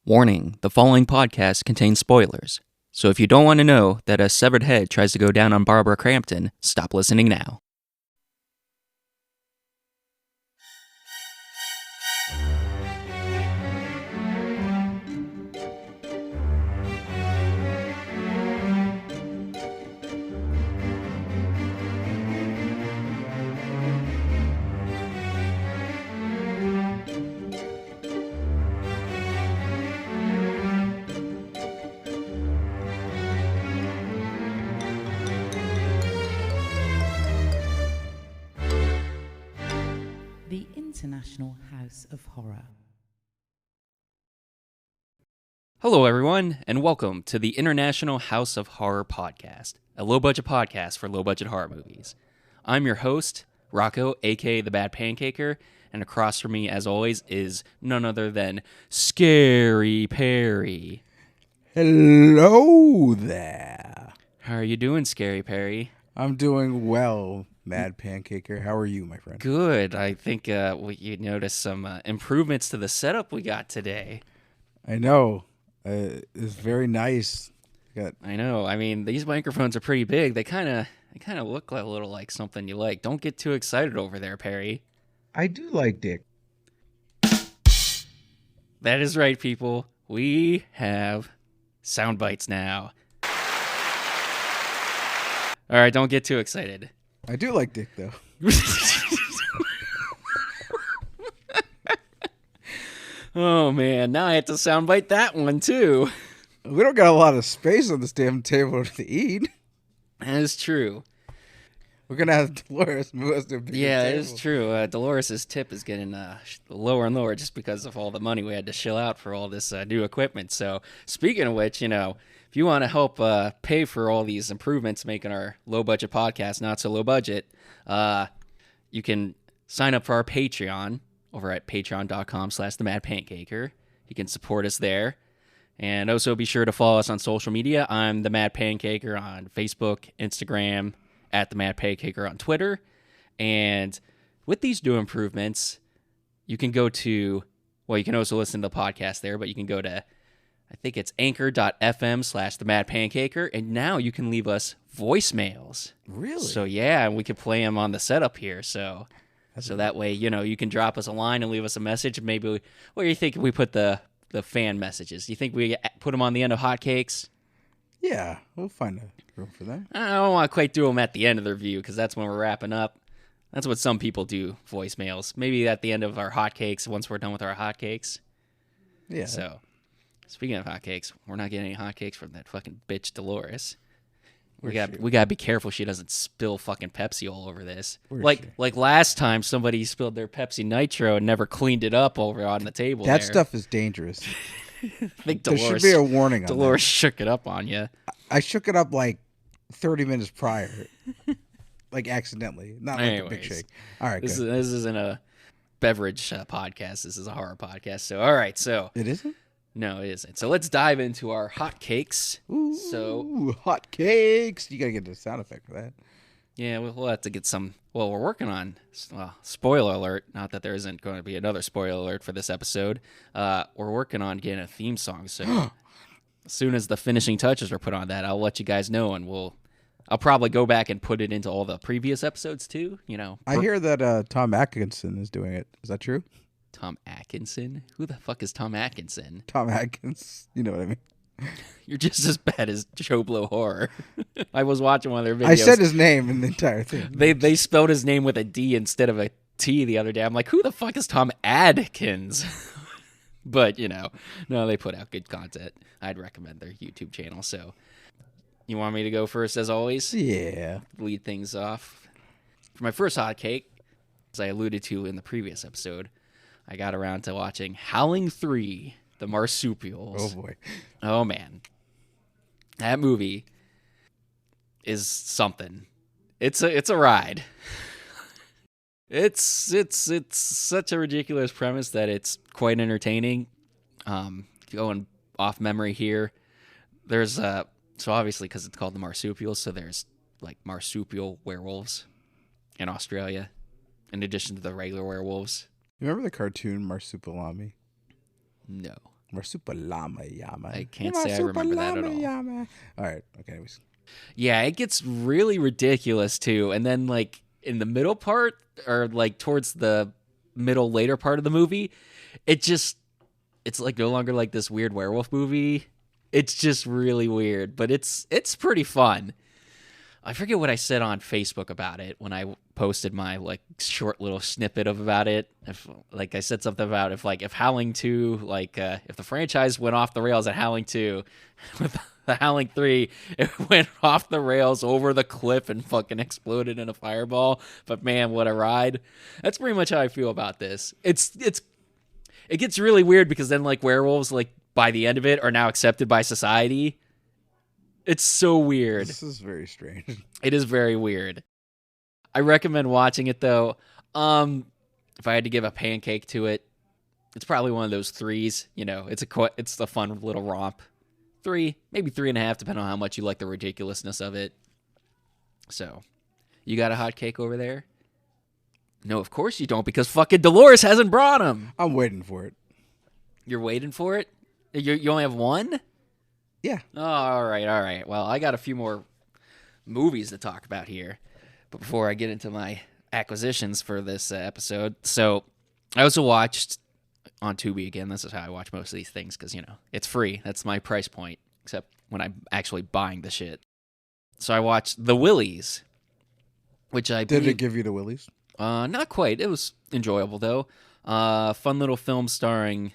Warning, the following podcast contains spoilers. So if you don't want to know that a severed head tries to go down on Barbara Crampton, stop listening now. The International House of Horror. Hello, everyone, and welcome to the International House of Horror podcast, a low-budget podcast for low-budget horror movies. I'm your host, Rocco, aka the Bad Pancaker, and across from me, as always, is none other than Scary Perry. Hello there. How are you doing, Scary Perry? I'm doing well, Mad Pancaker. How are you, my friend? Good. I think you noticed some improvements to the setup we got today. I know. It's very nice. I know. I mean, these microphones are pretty big. They kind of look a little like something you like. Don't get too excited over there, Perry. I do like dick. That is right, people. We have sound bites now. All right, don't get too excited. I do like dick, though. Oh, man. Now I have to soundbite that one, too. We don't got a lot of space on this damn table to eat. That is true. We're going to have Dolores move us to a bigger Yeah, table. it is true. Dolores' tip is getting lower and lower just because of all the money we had to shell out for all this new equipment. So, speaking of which, if you want to help pay for all these improvements, making our low-budget podcast not so low budget, you can sign up for our Patreon over at patreon.com/themadpancaker. You can support us there. And also be sure to follow us on social media. I'm the Mad Pancaker on Facebook, Instagram, at the Mad Pancaker on Twitter. And with these new improvements, you can go to, well, you can also listen to the podcast there, but you can go to, I think it's anchor.fm/themadpancaker, and now you can leave us voicemails. Really? So yeah, and we can play them on the setup here. So that way, you can drop us a line and leave us a message. Maybe, where do you think we put the fan messages? Do you think we put them on the end of hotcakes? Yeah, we'll find a room for that. I don't want to quite do them at the end of the review because that's when we're wrapping up. That's what some people do, voicemails. Maybe at the end of our hotcakes, once we're done with our hotcakes. Yeah. So, speaking of hotcakes, we're not getting any hotcakes from that fucking bitch Dolores. We gotta be careful she doesn't spill fucking Pepsi all over this. Like last time, somebody spilled their Pepsi Nitro and never cleaned it up over on the table. That there. stuff is dangerous. I think There Dolores, should be a warning on Dolores shook it up on you. that. I shook it up like 30 minutes prior. Like accidentally. Not like a big Anyways, shake. All right, This good. isn't a beverage podcast. This is a horror podcast. So, all right. So, It isn't? no, it isn't. So, let's dive into our hotcakes. Ooh, So, hot cakes. You got to get the sound effect for that. yeah, we'll have to get some. Well, we're working on, spoiler alert, not that there isn't going to be another spoiler alert for this episode. We're working on getting a theme song. So, as soon as the finishing touches are put on that, I'll let you guys know, and I'll probably go back and put it into all the previous episodes too. I hear that Tom Atkinson is doing it. Is that true? Tom Atkinson? Who the fuck is Tom Atkinson? Tom Atkins. You know what I mean? You're just as bad as Joe Blow Horror. I was watching one of their videos. I said his name in the entire thing. They spelled his name with a D instead of a T the other day. I'm like, who the fuck is Tom Adkins? But, no, they put out good content. I'd recommend their YouTube channel. So, you want me to go first as always? Yeah. Lead things off. For my first hotcake, as I alluded to in the previous episode, I got around to watching Howling 3, The Marsupials. Oh, boy. Oh, man. That movie is something. It's a ride. It's such a ridiculous premise that it's quite entertaining. Going off memory here, there's so obviously because it's called The Marsupials, so there's like marsupial werewolves in Australia, in addition to the regular werewolves. You remember the cartoon Marsupilami? No. Marsupilama. I can't say I remember that at all. All right. Okay. Anyways. Yeah, it gets really ridiculous too. And then like in the middle part or like towards the middle later part of the movie, it's like no longer like this weird werewolf movie. It's just really weird, but it's pretty fun. I forget what I said on Facebook about it when I posted my like short little snippet about it. If like I said something about if Howling 2 like if the franchise went off the rails at Howling 2 with the Howling 3 it went off the rails over the cliff and fucking exploded in a fireball. But man, what a ride. That's pretty much how I feel about this. It gets really weird because then like werewolves like by the end of it are now accepted by society. It's so weird. This is very strange. It is very weird. I recommend watching it though. If I had to give a pancake to it, it's probably one of those 3s. You know, it's a fun little romp. 3, maybe 3.5, depending on how much you like the ridiculousness of it. So, you got a hot cake over there? No, of course you don't, because fucking Dolores hasn't brought them. I'm waiting for it. You're waiting for it? You only have one? Yeah. Oh, all right. Well, I got a few more movies to talk about here. But before I get into my acquisitions for this episode, so I also watched on Tubi again. This is how I watch most of these things because, you know, it's free. That's my price point, except when I'm actually buying the shit. So I watched The Willies, which I Did believe, it give you the willies? not quite. It was enjoyable, though. Fun little film starring...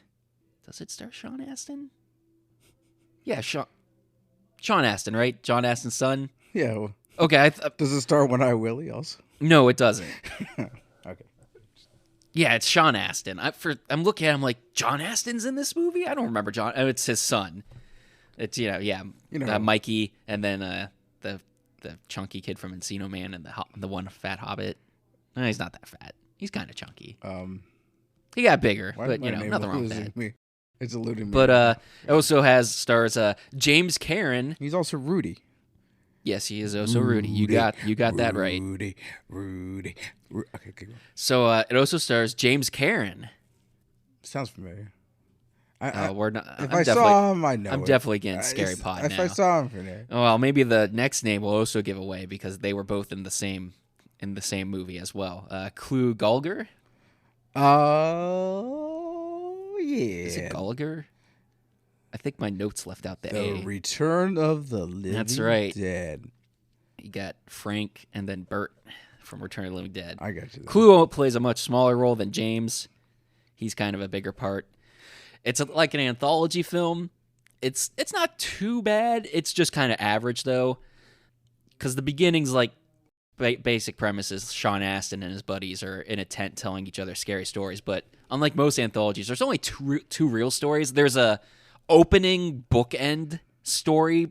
Does it star Sean Astin? Yeah, Sean Astin, right? John Astin's son? Yeah. Well, Okay. does it start One Eye Willie also? No, it doesn't. Okay. Yeah, it's Sean Astin. I'm looking at him like, John Astin's in this movie? I don't remember John. Oh, it's his son. It's, Mikey, and then the chunky kid from Encino Man and the one fat hobbit. No, he's not that fat. He's kind of chunky. He got bigger, but, nothing wrong with that. Me. It's eluding me. But it also stars James Karen. He's also Rudy. Yes, he is also Rudy. You got that right. Rudy. Okay, keep going. So it also stars James Karen. Sounds familiar. We're not. If I saw him, I know. I'm definitely getting Scary Pod If now. I saw him for there. Well, maybe the next name will also give away because they were both in the same movie as well. Clu Gulliger. Oh yeah. Is it Gulliger? I think my notes left out the A. Return of the Living That's right. Dead. You got Frank and then Bert from Return of the Living Dead. I got you. Clu plays a much smaller role than James. He's kind of a bigger part. It's like an anthology film. It's not too bad. It's just kind of average though, because the beginning's like basic premises. Sean Astin and his buddies are in a tent telling each other scary stories. But unlike most anthologies, there's only two real stories. There's a opening bookend story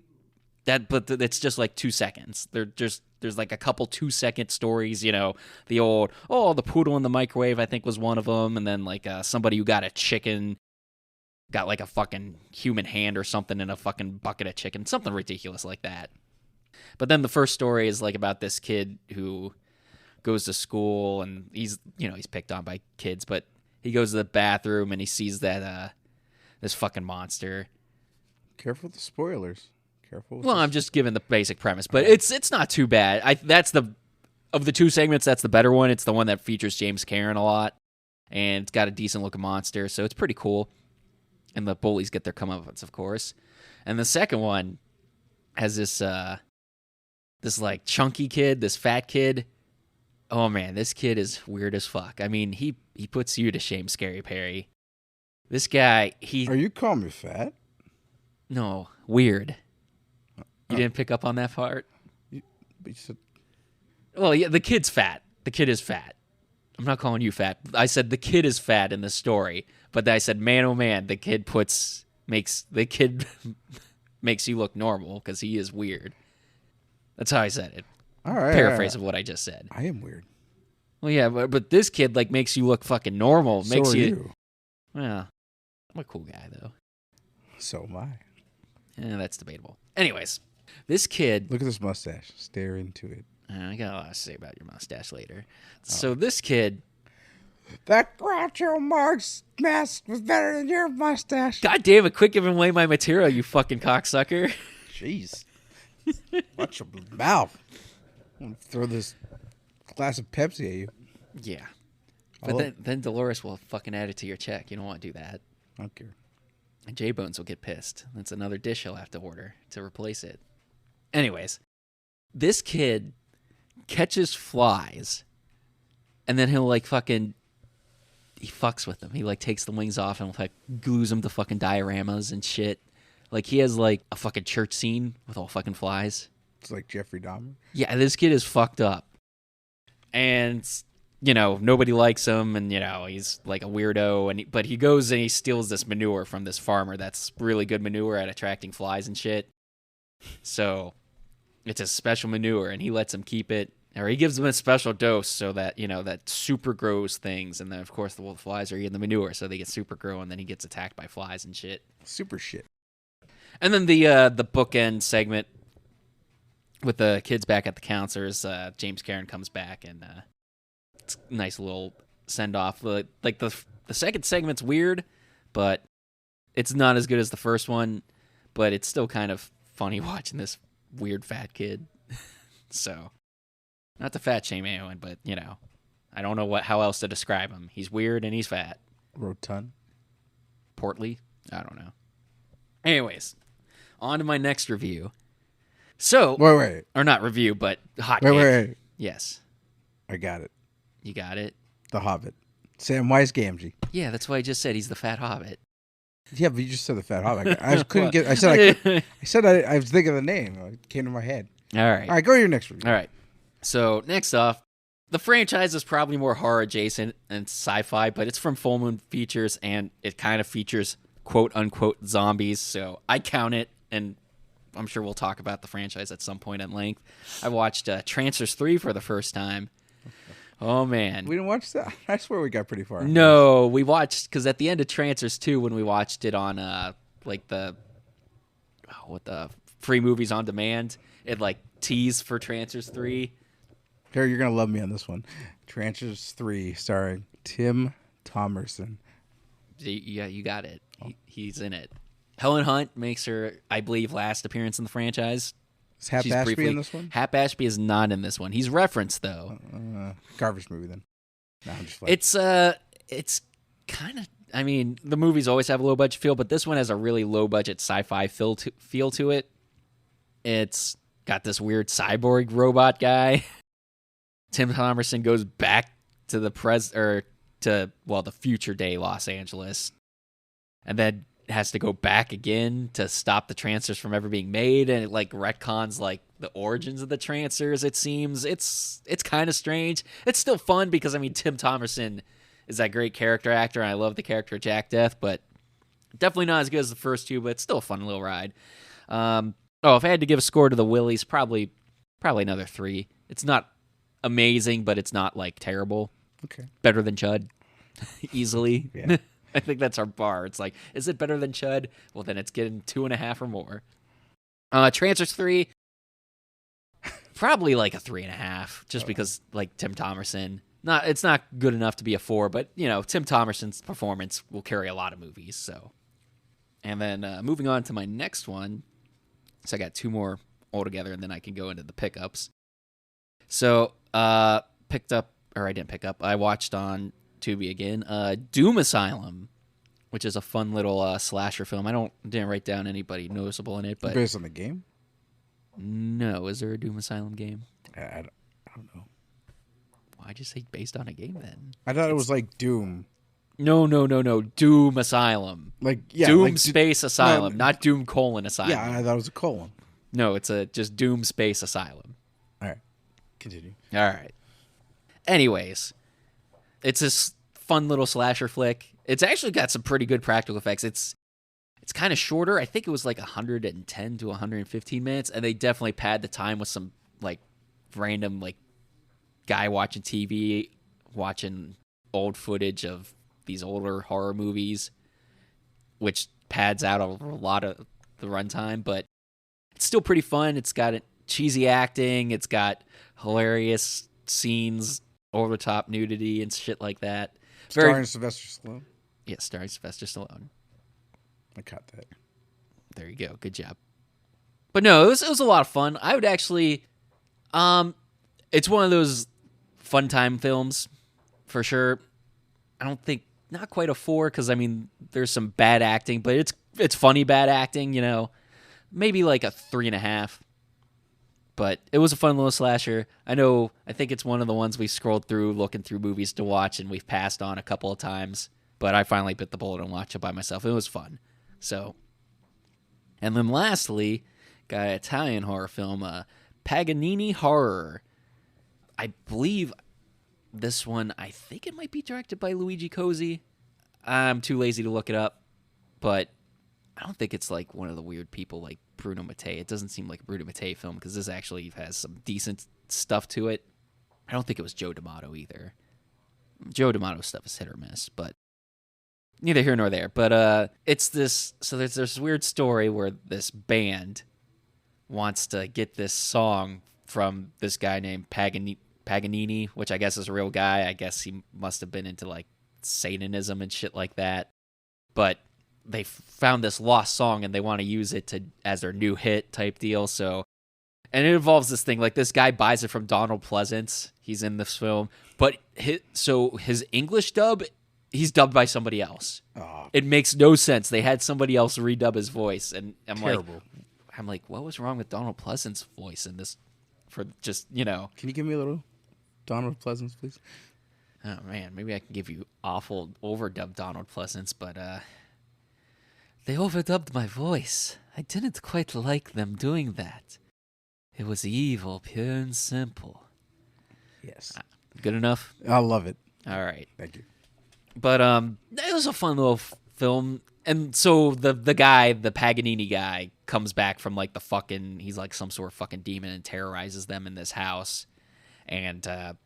but it's just like 2 seconds. There's like a couple 2-second stories, the old, the poodle in the microwave, I think was one of them. And then like somebody who got a chicken, got like a fucking human hand or something in a fucking bucket of chicken, something ridiculous like that. But then the first story is like about this kid who goes to school and he's picked on by kids, but he goes to the bathroom and he sees that this fucking monster. Careful with the spoilers. Careful. Well, I'm just giving the basic premise, but it's not too bad. That's of the two segments, that's the better one. It's the one that features James Karen a lot, and it's got a decent looking monster, so it's pretty cool. And the bullies get their comeuppance, of course. And the second one has this like chunky kid, this fat kid. Oh man, this kid is weird as fuck. I mean, he puts you to shame, Scary Perry. This guy, Are you calling me fat? No, weird. You didn't pick up on that part? But you said... Well, yeah, the kid's fat. The kid is fat. I'm not calling you fat. I said the kid is fat in the story, but then I said, man, oh man, the kid makes you look normal because he is weird. That's how I said it. All right. Paraphrase of what I just said. I am weird. Well, yeah, but this kid like makes you look fucking normal. So Makes are you. you. Well, I'm a cool guy though. So am I. That's debatable. Anyways, this kid. Look at this mustache. Stare into it. I got a lot to say about your mustache later. So this kid That Groucho Marx mask was better than your mustache. God damn it, quit giving away my material, you fucking cocksucker. Jeez. Watch your mouth. I'm going to throw this glass of Pepsi at you. Yeah. But then Dolores will fucking add it to your check. You don't want to do that. I don't care. And J-Bones will get pissed. That's another dish he'll have to order to replace it. Anyways, this kid catches flies, and then he'll like fucking... He fucks with them. He like takes the wings off and like glues them to fucking dioramas and shit. Like he has like a fucking church scene with all fucking flies. It's like Jeffrey Dahmer. Yeah, this kid is fucked up. And, you know, nobody likes him, and, you know, he's like a weirdo. But he goes and he steals this manure from this farmer that's really good manure at attracting flies and shit. So it's a special manure, and he lets him keep it. Or he gives him a special dose so that, you know, that super grows things. And then, of course, the flies are eating the manure, so they get super grow, and then he gets attacked by flies and shit. Super shit. And then the bookend segment with the kids back at the counselors, James Cairn comes back, and it's a nice little send-off. Like the second segment's weird, but it's not as good as the first one, but it's still kind of funny watching this weird fat kid. So, not to fat shame anyone, but, you know, I don't know how else to describe him. He's weird and he's fat. Rotund. Portly? I don't know. Anyways, on to my next review. So, Wait. or not review, but hot Wait, take. wait. Yes, I got it. you got it. The Hobbit. Samwise Gamgee. Yeah, that's why I just said he's the fat hobbit. Yeah, but you just said the Fat Hobbit. I just couldn't get. I was thinking of the name. It came to my head. All right. All right, go to your next review. All right. So next off, the franchise is probably more horror adjacent and sci-fi, but it's from Full Moon Features, and it kind of features quote unquote zombies. So I count it, and I'm sure we'll talk about the franchise at some point at length. I watched Trancers 3 for the first time. Oh, man. We didn't watch that. I swear we got pretty far. No, we watched, because at the end of Trancers 2, when we watched it on, like, the free movies on demand, it, like, teased for Trancers 3. Harry, you're going to love me on this one. Trancers 3, starring Tim Thomerson. Yeah, you got it. He's in it. Helen Hunt makes her, I believe, last appearance in the franchise. Is Hap Ashby in this one? Hap Ashby is not in this one. He's referenced, though. Garbage movie, then. No, I'm just like... It's kind of... I mean, the movies always have a low-budget feel, but this one has a really low-budget sci-fi feel to it. It's got this weird cyborg robot guy. Tim Thomerson goes back to the the future day Los Angeles, and then has to go back again to stop the Trancers from ever being made, and it like retcons like the origins of the Trancers. It seems it's kind of strange. It's still fun because I mean Tim Thomerson is that great character actor, and I love the character of Jack Death, but definitely not as good as the first two. But it's still a fun little ride. If I had to give a score to the Willies, probably another 3. It's not amazing, but it's not like terrible. Okay. Better than Chud, easily. Yeah. I think that's our bar. It's like, is it better than Chud? Well, then it's getting 2.5 or more. Trancers 3, probably like a 3.5, just because like Tim Thomerson. It's not good enough to be a 4, but you know Tim Thomerson's performance will carry a lot of movies. So, and then moving on to my next one. So I got 2 more altogether, and then I can go into the pickups. So I didn't pick up. I watched on Tubi again, Doom Asylum, which is a fun little slasher film. Didn't write down anybody noticeable in it, but Based on the game? no. Is there a Doom Asylum game? I don't know. Why'd you say based on a game then? I thought it was like Doom. No. Doom Asylum. Like yeah, Doom like, Space Asylum, not Doom Asylum. Yeah, I thought it was a colon. No, it's just Doom Space Asylum. All right, continue. All right. Anyways, it's this fun little slasher flick. It's actually got some pretty good practical effects. It's kind of shorter. I think it was like 110 to 115 minutes, and they definitely pad the time with some like random like guy watching TV, watching old footage of these older horror movies, which pads out over a lot of the runtime, but it's still pretty fun. It's got cheesy acting. It's got hilarious scenes, over-the-top nudity and shit like that. Starring Sylvester Stallone. Yeah, starring Sylvester Stallone. I caught that. There you go. Good job. But no, it was a lot of fun. I would actually, it's one of those fun time films for sure. I don't think not quite a 4 because I mean there's some bad acting, but it's funny bad acting. You know, maybe like a 3.5. But it was a fun little slasher. I think it's one of the ones we scrolled through looking through movies to watch, and we've passed on a couple of times. But I finally bit the bullet and watched it by myself. It was fun. So, and then lastly, got an Italian horror film, Paganini Horror. I believe this one, I think it might be directed by Luigi Cozzi. I'm too lazy to look it up, but I don't think it's like one of the weird people like Bruno Mattei. It doesn't seem like a Bruno Mattei film because this actually has some decent stuff to it. I don't think it was Joe D'Amato either. Joe D'Amato's stuff is hit or miss, but neither here nor there. But it's this. So there's this weird story where this band wants to get this song from this guy named Paganini, which I guess is a real guy. I guess he must have been into like Satanism and shit like that. But they found this lost song and they want to use it as their new hit type deal. So, and it involves this thing like this guy buys it from Donald Pleasance. He's in this film, but his English dub, he's dubbed by somebody else. Oh, It makes no sense. They had somebody else redub his voice, and terrible. I'm like, what was wrong with Donald Pleasance's voice in this? For just, you know, Can you give me a little Donald Pleasance, please? oh man, maybe I can give you awful overdubbed Donald Pleasance, but they overdubbed my voice. I didn't quite like them doing that. It was evil, pure and simple. Yes. Good enough? I love it. All right. Thank you. But it was a fun little film. And so the guy, the Paganini guy, comes back from like he's like some sort of fucking demon and terrorizes them in this house. And hold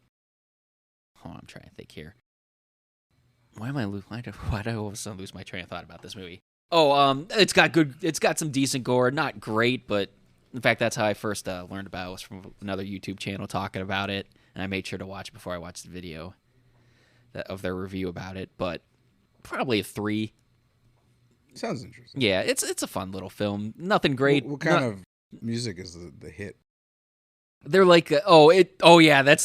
on, I'm trying to think here. Why do I all of a sudden lose my train of thought about this movie? Oh, it's got some decent gore, not great, but in fact that's how I first learned about it, was from another YouTube channel talking about it, and I made sure to watch it before I watched the video of their review about it, but probably a 3. Sounds interesting. Yeah, it's a fun little film. Nothing great. What kind of music is the hit? They're like, that's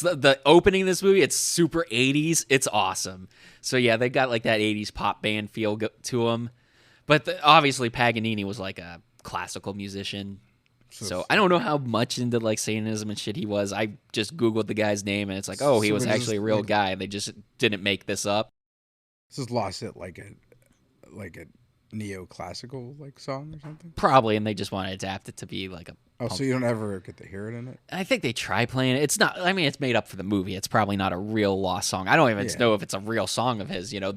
the opening of this movie. It's super 80s. It's awesome. So yeah, they got like that 80s pop band feel to them. But obviously Paganini was like a classical musician. So I don't know how much into like Satanism and shit he was. I just Googled the guy's name and it's like, he was actually a real guy. They just didn't make this up. This is lost it like a neoclassical like song or something? Probably, and they just want to adapt it to be like a... Oh, so you don't ever get to hear it in it? I think they try playing it. It's not... I mean, it's made up for the movie. It's probably not a real lost song. I don't even know if it's a real song of his, you know.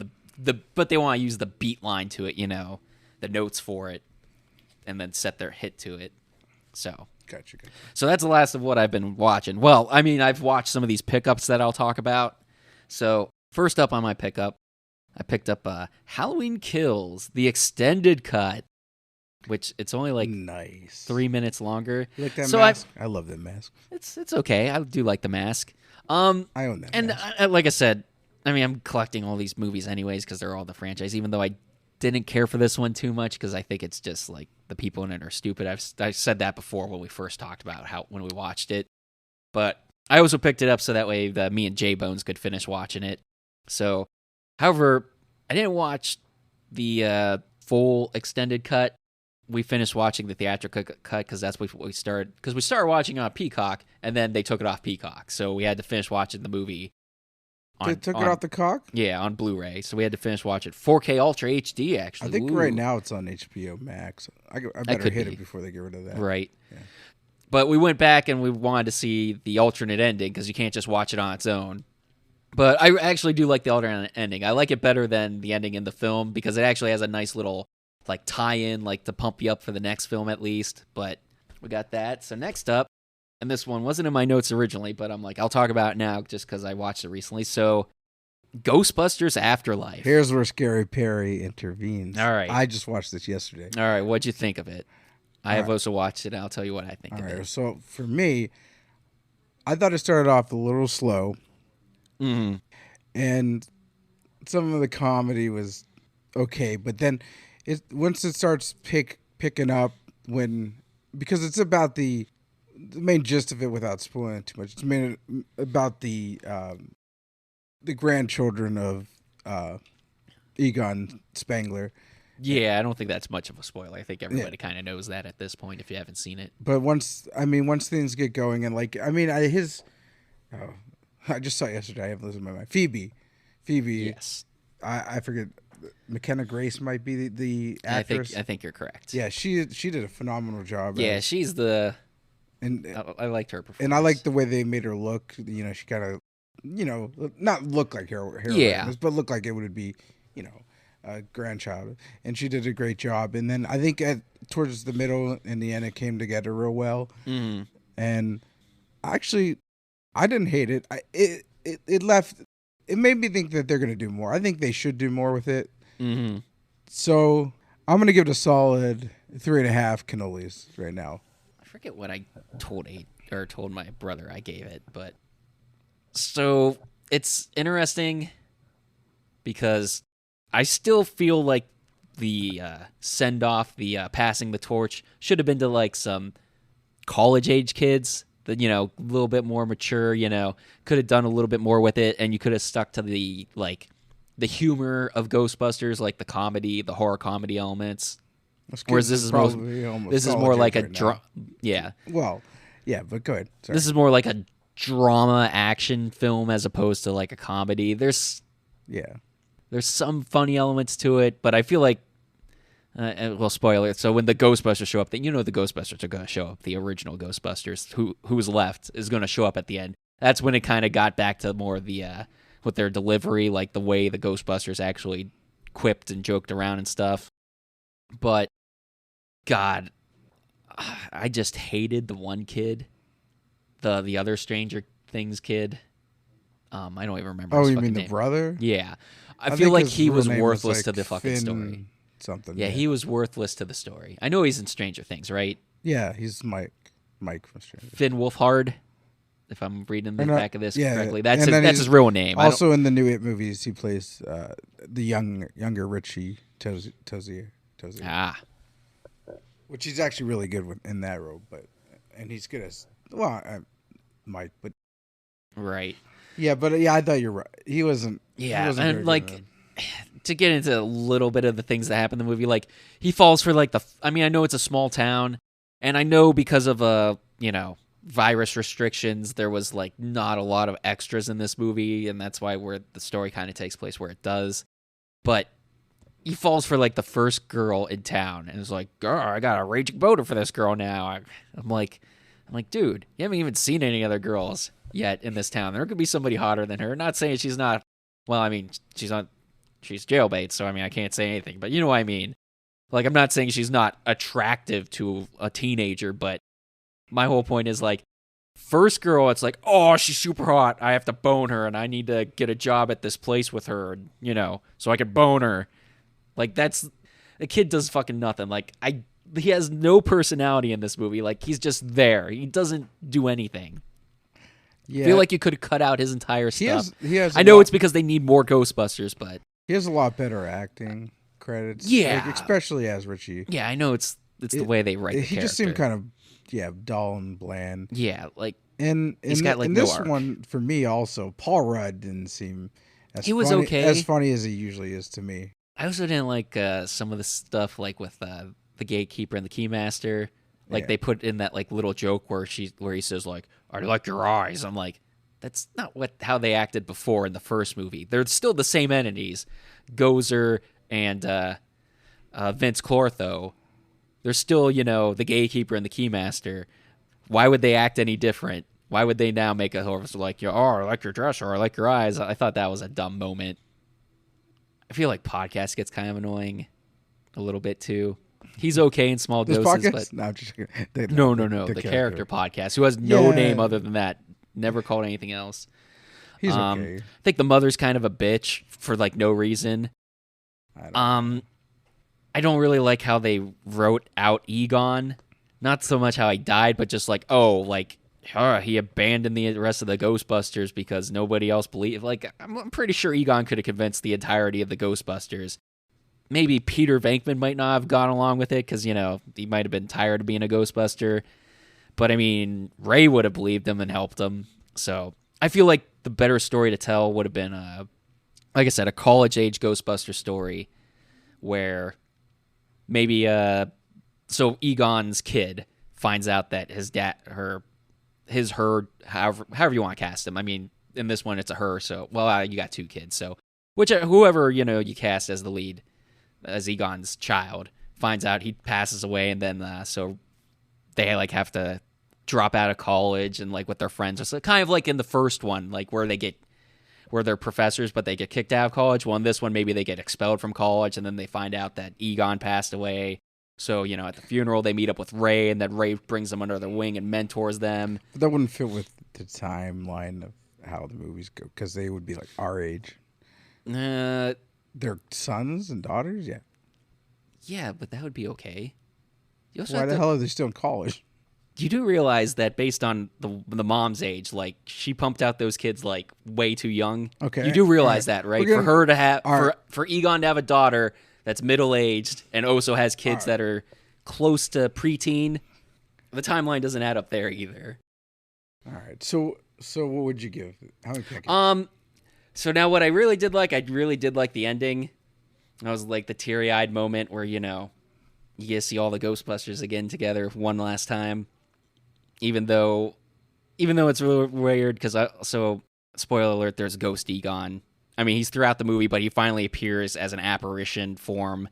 But they want to use the beat line to it, you know, the notes for it, and then set their hit to it. So... Gotcha. So that's the last of what I've been watching. Well, I mean, I've watched some of these pickups that I'll talk about. So first up on my pickup, I picked up Halloween Kills, the extended cut, which it's only like nice 3 minutes longer. You like that mask? I love that mask. It's okay. I do like the mask. I own that and mask. Like I said, I mean, I'm collecting all these movies anyways because they're all the franchise, even though I didn't care for this one too much because I think it's just like the people in it are stupid. I've said that before when we first talked about when we watched it. But I also picked it up so that way me and J Bones could finish watching it. So, however, I didn't watch the full extended cut. We finished watching the theatrical cut because that's what we started. Because we started watching on Peacock, and then they took it off Peacock. So we had to finish watching the movie. They took it off the cock? Yeah, on Blu-ray. So we had to finish watching 4K Ultra HD, actually. I think right now it's on HBO Max. I better hit it before they get rid of that. Right. Yeah. But we went back and we wanted to see the alternate ending because you can't just watch it on its own. But I actually do like the alternate ending. I like it better than the ending in the film because it actually has a nice little like tie-in, like to pump you up for the next film at least. But we got that. So next up, and this one wasn't in my notes originally, but I'm like, I'll talk about it now just because I watched it recently. So Ghostbusters Afterlife. Here's where Scary Perry intervenes. All right. I just watched this yesterday. All right. What'd you think of it? I have also watched it, and I'll tell you what I think of it. So for me, I thought it started off a little slow. Mm-hmm. And some of the comedy was okay, but then once it starts picking up because it's about the main gist of it without spoiling too much. It's about the grandchildren of Egon Spangler. Yeah, I don't think that's much of a spoiler. I think everybody kind of knows that at this point if you haven't seen it. But once things get going and I just saw it yesterday. I have listened to my mind. Phoebe. Yes. I forget. McKenna Grace might be the actress. I think you're correct. Yeah, she did a phenomenal job. Yeah, she's the. And I liked her performance. And I like the way they made her look. You know, she kind of, not look like her, but look like it would be, a grandchild. And she did a great job. And then I think towards the middle and the end, it came together real well. Mm-hmm. And actually, I didn't hate it. It made me think that they're going to do more. I think they should do more with it. Mm-hmm. So I'm going to give it a solid 3.5 cannolis right now. I forget what I told my brother I gave it, but so it's interesting because I still feel like the send off, the passing the torch should have been to like some college age kids that, a little bit more mature, could have done a little bit more with it, and you could have stuck to the humor of Ghostbusters, like the comedy, the horror comedy elements. Whereas this is more like a drama. Yeah. Well, yeah, but go ahead. Sorry. This is more like a drama action film as opposed to like a comedy. There's some funny elements to it, but I feel like, spoiler. So when the Ghostbusters show up, the Ghostbusters are going to show up. The original Ghostbusters, who's left, is going to show up at the end. That's when it kind of got back to more the with their delivery, like the way the Ghostbusters actually quipped and joked around and stuff. But God, I just hated the one kid, the other Stranger Things kid. I don't even remember. Oh, his you mean the name. brother? Yeah, I feel like he was worthless to the fucking Finn story. Something. Yeah, he was worthless to the story. I know he's in Stranger Things, right? Yeah, he's Mike from Stranger Things. Finn Wolfhard, if I'm reading the back of this correctly. Yeah. That's his real name. Also in the new It movies, he plays the younger Richie Tozier. Ah. Which he's actually really good in that role, and he's good as Mike, but right. Yeah, but I thought you're right. He wasn't. Yeah, he wasn't and very like good. to get into a little bit of the things that happen in the movie, like he falls for like I know it's a small town, and I know because of virus restrictions, there was like not a lot of extras in this movie, and that's why the story kind of takes place where it does. But he falls for like the first girl in town, and is like, "Girl, I got a raging boner for this girl now." I'm like, dude, you haven't even seen any other girls yet in this town. There could be somebody hotter than her. Not saying she's not. Well, I mean, she's jailbait, so I mean, I can't say anything. But you know what I mean. Like, I'm not saying she's not attractive to a teenager, but my whole point is like, first girl, it's like, oh, she's super hot. I have to bone her, and I need to get a job at this place with her, so I can bone her. Like, the kid does fucking nothing. Like, he has no personality in this movie. Like, he's just there. He doesn't do anything. Yeah. I feel like you could cut out his entire stuff. He has I know it's because they need more Ghostbusters, but he has a lot better acting credits. Yeah. Like, especially as Richie. Yeah, I know it's the way they write the character. He just seemed kind of dull and bland. Yeah, like and he's got like in no this arc. one for me also, Paul Rudd didn't seem He was funny, okay. as funny as he usually is to me. I also didn't like some of the stuff like with the gatekeeper and the keymaster. Like they put in that like little joke where he says like, "I like your eyes." I'm like, that's not how they acted before in the first movie. They're still the same entities, Gozer and Vince Clortho. They're still the gatekeeper and the keymaster. Why would they act any different? Why would they now make a horror like, "Oh, I like your dress," or "I like your eyes"? I thought that was a dumb moment. I feel like Podcast gets kind of annoying a little bit too. He's okay in small This doses, podcast? but No, I'm just kidding. no. The character Podcast, who has no name other than that, never called anything else. He's okay. I think the mother's kind of a bitch for like no reason. I don't really like how they wrote out Egon. Not so much how he died, but just like, oh, like he abandoned the rest of the Ghostbusters because nobody else believed. Like, I'm pretty sure Egon could have convinced the entirety of the Ghostbusters. Maybe Peter Venkman might not have gone along with it because, he might have been tired of being a Ghostbuster. But, I mean, Ray would have believed him and helped him. So I feel like the better story to tell would have been, like I said, a college-age Ghostbuster story where maybe so Egon's kid finds out that his dad, her, however you want to cast him. I mean, in this one, it's a her. So, well, you got two kids. So, whoever, you cast as the lead, as Egon's child, finds out he passes away. And then, so they like have to drop out of college and like with their friends. So kind of like in the first one, like where they're professors, but they get kicked out of college. Well, in this one, maybe they get expelled from college and then they find out that Egon passed away. So, at the funeral, they meet up with Ray, and then Ray brings them under their wing and mentors them. But that wouldn't fit with the timeline of how the movies go, because they would be like our age. Their sons and daughters, yeah. Yeah, but that would be okay. Why the hell are they still in college? You do realize that based on the mom's age, like, she pumped out those kids, like, way too young. Okay. You do realize that, right? For her to have, for Egon to have a daughter that's middle-aged and also has kids that are close to preteen, the timeline doesn't add up there either. All right. So what would you give? How many pancakes? So now what I really did like the ending. That was like the teary-eyed moment where, you get to see all the Ghostbusters again together one last time. Even though it's really weird because so spoiler alert, there's Ghost Egon. I mean, he's throughout the movie, but he finally appears as an apparition form.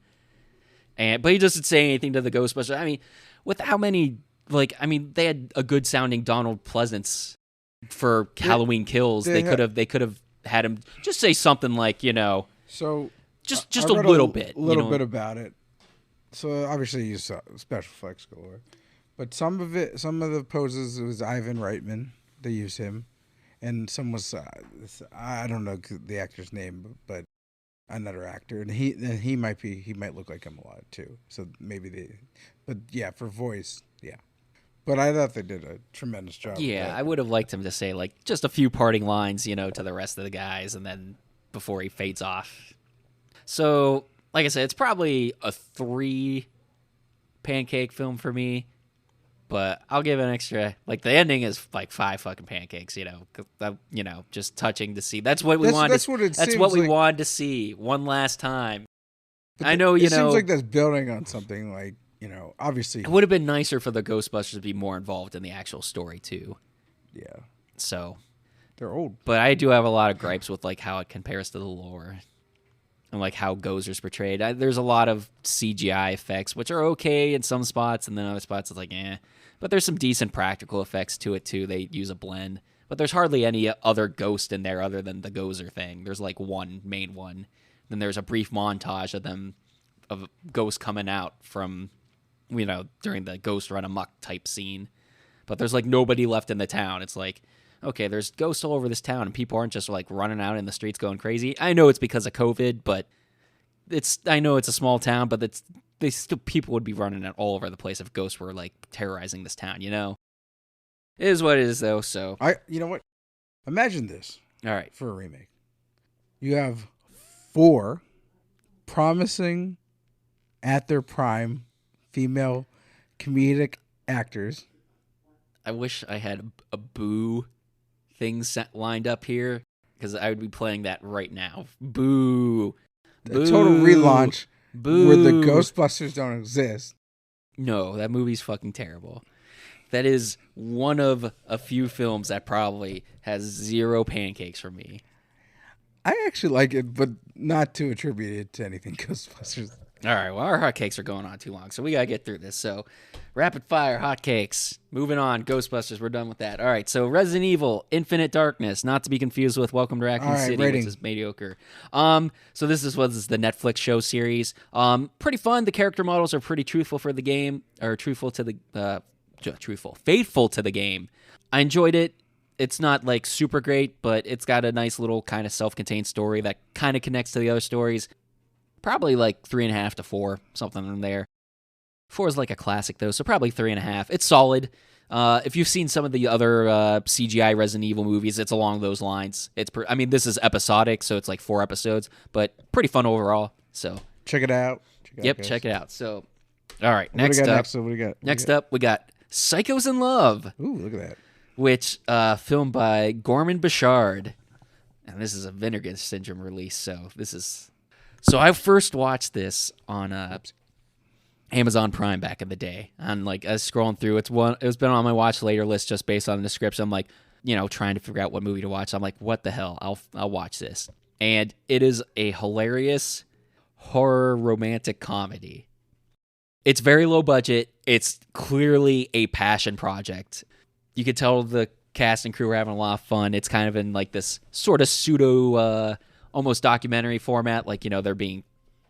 But he doesn't say anything to the Ghostbusters. I mean, with how many, they had a good sounding Donald Pleasance for Halloween Kills. They could have had him just say something like, So just a little bit. A little bit about it. So obviously you saw special effects galore. But some of the poses, it was Ivan Reitman. They used him. And some was, I don't know the actor's name, but another actor. And he might look like him a lot too. So maybe but yeah, for voice, yeah. But I thought they did a tremendous job. Yeah, I would have liked him to say like just a few parting lines, to the rest of the guys, and then before he fades off. So, like I said, it's probably a 3 pancake film for me. But I'll give an extra, like the ending is like 5 fucking pancakes, just touching to see. That's what we wanted. That's what we wanted to see one last time. I know, it seems like that's building on something like, obviously. It would have been nicer for the Ghostbusters to be more involved in the actual story too. Yeah. So. They're old. But I do have a lot of gripes with like how it compares to the lore. And like how Gozer's portrayed. There's a lot of CGI effects, which are okay in some spots, and then other spots it's like, eh. But there's some decent practical effects to it too. They use a blend. But there's hardly any other ghost in there other than the Gozer thing. There's like one main one. Then there's a brief montage of ghosts coming out from, during the ghost run amok type scene. But there's like nobody left in the town. It's like, okay, there's ghosts all over this town, and people aren't just like running out in the streets going crazy. I know it's because of COVID, but I know it's a small town, but people would be running out all over the place if ghosts were like terrorizing this town. It is what it is, though. So you know what? Imagine this. All right, for a remake, you have 4 promising, at their prime, female comedic actors. I wish I had a Boo thing lined up here because I would be playing that right now. Boo. A total relaunch. Boo. Where the Ghostbusters don't exist. No, that movie's fucking terrible. That is one of a few films that probably has 0 pancakes for me. I actually like it, but not to attribute it to anything Ghostbusters. All right, well, our hotcakes are going on too long, so we got to get through this. So, rapid fire hotcakes. Moving on, Ghostbusters, we're done with that. All right, so Resident Evil, Infinite Darkness, not to be confused with Welcome to Raccoon City, rating. which is mediocre. So this is the Netflix show series. Pretty fun. The character models are pretty truthful for the game, or faithful to the game. I enjoyed it. It's not like super great, but it's got a nice little kind of self-contained story that kind of connects to the other stories. Probably like 3.5 to 4, something in there. 4 is like a classic though, so probably 3.5. It's solid. If you've seen some of the other CGI Resident Evil movies, it's along those lines. I mean, this is episodic, so it's like 4 episodes, but pretty fun overall. So Check it out. yep, check it out. So, all right, next up. What do we got? Next up, we got Psychos in Love, Ooh, look at that. which filmed by Gorman Bechard, and this is a Vinegar Syndrome release. So I first watched this on Amazon Prime back in the day. And like I was scrolling through, it's been on my watch later list just based on the description. I'm like, trying to figure out what movie to watch. I'm like, what the hell? I'll watch this, and it is a hilarious horror romantic comedy. It's very low budget. It's clearly a passion project. You could tell the cast and crew are having a lot of fun. It's kind of in like this sort of pseudo, almost documentary format. Like, they're being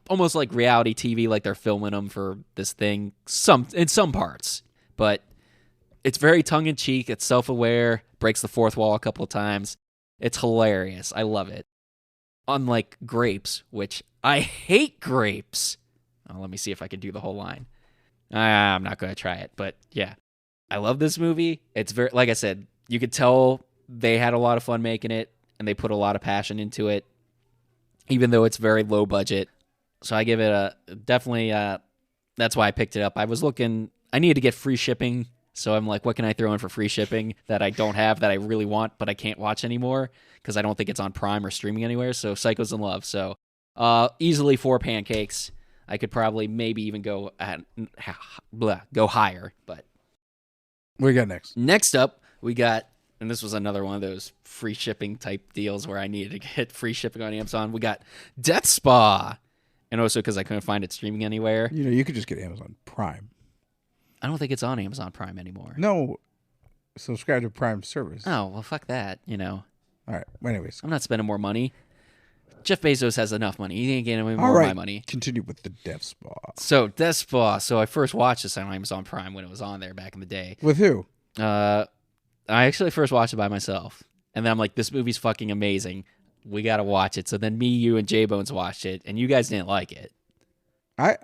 almost like reality TV, like they're filming them for this thing in some parts. But it's very tongue-in-cheek. It's self-aware, breaks the fourth wall a couple of times. It's hilarious. I love it. Unlike Grapes, which I hate Grapes. Oh, let me see if I can do the whole line. I'm not going to try it, but yeah. I love this movie. It's very, like I said, you could tell they had a lot of fun making it, and they put a lot of passion into it, even though it's very low budget. So I give it definitely, that's why I picked it up. I needed to get free shipping, so I'm like, what can I throw in for free shipping that I don't have that I really want, but I can't watch anymore because I don't think it's on Prime or streaming anywhere. So Psychos in Love. So easily 4 pancakes. I could probably maybe even go higher, but. What do we got next? Next up, we got, and this was another one of those free shipping type deals where I needed to get free shipping on Amazon. We got Death Spa. And also because I couldn't find it streaming anywhere. You could just get Amazon Prime. I don't think it's on Amazon Prime anymore. No. Subscribe to Prime service. Oh, well, fuck that, All right. Anyways. I'm not spending more money. Jeff Bezos has enough money. He ain't getting any more of my money. Continue with the Death Spa. So, Death Spa. So, I first watched this on Amazon Prime when it was on there back in the day. With who? I actually first watched it by myself. And then I'm like, this movie's fucking amazing. We got to watch it. So then me, you, and J-Bones watched it, and you guys didn't like it. I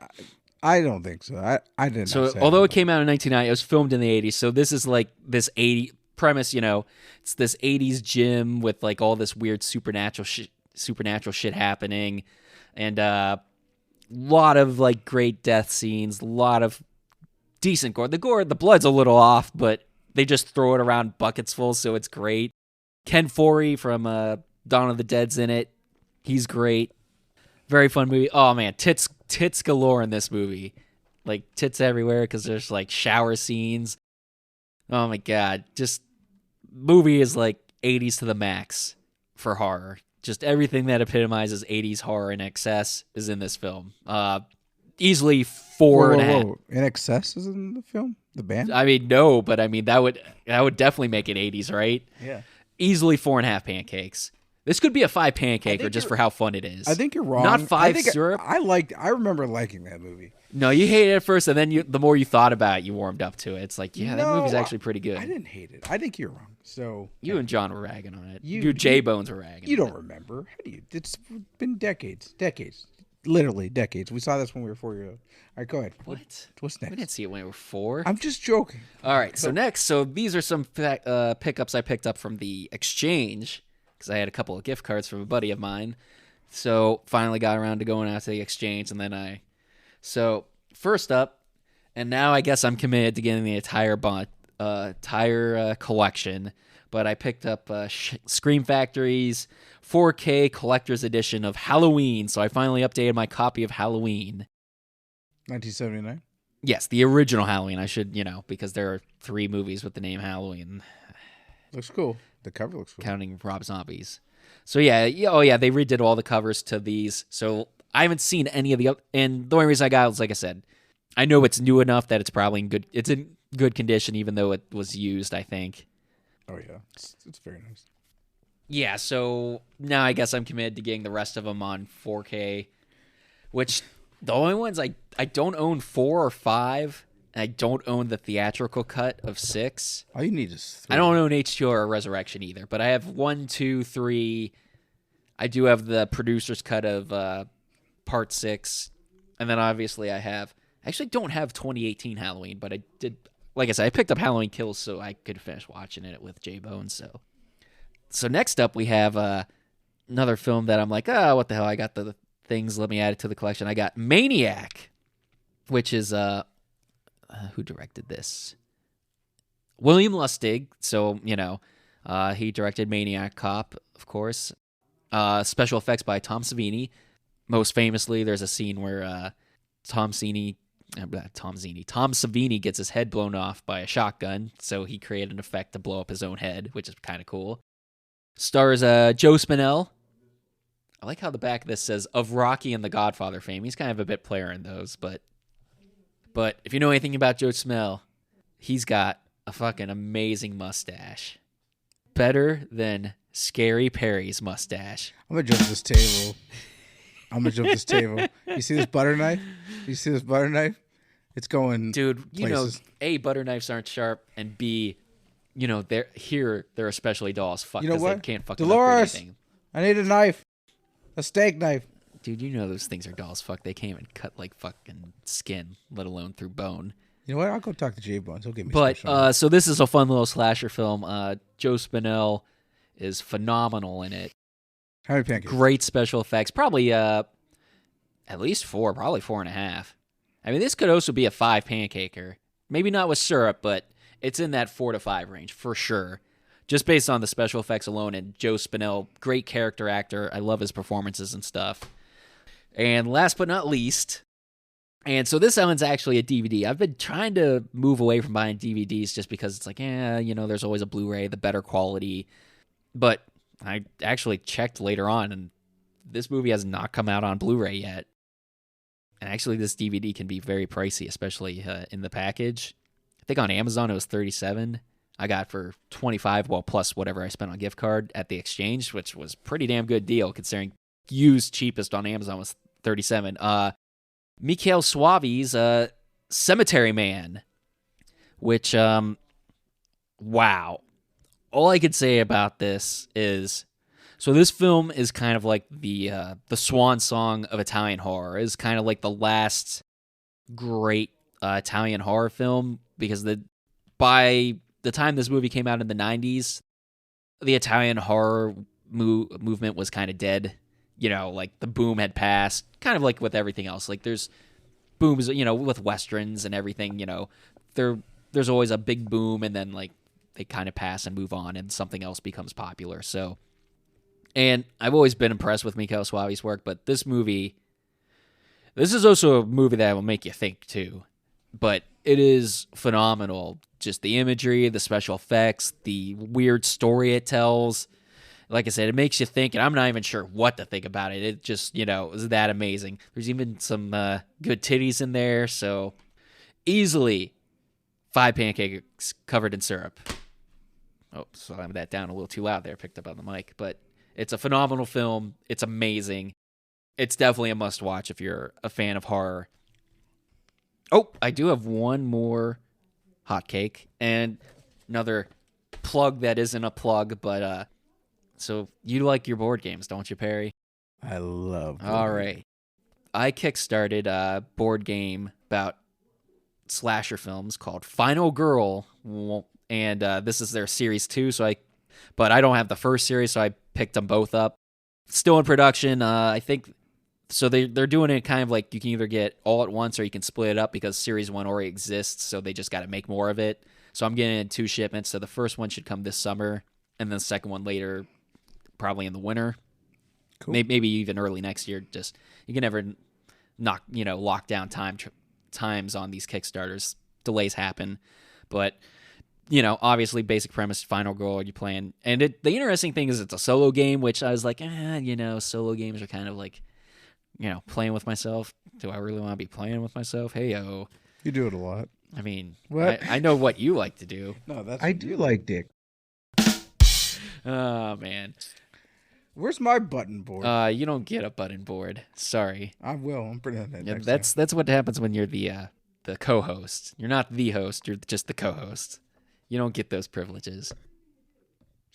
don't think so. I didn't. So although it came out in 1990, it was filmed in the 80s. So this is like this 80 premise, it's this 80s gym with like all this weird supernatural shit happening, and lot of like great death scenes, a lot of decent gore. The blood's a little off, but they just throw it around buckets full, so it's great. Ken Foree from Dawn of the Dead's in it. He's great. Very fun movie. Oh man, tits galore in this movie. Like tits everywhere because there's like shower scenes. Oh my god, just movie is like 80s to the max for horror. Just everything that epitomizes 80s horror in excess is in this film. Easily 4.5. In Excess is in the film? The band? I mean, no, but I mean that would definitely make it 80s, right? Yeah. Easily 4.5 pancakes. This could be a 5 pancaker just for how fun it is. I think you're wrong. Not 5 syrup. I remember liking that movie. No, you hated it at first, and then the more you thought about it, you warmed up to it. It's like, yeah, that movie's actually pretty good. I didn't hate it. I think you're wrong. So you and John were ragging on it. You J-Bones were ragging. You don't remember? How do you? It's been decades, literally decades. We saw this when we were 4 years old. All right, go ahead. What? What's next? We didn't see it when we were 4. I'm just joking. All right, so next, these are some pickups I picked up from the exchange because I had a couple of gift cards from a buddy of mine. So finally got around to going out to the exchange, and then So first up, and now I guess I'm committed to getting the entire collection, but I picked up Scream Factory's 4K collector's edition of Halloween, so I finally updated my copy of Halloween. 1979? Yes, the original Halloween. I should, because there are 3 movies with the name Halloween. Looks cool. The cover looks cool. Counting Rob Zombies. So yeah, they redid all the covers to these, so I haven't seen any of the other, and the only reason I got it was, like I said, I know it's new enough that it's probably in good condition, even though it was used, I think. Oh yeah, it's very nice. Yeah, so now I guess I'm committed to getting the rest of them on 4K, which the only ones I don't own 4 or 5, and I don't own the theatrical cut of 6. All you need is 3. I don't own H2O or Resurrection either, but I have 1, 2, 3. I do have the producer's cut of Part 6, and then obviously I have I actually don't have 2018 Halloween, but I did. Like I said, I picked up Halloween Kills so I could finish watching it with J-Bone. So next up we have another film that I'm like, oh, what the hell? I got the things. Let me add it to the collection. I got Maniac, which is who directed this? William Lustig. So he directed Maniac Cop, of course. Special effects by Tom Savini. Most famously, there's a scene where Tom Savini gets his head blown off by a shotgun, so he created an effect to blow up his own head, which is kind of cool. Stars Joe Spinell. I like how the back of this says, of Rocky and the Godfather fame. He's kind of a bit player in those, but if you know anything about Joe Spinell, he's got a fucking amazing mustache. Better than Scary Perry's mustache. I'm going to jump this table. You see this butter knife? It's going Dude, places. A, butter knives aren't sharp, and B, they're especially dull as fuck. You know what? They can't fucking Dolores, upgrade anything. I need a knife. A steak knife. Dude, those things are dull as fuck. They can't even cut like fucking skin, let alone through bone. You know what? I'll go talk to J-Bones. He'll give me But some. so this is a fun little slasher film. Joe Spinell is phenomenal in it. How many pancakes? Great special effects. Probably at least 4, probably 4.5. I mean, this could also be a 5 pancaker. Maybe not with syrup, but it's in that 4 to 5 range for sure. Just based on the special effects alone, and Joe Spinell, great character actor. I love his performances and stuff. And last but not least, and so this one's actually a DVD. I've been trying to move away from buying DVDs just because it's like, there's always a Blu-ray, the better quality. But I actually checked later on, and this movie has not come out on Blu-ray yet. And actually, this DVD can be very pricey, especially in the package. I think on Amazon it was $37. I got for $25, well, plus whatever I spent on gift card at the exchange, which was pretty damn good deal considering used cheapest on Amazon was $37. Mikhail Suave's Cemetery Man, which, wow. All I could say about this is, so this film is kind of like the swan song of Italian horror. It's kind of like the last great Italian horror film because by the time this movie came out in the 90s, the Italian horror movement was kind of dead. Like the boom had passed, kind of like with everything else. Like there's booms, with Westerns and everything, there's always a big boom and then like they kind of pass and move on and something else becomes popular. So, and I've always been impressed with Mikhail Suave's work, but this is also a movie that will make you think too. But it is phenomenal. Just the imagery, the special effects, the weird story it tells. Like I said, it makes you think, and I'm not even sure what to think about it. It just, is that amazing. There's even some good titties in there, so easily 5 pancakes covered in syrup. Oh, slammed that down a little too loud there, picked up on the mic. But it's a phenomenal film. It's amazing. It's definitely a must-watch if you're a fan of horror. Oh, I do have one more hotcake, and another plug that isn't a plug, but so you like your board games, don't you, Perry? I love board All games. right. I kickstarted a board game about slasher films called Final Girl, and this is their series 2, but I don't have the first series, so I picked them both up. Still in production, I think. So they're doing it kind of like you can either get all at once or you can split it up because Series 1 already exists, so they just got to make more of it. So I'm getting it in 2 shipments. So the first one should come this summer, and then the second one later, probably in the winter. Cool. Maybe even early next year. Just you can never lock down times on these Kickstarters. Delays happen, but obviously basic premise, Final Girl, you're playing, and the interesting thing is it's a solo game, which I was like, solo games are kind of like. Playing with myself. Do I really want to be playing with myself? Hey-o. You do it a lot. I mean, What? I know what you like to do. No, I do like dick. Oh, man. Where's my button board? You don't get a button board. Sorry. I will. I'm putting that Yeah, next that's what happens when you're the co-host. You're not the host. You're just the co-host. You don't get those privileges.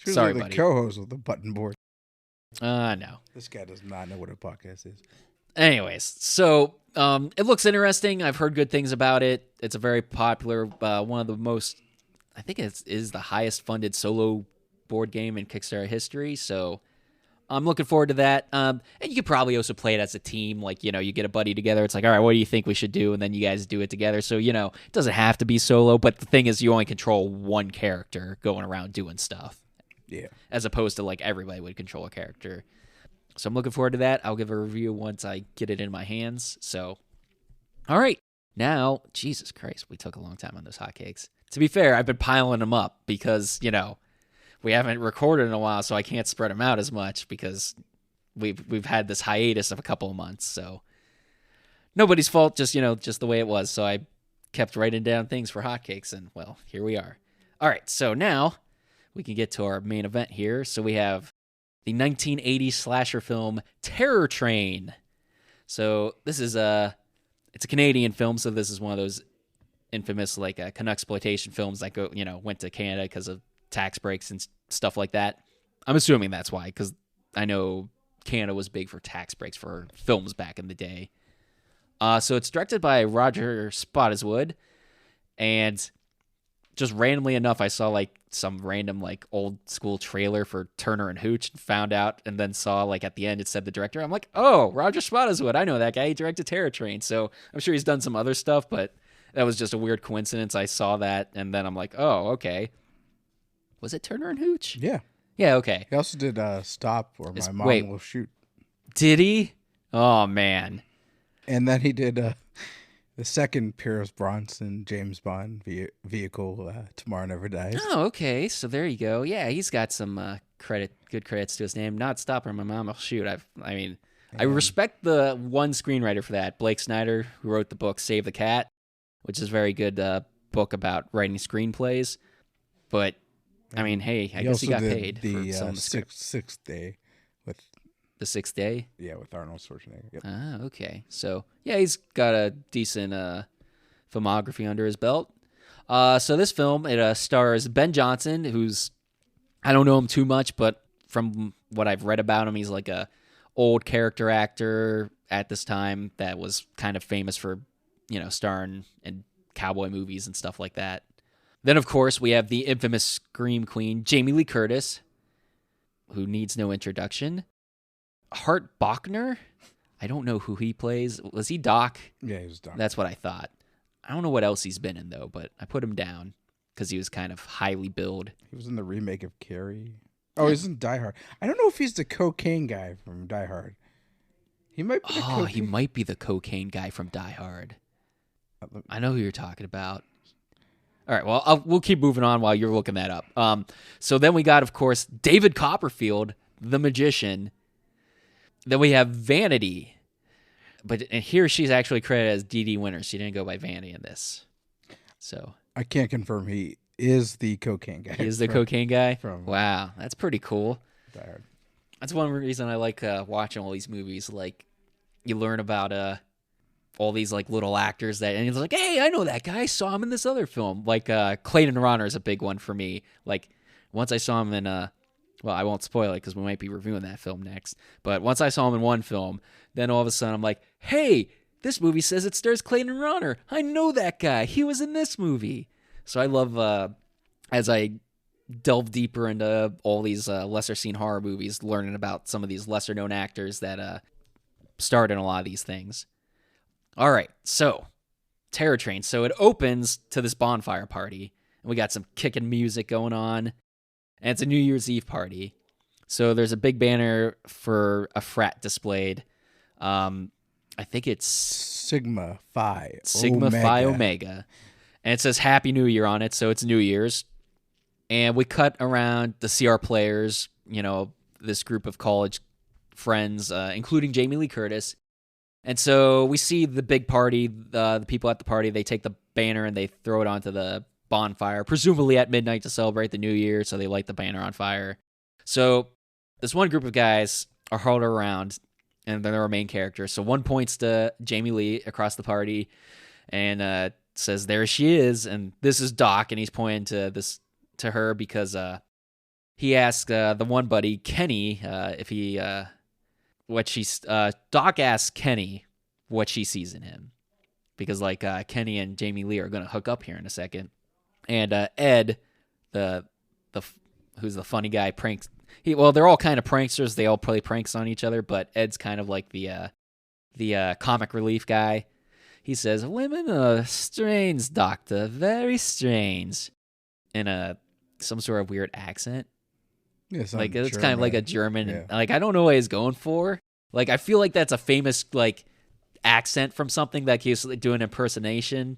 time. Sorry, the buddy. co-host with the button board. No. This guy does not know what a podcast is. Anyways, so it looks interesting. I've heard good things about it. It's a very popular, one of the most, I think it is the highest funded solo board game in Kickstarter history. So I'm looking forward to that. And you could probably also play it as a team. Like, you get a buddy together. It's like, all right, what do you think we should do? And then you guys do it together. So, it doesn't have to be solo. But the thing is, you only control one character going around doing stuff. Yeah. As opposed to like everybody would control a character. So I'm looking forward to that. I'll give a review once I get it in my hands. So, all right. Now, Jesus Christ, we took a long time on those hotcakes. To be fair, I've been piling them up because, we haven't recorded in a while, so I can't spread them out as much because we've had this hiatus of a couple of months. So nobody's fault, just the way it was. So I kept writing down things for hotcakes, and well, here we are. All right, so now we can get to our main event here. So we have the 1980 slasher film Terror Train. So this is it's a Canadian film, so this is one of those infamous like Canucksploitation films that went to Canada because of tax breaks and stuff like that. I'm assuming that's why, because I know Canada was big for tax breaks for films back in the day. So it's directed by Roger Spottiswoode, and just randomly enough, I saw like some random like old school trailer for Turner and Hooch, and found out, and then saw like at the end it said the director. I'm like, oh, Roger Spottiswoode, I know that guy. He directed Terror Train, so I'm sure he's done some other stuff, but that was just a weird coincidence. I saw that, and then I'm like, oh, okay. Was it Turner and Hooch? Yeah. Yeah, okay. He also did Stop or My Mom wait. Will Shoot. Did he? Oh, man. And then he did the second Pierce Bronson James Bond vehicle, Tomorrow Never Dies. Oh, okay. So there you go. Yeah, he's got some good credits to his name. Not Stop or My Mom Will Shoot. I respect the one screenwriter for that, Blake Snyder, who wrote the book Save the Cat, which is a very good book about writing screenplays. But I mean, hey, I guess he got paid for some of the Sixth Day with The Sixth Day. Yeah, with Arnold Schwarzenegger. Yep. Ah, okay. So yeah, he's got a decent filmography under his belt. So this film, it stars Ben Johnson, who's, I don't know him too much, but from what I've read about him, he's like a old character actor at this time that was kind of famous for, starring in cowboy movies and stuff like that. Then, of course, we have the infamous Scream Queen, Jamie Lee Curtis, who needs no introduction. Hart Bochner? I don't know who he plays. Was he Doc? Yeah, he was Doc. That's what I thought. I don't know what else he's been in, though, but I put him down because he was kind of highly billed. He was in the remake of Carrie. Oh, he's in Die Hard. I don't know if he's the cocaine guy from Die Hard. He might be he might be the cocaine guy from Die Hard. I know who you're talking about. All right, well, we'll keep moving on while you're looking that up. So then we got, of course, David Copperfield, the magician. Then we have Vanity. But here she's actually credited as Dee Dee Winters. She didn't go by Vanity in this. So I can't confirm he is the cocaine guy. He is the cocaine guy? From wow, that's pretty cool. Die Hard. That's one reason I like watching all these movies. Like, you learn about all these like little actors and he's like, hey, I know that guy. I saw him in this other film. Like Clayton Ronner is a big one for me. Like once I saw him in well, I won't spoil it because we might be reviewing that film next. But once I saw him in one film, then all of a sudden I'm like, hey, this movie says it stars Clayton Ronner. I know that guy. He was in this movie. So I love as I delve deeper into all these lesser seen horror movies, learning about some of these lesser known actors that starred in a lot of these things. All right, so Terror Train. So it opens to this bonfire party, and we got some kicking music going on, and it's a New Year's Eve party. So there's a big banner for a frat displayed. I think it's Sigma Phi Omega, and it says Happy New Year on it. So it's New Year's, and we cut around the CR players. This group of college friends, including Jamie Lee Curtis. And so we see the big party, the people at the party, they take the banner and they throw it onto the bonfire, presumably at midnight to celebrate the new year, so they light the banner on fire. So this one group of guys are huddled around, and they're our main characters. So one points to Jamie Lee across the party and says, there she is, and this is Doc, and he's pointing to her because he asked the one buddy, Kenny, if he Doc asks Kenny what she sees in him, because like Kenny and Jamie Lee are gonna hook up here in a second, and Ed, the who's the funny guy, pranks. They're all kind of pranksters. They all play pranks on each other, but Ed's kind of like the comic relief guy. He says, "Women are strange, Doctor, very strange," in some sort of weird accent. Yeah, Like it's kind of like a German. Yeah. Like I don't know what he's going for. Like I feel like that's a famous like accent from something that he's doing impersonation.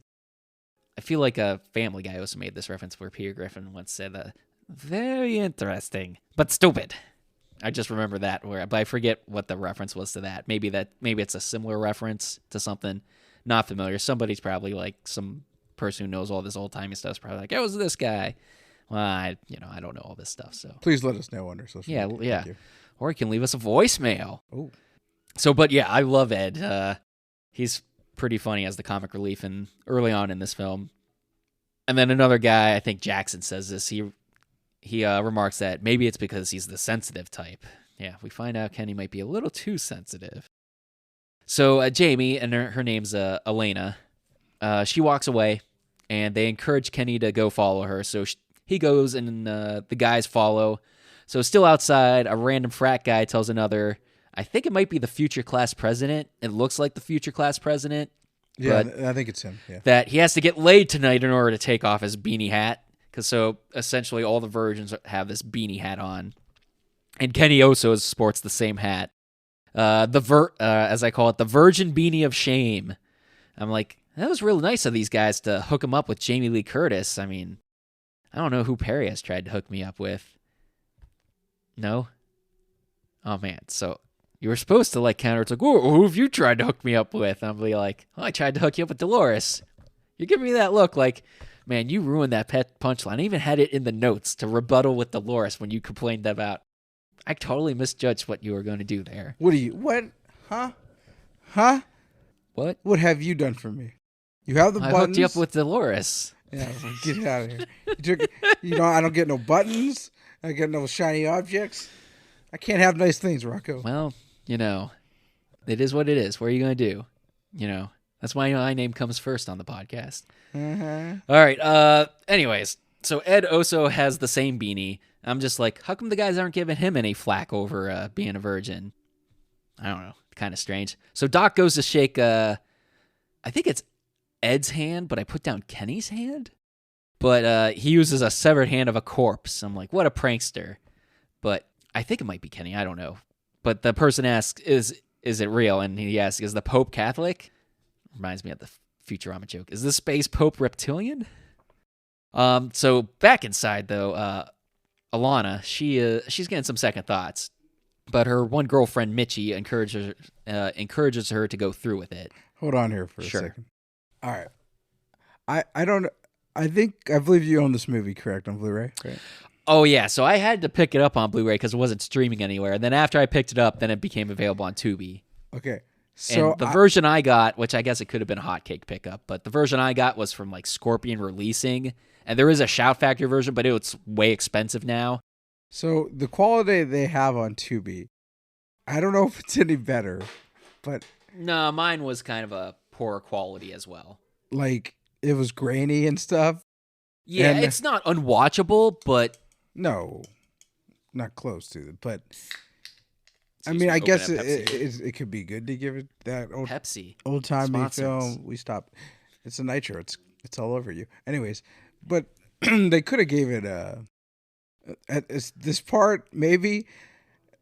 I feel like a Family Guy also made this reference where Peter Griffin once said, "Very interesting, but stupid." I just remember that, but I forget what the reference was to that. Maybe it's a similar reference to something not familiar. Somebody's probably like some person who knows all this old timey stuff is probably like, "It was this guy." Well, I don't know all this stuff, so Please let us know under social media. yeah. Thank you. Or you can leave us a voicemail. Oh, So, but yeah, I love Ed. He's pretty funny as the comic relief and early on in this film. And then another guy, I think Jackson says this. He remarks that maybe it's because he's the sensitive type. Yeah, we find out Kenny might be a little too sensitive. So Jamie, and her name's Elena, she walks away, and they encourage Kenny to go follow her. So he goes, and the guys follow. So still outside, a random frat guy tells another, I think it might be the future class president. It looks like the future class president. yeah, But I think it's him. Yeah. that he has to get laid tonight in order to take off his beanie hat. Because so essentially all the virgins have this beanie hat on. And Kenny also sports the same hat. As I call it, the virgin beanie of shame. I'm like, that was really nice of these guys to hook him up with Jamie Lee Curtis. I mean, I don't know who Perry has tried to hook me up with. No? Oh, man. So you were supposed to, like, counter. It's like, who have you tried to hook me up with? I'm like, I tried to hook you up with Dolores. You're giving me that look like, man, you ruined that pet punchline. I even had it in the notes to rebuttal with Dolores when you complained about. I totally misjudged what you were going to do there. What? Huh? What? What have you done for me? You have the I buttons. hooked you up with Dolores. Yeah, well, get out of here. I don't get no buttons. I don't get no shiny objects. I can't have nice things, Rocco. Well, it is what it is. What are you going to do? That's why my name comes first on the podcast. Uh-huh. All right. Anyways, so Ed also has the same beanie. I'm just like, how come the guys aren't giving him any flack over being a virgin? I don't know. Kind of strange. So Doc goes to shake, I think it's Ed's hand, but I put down Kenny's hand. But he uses a severed hand of a corpse. I'm like, what a prankster. But I think it might be Kenny. I don't know. But the person asks, is it real? And he asks, is the Pope Catholic? Reminds me of the Futurama joke. Is the space Pope reptilian? So back inside, though, Alana, she's getting some second thoughts. But her one girlfriend, Mitchie, encourages her to go through with it. Hold on here for a Sure. second. All right. I believe you own this movie, correct, on Blu-ray? Right. Oh, yeah. So I had to pick it up on Blu-ray because it wasn't streaming anywhere. And then after I picked it up, then it became available on Tubi. Okay. So And the version I got, which I guess it could have been a hotcake pickup, but the version I got was from like Scorpion Releasing. And there is a Shout Factory version, but it's way expensive now. So the quality they have on Tubi, I don't know if it's any better, but No, mine was kind of a poor quality as well. like it was grainy and stuff. Yeah, And- it's not unwatchable, but No, not close to it. But I Excuse mean, me, I open guess a Pepsi. it could be good to give it that Pepsi. old timey Sponsors. film. We stopped. It's a nitro. It's all over you. Anyways, but they could have gave it at this part maybe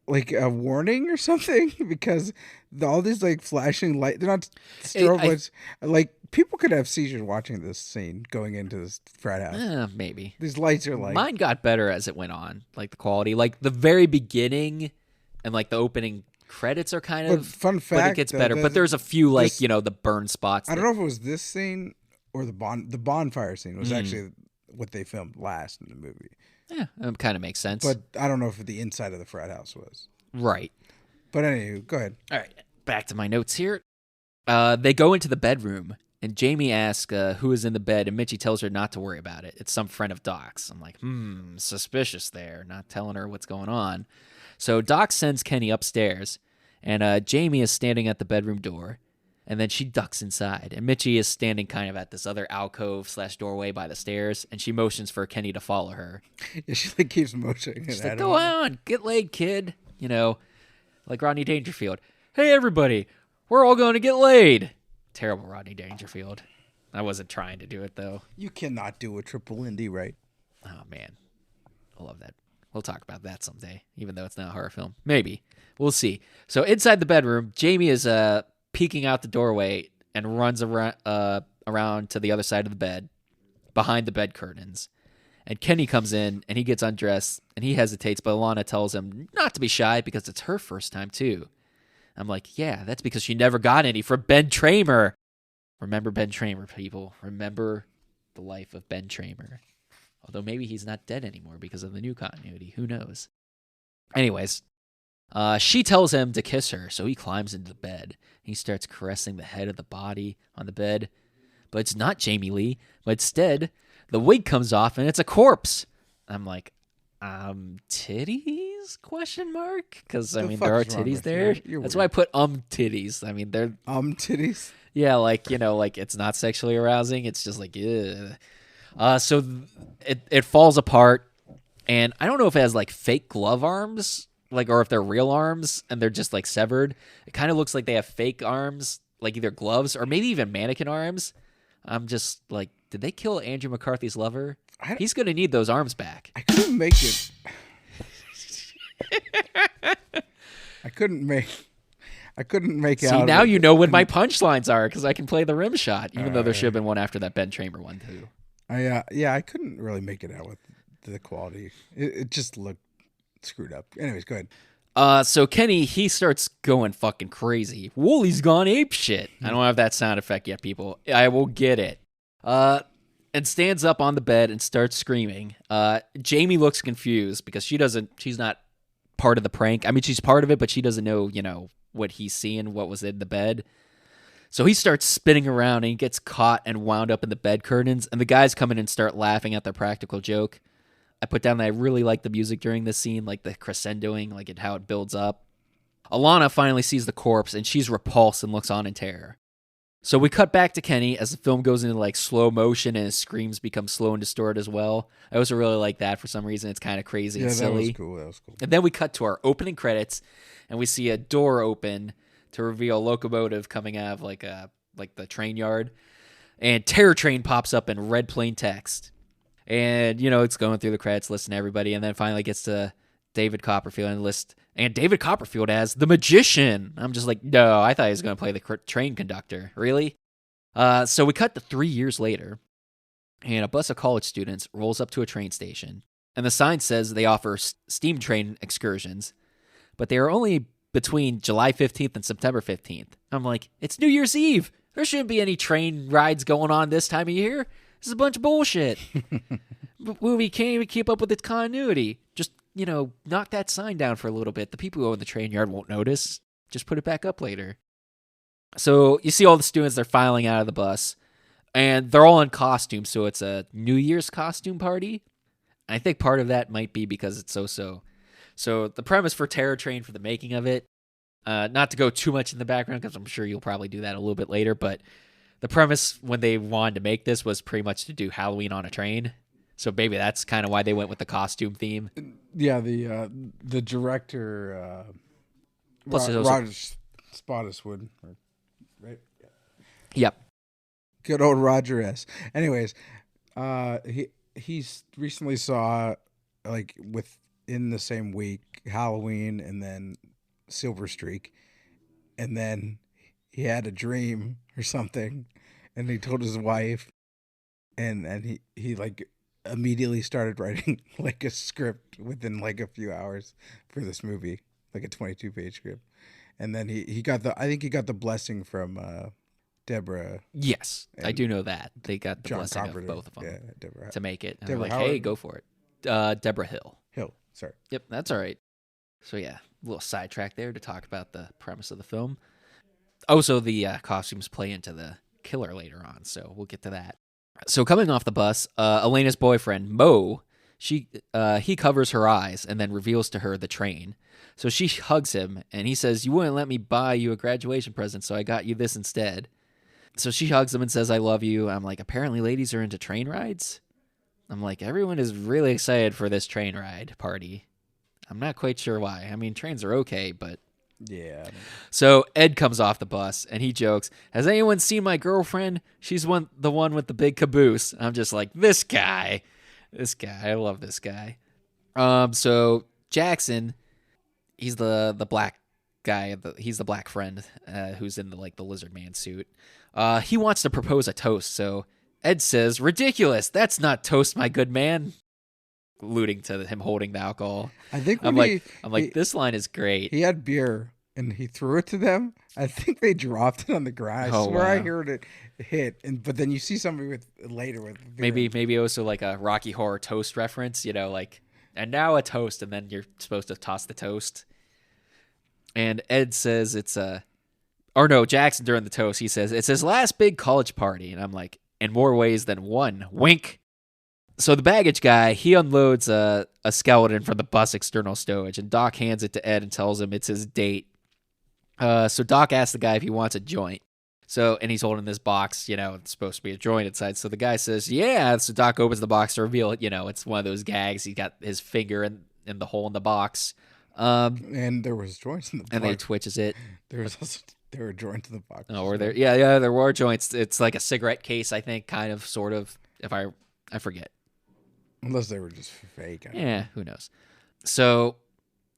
like a warning or something because all these like flashing light. They're not strobe lights. Like people could have seizures watching this scene going into this frat house. Maybe. These lights are like Mine got better as it went on, like the quality. Like the very beginning and like the opening credits are kind But of fun but it fact, gets though, better. But there's a few like, this- the burn spots. I don't know if it was this scene or the bonfire scene was actually what they filmed last in the movie. Yeah, it kind of makes sense. But I don't know if the inside of the frat house was. right. But anyway, go ahead. All right, back to my notes here. They go into the bedroom, and Jamie asks who is in the bed, and Mitchie tells her not to worry about it. It's some friend of Doc's. I'm like, suspicious there, not telling her what's going on. So Doc sends Kenny upstairs, And Jamie is standing at the bedroom door, and then she ducks inside. And Mitchie is standing kind of at this other alcove/doorway by the stairs, and she motions for Kenny to follow her. Yeah, she like keeps motioning. She's like, go on, get laid, kid. You know, like Rodney Dangerfield. Hey, everybody, we're all going to get laid. Terrible Rodney Dangerfield. I wasn't trying to do it, though. You cannot do a triple Indy, right? Oh, man. I love that. We'll talk about that someday, even though it's not a horror film. Maybe. We'll see. So inside the bedroom, Jamie is peeking out the doorway and runs around to the other side of the bed, behind the bed curtains. And Kenny comes in, and he gets undressed, and he hesitates, but Alana tells him not to be shy because it's her first time, too. I'm like, yeah, that's because she never got any from Ben Tramer. Remember Ben Tramer, people. Remember the life of Ben Tramer. Although maybe he's not dead anymore because of the new continuity. Who knows? Anyways, she tells him to kiss her, so he climbs into the bed. He starts caressing the head of the body on the bed. But it's not Jamie Lee, but instead, the wig comes off and it's a corpse. I'm like, titties? Question mark? Because, I mean, there are titties there. That's why I put titties. I mean, they're... titties? Yeah, like, you know, like it's not sexually arousing. It's just like, ugh. So it falls apart, and I don't know if it has like fake glove arms, like, or if they're real arms and they're just like severed. It kind of looks like they have fake arms, like either gloves or maybe even mannequin arms. I'm just like, did they kill Andrew McCarthy's lover? He's gonna need those arms back. I couldn't make it. I couldn't make See, out. now you know what my punchlines are because I can play the rim shot, even though there should have been one after that Ben Tramer one too. I couldn't really make it out with the quality. It just looked screwed up. Anyways, go ahead. So Kenny, he starts going fucking crazy. Woolie's gone ape shit. I don't have that sound effect yet, people. I will get it. And stands up on the bed and starts screaming. Jamie looks confused because she's not part of the prank. I mean, she's part of it, but she doesn't know, you know, what he's seeing, what was in the bed. So he starts spinning around and he gets caught and wound up in the bed curtains, and the guys come in and start laughing at their practical joke. I put down that I really like the music during this scene, like the crescendoing, like how it builds up. Alana finally sees the corpse and she's repulsed and looks on in terror. So we cut back to Kenny as the film goes into like slow motion and his screams become slow and distorted as well. I also really like that for some reason. It's kind of crazy and silly. That was cool. And then we cut to our opening credits and we see a door open to reveal a locomotive coming out of like the train yard. And Terror Train pops up in red plain text. And, you know, it's going through the credits, listing everybody, and then finally gets to David Copperfield and list. And David Copperfield as the magician. I'm just like, no, I thought he was going to play the train conductor. Really? So we cut to 3 years later, and a bus of college students rolls up to a train station. And the sign says they offer steam train excursions, but they are only between July 15th and September 15th. I'm like, it's New Year's Eve. There shouldn't be any train rides going on this time of year. This is a bunch of bullshit. Movie can't even keep up with its continuity. Just, you know, knock that sign down for a little bit. The people who own the train yard won't notice. Just put it back up later. So you see all the students, they're filing out of the bus, and they're all in costume, so it's a New Year's costume party. I think part of that might be because it's so-so. So the premise for Terror Train, for the making of it, not to go too much in the background, because I'm sure you'll probably do that a little bit later, but the premise when they wanted to make this was pretty much to do Halloween on a train. So maybe that's kind of why they went with the costume theme. Yeah, the director, Plus Roger Spottiswoode, right? Yep. Good old Roger S. Anyways, he recently saw, like, within the same week, Halloween and then Silver Streak, and then he had a dream or something, and he told his wife, and he like immediately started writing like a script within like a few hours for this movie, like a 22-page script, and then he got the blessing from Deborah. Yes, I do know that they got the John blessing Carpenter. of both of them, yeah, Deborah, to make it. And Deborah they're like, Howard? hey, go for it. Deborah Hill. Sorry. Yep, that's all right. So yeah, a little sidetrack there to talk about the premise of the film. Also, the costumes play into the killer later on, so we'll get to that. So coming off the bus, Elena's boyfriend, Mo, he covers her eyes and then reveals to her the train. So she hugs him, and he says, "You wouldn't let me buy you a graduation present, so I got you this instead." So she hugs him and says, "I love you." I'm like, apparently ladies are into train rides? I'm like, everyone is really excited for this train ride party. I'm not quite sure why. I mean, trains are okay, but... Yeah. So Ed comes off the bus, and he jokes, "Has anyone seen my girlfriend? She's the one with the big caboose." I'm just like, this guy. I love this guy. So Jackson, he's the black guy. He's the black friend who's in the lizard man suit. He wants to propose a toast. So Ed says, "Ridiculous! That's not toast, my good man." Alluding to him holding the alcohol. I think I'm like, this line is great. He had beer and he threw it to them. I think they dropped it on the grass. Oh, Where I wow. heard it hit, but then you see somebody with beer. Maybe also like a Rocky Horror toast reference, like, and now a toast, and then you're supposed to toss the toast. And Ed says Jackson during the toast, he says, "It's his last big college party." And I'm like, in more ways than one. Wink. So the baggage guy, he unloads a skeleton from the bus external stowage, and Doc hands it to Ed and tells him it's his date. So Doc asks the guy if he wants a joint. And he's holding this box, it's supposed to be a joint inside. So the guy says, "Yeah." So Doc opens the box to reveal it. It's one of those gags. He got his finger in the hole in the box. And there was joints in the box. And then he twitches it. There were joints in the box. Oh, were there? Yeah, there were joints. It's like a cigarette case, I think, kind of, sort of. If I forget. Unless they were just fake. Yeah, who knows? So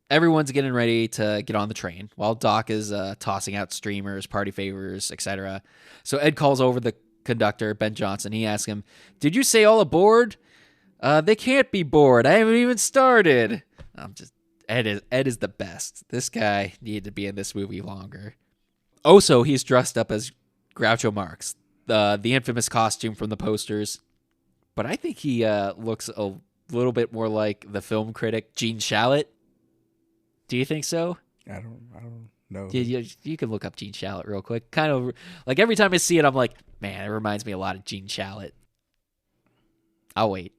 everyone's getting ready to get on the train while Doc is tossing out streamers, party favors, etc. So Ed calls over the conductor, Ben Johnson. He asks him, "Did you say all aboard?" "They can't be bored. I haven't even started." Ed is the best. This guy needed to be in this movie longer. Also, he's dressed up as Groucho Marx, the infamous costume from the posters. But I think he looks a little bit more like the film critic Gene Shalit. Do you think so? I don't know. You can look up Gene Shalit real quick. Kind of like every time I see it, I'm like, man, it reminds me a lot of Gene Shalit. I'll wait.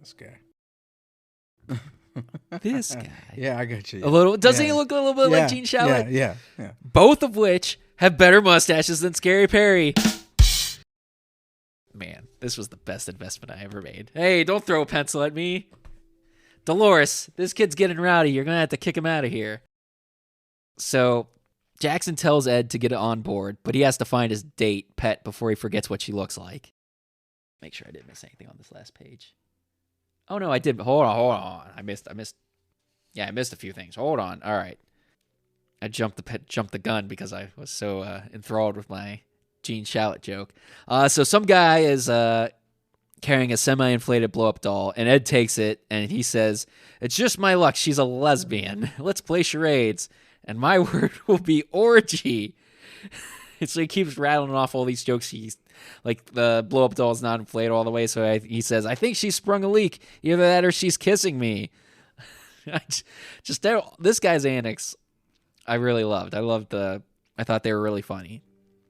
This guy. This guy. Yeah, I got you. A little. Doesn't he look a little bit like Gene Shalit? Yeah. Both of which have better mustaches than Scary Perry. Man, this was the best investment I ever made. Hey, don't throw a pencil at me. Dolores, this kid's getting rowdy. You're going to have to kick him out of here. So Jackson tells Ed to get on board, but he has to find his date, Pet, before he forgets what she looks like. Make sure I didn't miss anything on this last page. Oh, no, I did. Hold on. I missed. Yeah, I missed a few things. Hold on. All right. I jumped the gun because I was so enthralled with my Gene Shalit joke. So some guy is carrying a semi-inflated blow-up doll, and Ed takes it, and he says, "It's just my luck. She's a lesbian. Let's play charades, and my word will be orgy." So he keeps rattling off all these jokes. He's like, the blow-up doll is not inflated all the way, so he says, "I think she sprung a leak. Either that or she's kissing me." This guy's antics, I really loved. I thought they were really funny.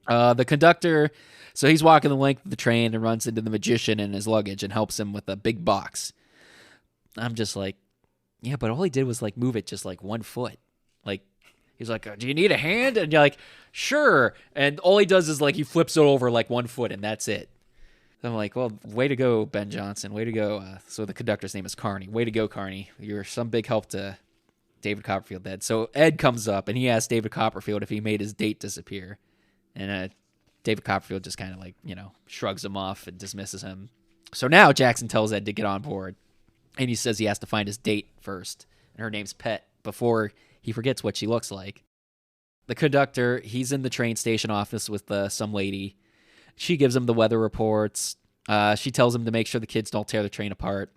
The conductor, so he's walking the length of the train and runs into the magician and his luggage and helps him with a big box. I'm just like, yeah, but all he did was like move it just like 1 foot. Like, he's like, "Do you need a hand?" And you're like, "Sure." And all he does is like, he flips it over like 1 foot and that's it. So I'm like, well, way to go, Ben Johnson. Way to go. So the conductor's name is Carney. Way to go, Carney. You're some big help to David Copperfield, Ed. So Ed comes up and he asks David Copperfield if he made his date disappear. And David Copperfield just kind of like, shrugs him off and dismisses him. So now Jackson tells Ed to get on board. And he says he has to find his date first. And her name's Pet, before he forgets what she looks like. The conductor, he's in the train station office with some lady. She gives him the weather reports. She tells him to make sure the kids don't tear the train apart.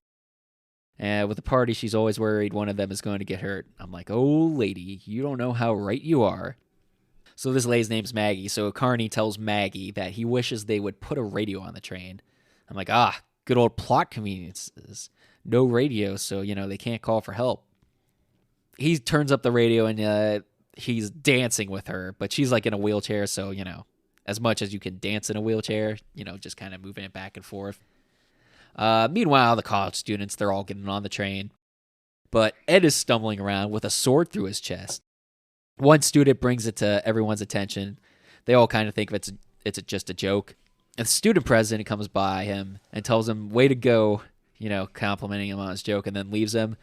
And with the party, she's always worried one of them is going to get hurt. I'm like, oh, lady, you don't know how right you are. So this lady's name's Maggie. So Carney tells Maggie that he wishes they would put a radio on the train. I'm like, good old plot conveniences. No radio, so, they can't call for help. He turns up the radio and he's dancing with her, but she's like in a wheelchair, so, as much as you can dance in a wheelchair, just kind of moving it back and forth. Meanwhile, the college students, they're all getting on the train. but Ed is stumbling around with a sword through his chest. One student brings it to everyone's attention. They all kind of think it's just a joke. And the student president comes by him and tells him, way to go, complimenting him on his joke, and then leaves him.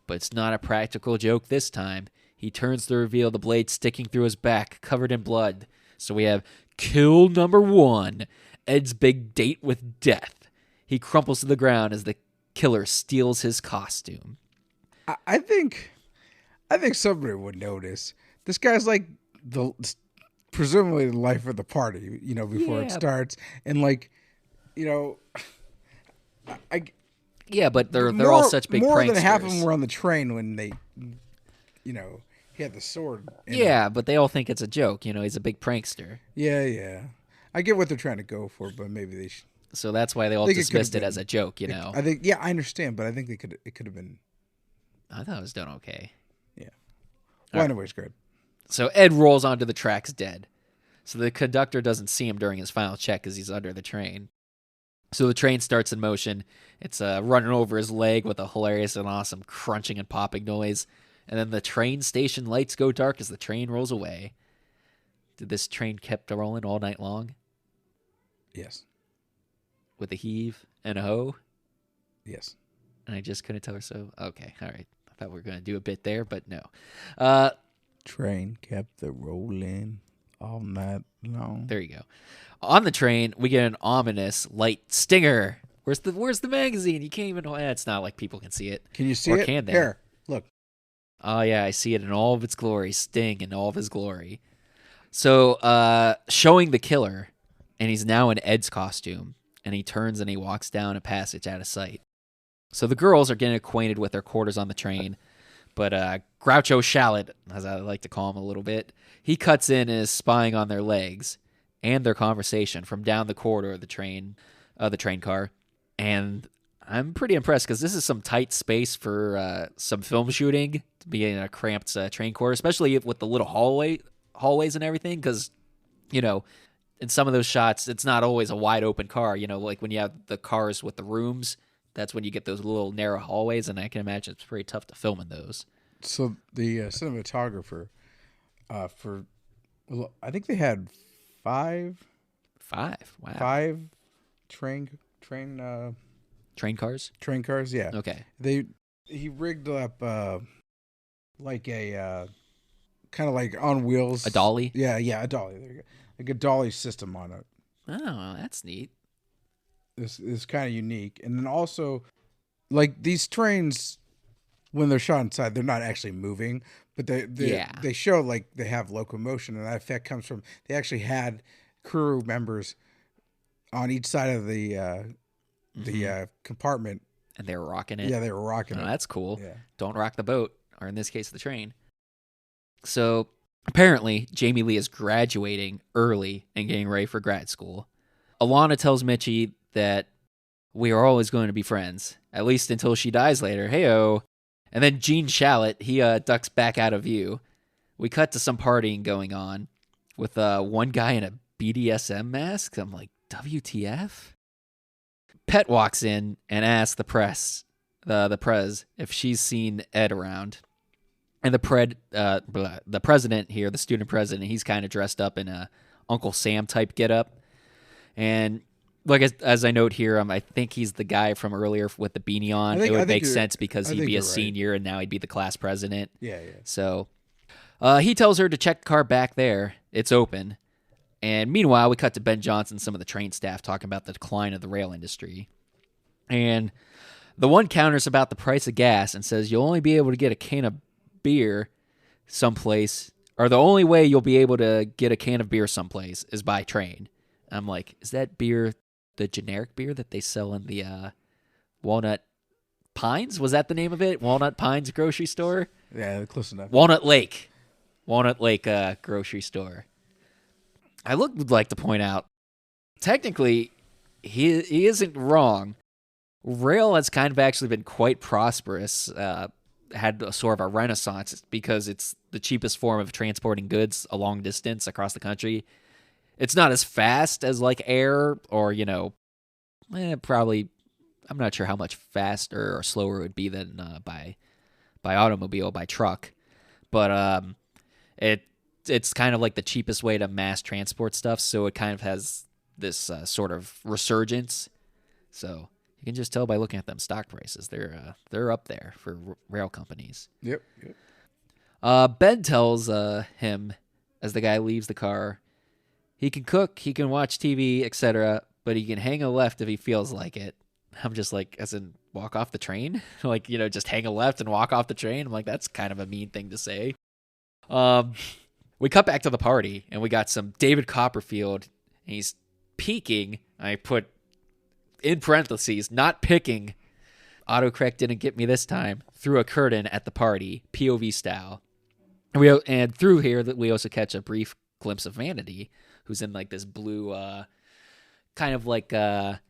But it's not a practical joke this time. He turns to reveal the blade sticking through his back, covered in blood. So we have kill number 1, Ed's big date with death. He crumples to the ground as the killer steals his costume. I think somebody would notice. This guy's like presumably the life of the party, before it starts, and Yeah, but they're all such big pranksters. More than half of them were on the train when they, he had the sword. Yeah, but they all think it's a joke. He's a big prankster. Yeah. I get what they're trying to go for, but maybe they should. So that's why they all dismissed it as a joke, I think, yeah, I understand, but I think it could have been. I thought it was done okay. Yeah. Well, anyways, good. So Ed rolls onto the tracks dead. So the conductor doesn't see him during his final check because he's under the train. So the train starts in motion. It's running over his leg with a hilarious and awesome crunching and popping noise. And then the train station lights go dark as the train rolls away. Did this train kept rolling all night long? Yes. With a heave and a hoe? Yes. And I just couldn't tell her so? Okay, all right. I thought we were going to do a bit there, but no. Train kept the rolling all night long. There you go. On the train, we get an ominous light stinger. Where's the magazine? You can't even. It's not like people can see it. Can you see or it? Can they? Here, look. Oh yeah, I see it in all of its glory. Sting in all of his glory. So, showing the killer, and he's now in Ed's costume, and he turns and he walks down a passage out of sight. So the girls are getting acquainted with their quarters on the train, but Groucho Shallot, as I like to call him a little bit, he cuts in and is spying on their legs and their conversation from down the corridor of the train car. And I'm pretty impressed because this is some tight space for some film shooting to be in a cramped train car, especially with the little hallways and everything. Because, in some of those shots, it's not always a wide open car. Like when you have the cars with the rooms, that's when you get those little narrow hallways. And I can imagine it's pretty tough to film in those. So the cinematographer, I think they had five. Wow. 5 train cars. Train cars, yeah. Okay. He rigged up like a kind of like on wheels. A dolly. Yeah, a dolly. There you go. Like a dolly system on it. Oh, that's neat. This is kind of unique, and then also, like these trains, when they're shot inside, they're not actually moving, but they show like they have locomotion, and that effect comes from they actually had crew members on each side of the compartment, and they were rocking it. Yeah, they were rocking it. That's cool. Yeah. Don't rock the boat, or in this case, the train. So apparently, Jamie Lee is graduating early and getting ready for grad school. Alana tells Mitchie that we are always going to be friends, at least until she dies later. Heyo. And then Gene Shalit, he ducks back out of view. We cut to some partying going on with one guy in a BDSM mask. I'm like, WTF? Pet walks in and asks the prez if she's seen Ed around. And the president here, the student president, he's kind of dressed up in a Uncle Sam type getup. And like as I note here, I think he's the guy from earlier with the beanie on. It would make sense because he'd be a senior and now he'd be the class president. Yeah. So he tells her to check the car back there. It's open. And meanwhile, we cut to Ben Johnson, some of the train staff, talking about the decline of the rail industry. And the one counters about the price of gas and says you'll only be able to get a can of beer someplace, or the only way you'll be able to get a can of beer someplace is by train. I'm like, is that beer the generic beer that they sell in the Walnut Pines? Was that the name of it? Walnut Pines grocery store? Yeah, close enough. Walnut Lake grocery store. I would like to point out, technically, he isn't wrong. Rail has kind of actually been quite prosperous, had a sort of a renaissance because it's the cheapest form of transporting goods a long distance across the country. It's not as fast as like air or, probably, I'm not sure how much faster or slower it would be than by by automobile, by truck. But it's kind of like the cheapest way to mass transport stuff, so it kind of has this sort of resurgence. So you can just tell by looking at them stock prices. They're up there for rail companies. Yep. Ben tells him, as the guy leaves the car, he can cook, he can watch TV, etc., but he can hang a left if he feels like it. I'm just like, as in walk off the train? Like, just hang a left and walk off the train? I'm like, that's kind of a mean thing to say. We cut back to the party, and we got some David Copperfield, and he's peeking. I put in parentheses, not picking. Autocorrect didn't get me this time. Through a curtain at the party, POV style. And through here, we also catch a brief glimpse of Vanity, who's in like this blue, kind of like a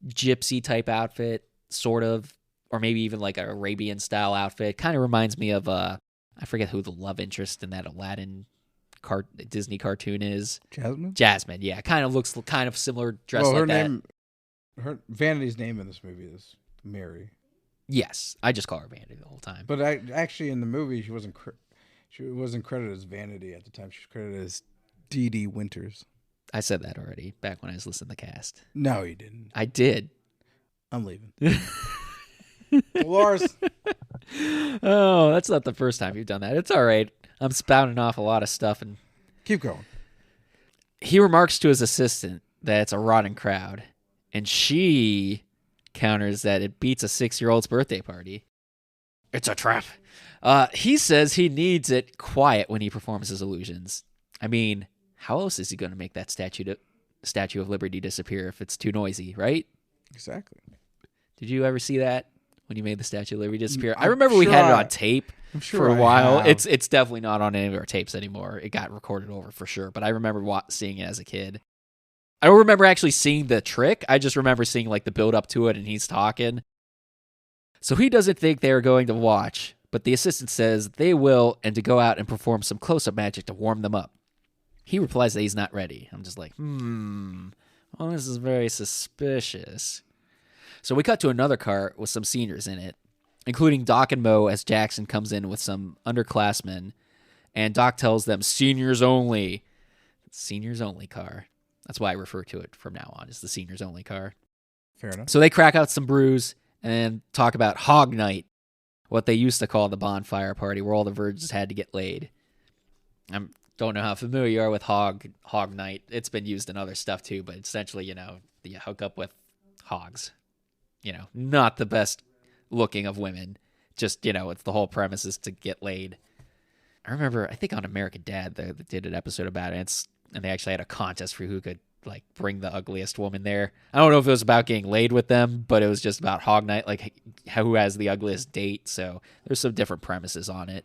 gypsy type outfit, sort of, or maybe even like an Arabian style outfit. Kind of reminds me of I forget who the love interest in that Aladdin Disney cartoon is. Jasmine, yeah. Kind of looks kind of similar, dressed like that. Her Vanity's name in this movie is Mary. Yes, I just call her Vanity the whole time. But actually, in the movie, she wasn't credited as Vanity at the time. She was credited as Dee Dee Winters. I said that already back when I was listening to the cast. No, you didn't. I did. I'm leaving. Lars. Oh, that's not the first time you've done that. It's all right. I'm spouting off a lot of stuff and keep going. He remarks to his assistant that it's a rotten crowd, and she counters that it beats a 6-year-old's birthday party. It's a trap. He says he needs it quiet when he performs his illusions. I mean, how else is he going to make that Statue of Liberty disappear if it's too noisy, right? Exactly. Did you ever see that when you made the Statue of Liberty disappear? I remember we had it on tape for a while. It's definitely not on any of our tapes anymore. It got recorded over for sure, but I remember seeing it as a kid. I don't remember actually seeing the trick. I just remember seeing like the build up to it and he's talking. So he doesn't think they're going to watch, but the assistant says they will and to go out and perform some close-up magic to warm them up. He replies that he's not ready. I'm just like, well, this is very suspicious. So we cut to another car with some seniors in it, including Doc and Mo as Jackson comes in with some underclassmen, and Doc tells them seniors only. Seniors only car. That's why I refer to it from now on, as the seniors only car. Fair enough. So they crack out some brews and talk about Hog Night, what they used to call the bonfire party where all the virgins had to get laid. I don't know how familiar you are with Hog Night. It's been used in other stuff too, but essentially, you hook up with hogs. Not the best looking of women. Just, it's the whole premise is to get laid. I remember, I think on American Dad, they did an episode about it, and they actually had a contest for who could like bring the ugliest woman there. I don't know if it was about getting laid with them, but it was just about Hog Night, like who has the ugliest date. So there's some different premises on it.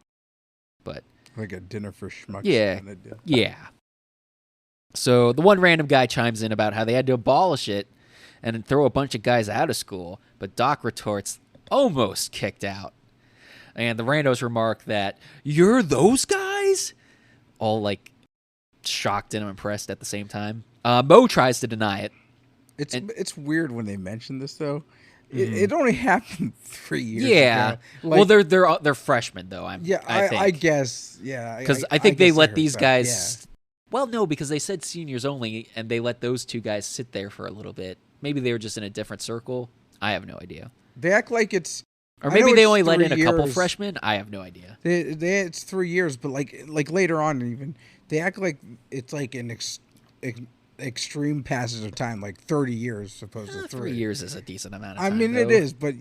But like a dinner for schmucks. Yeah. So the one random guy chimes in about how they had to abolish it and then throw a bunch of guys out of school, but Doc retorts, almost kicked out. And the randos remark that, you're those guys? All like shocked and impressed at the same time. Mo tries to deny it. It's weird when they mention this though. It only happened 3 years ago. Well, they're freshmen though. I guess. Yeah, because I think they let these guys. Yeah. Well, no, because they said seniors only, and they let those two guys sit there for a little bit. Maybe they were just in a different circle. I have no idea. They act like it's. Or maybe they only let in a couple freshmen. I have no idea. It's 3 years, but like later on even they act like it's like an extreme passage of time, like 30 years supposed to 3 years is a decent amount of time. I mean, though. It is, but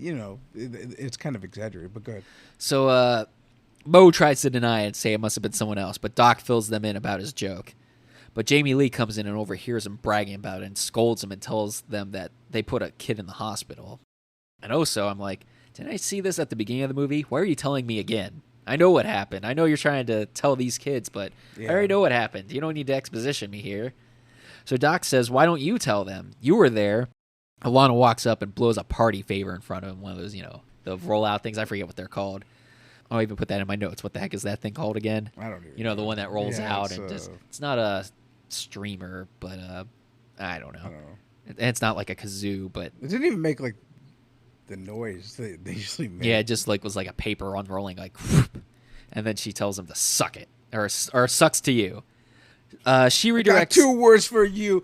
it's kind of exaggerated, but good. So Mo tries to deny it and say it must have been someone else, but Doc fills them in about his joke. But Jamie Lee comes in and overhears him bragging about it and scolds him and tells them that they put a kid in the hospital. And also, I'm like, didn't I see this at the beginning of the movie? Why are you telling me again? I know what happened. I know you're trying to tell these kids, but I already know what happened. You don't need to exposition me here. So Doc says, why don't you tell them? You were there. Alana walks up and blows a party favor in front of him. One of those, the rollout things. I forget what they're called. I'll even put that in my notes. What the heck is that thing called again? I don't know. The one that rolls out and just, it's not a streamer, but I don't know. It's not like a kazoo, but it didn't even make like the noise they usually make. Yeah, it just like was like a paper unrolling, like, and then she tells him to suck it, or sucks to you. She redirects. Got 2 words for you,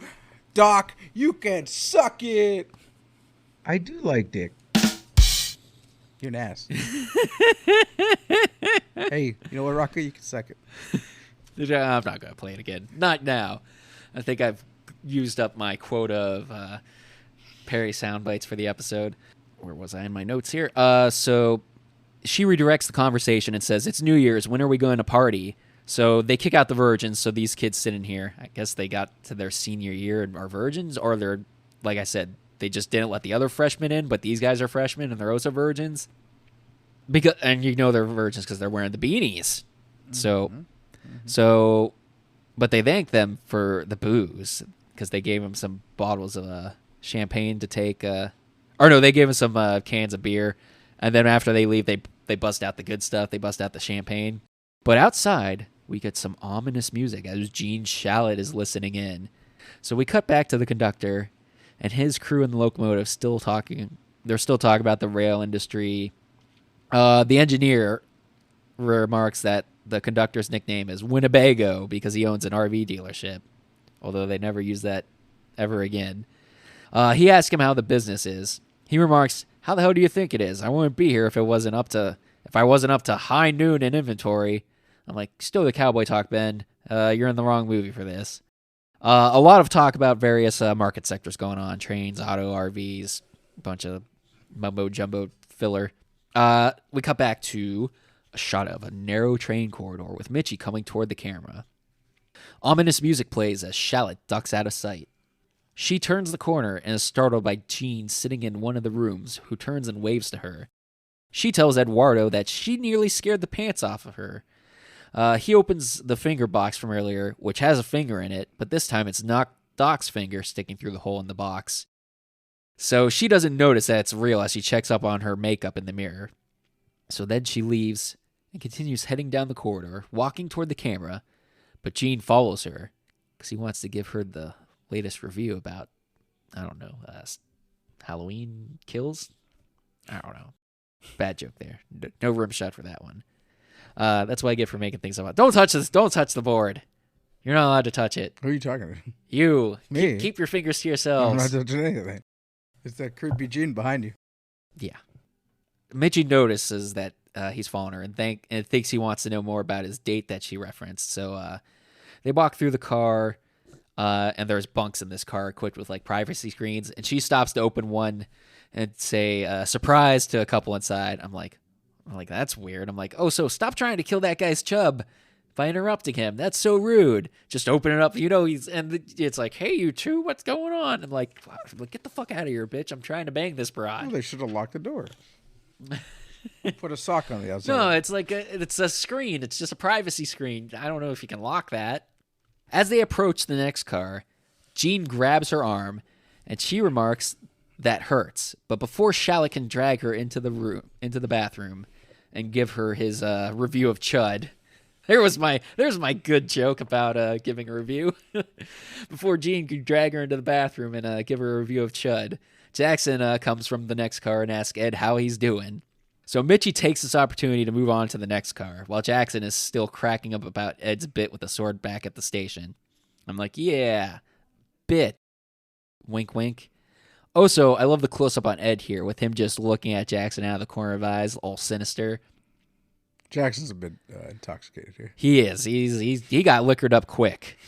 Doc. You can suck it. I do like dick. You're an ass. Hey, you know what, Rocco? You can suck it. I'm not gonna play it again. Not now. I think I've used up my quota of Perry sound bites for the episode. Where was I in my notes here? So she redirects the conversation and says, "It's New Year's. When are we going to party?" So they kick out the virgins. So these kids sit in here. I guess they got to their senior year and are virgins, or they're, like I said, they just didn't let the other freshmen in, but these guys are freshmen and they're also virgins. And you know they're virgins because they're wearing the beanies. So, but they thank them for the booze because they gave them some bottles of champagne to take. Or no, they gave them some cans of beer. And then after they leave, they bust out the good stuff. They bust out the champagne. But outside, we get some ominous music as Gene Shalit is listening in. So we cut back to the conductor and his crew in the locomotive still talking. They're still talking about the rail industry. The engineer remarks that the conductor's nickname is Winnebago because he owns an RV dealership, although they never use that ever again. He asks him how the business is. He remarks, "How the hell do you think it is? I wouldn't be here if I wasn't up to high noon in inventory." I'm like, "Still the cowboy talk, Ben. You're in the wrong movie for this." A lot of talk about various market sectors going on: trains, auto, RVs, a bunch of mumbo jumbo filler. We cut back to a shot of a narrow train corridor with Mitchie coming toward the camera. Ominous music plays as Shalit ducks out of sight. She turns the corner and is startled by Gene sitting in one of the rooms, who turns and waves to her. She tells Eduardo that she nearly scared the pants off of her. He opens the finger box from earlier, which has a finger in it, but this time it's not Doc's finger sticking through the hole in the box. So she doesn't notice that it's real as she checks up on her makeup in the mirror. So then she leaves and continues heading down the corridor, walking toward the camera, but Gene follows her because he wants to give her the latest review about, I don't know, Halloween Kills? I don't know. Bad joke there. No room shot for that one. That's what I get for making things up. Don't touch this. Don't touch the board. You're not allowed to touch it. Who are you talking to? You. Me? Keep your fingers to I'm yourselves. not touching anything. It's that creepy Gene behind you. Yeah. Mitchie notices that he's following her and thinks he wants to know more about his date that she referenced. So they walk through the car, and there's bunks in this car equipped with like privacy screens. And she stops to open one and say surprise to a couple inside. I'm like, that's weird. I'm like, oh, so stop trying to kill that guy's chub by interrupting him. That's so rude. Just open it up. You know, it's like, hey, you two, what's going on? I'm like, get the fuck out of here, bitch. I'm trying to bang this broad. Oh, they should have locked the door. Put a sock on the outside. No, it's like it's a screen. It's just a privacy screen. I don't know if you can lock that. As they approach the next car, Gene grabs her arm, and she remarks that hurts. But before Shalit can drag her into the bathroom, and give her his review of Chud, there's my good joke about giving a review. Before Gene could drag her into the bathroom and give her a review of Chud, Jackson comes from the next car and asks Ed how he's doing. So Mitchie takes this opportunity to move on to the next car, while Jackson is still cracking up about Ed's bit with the sword back at the station. I'm like, yeah, bit. Wink, wink. Also, I love the close-up on Ed here, with him just looking at Jackson out of the corner of his eyes, all sinister. Jackson's a bit intoxicated here. He is. He got liquored up quick.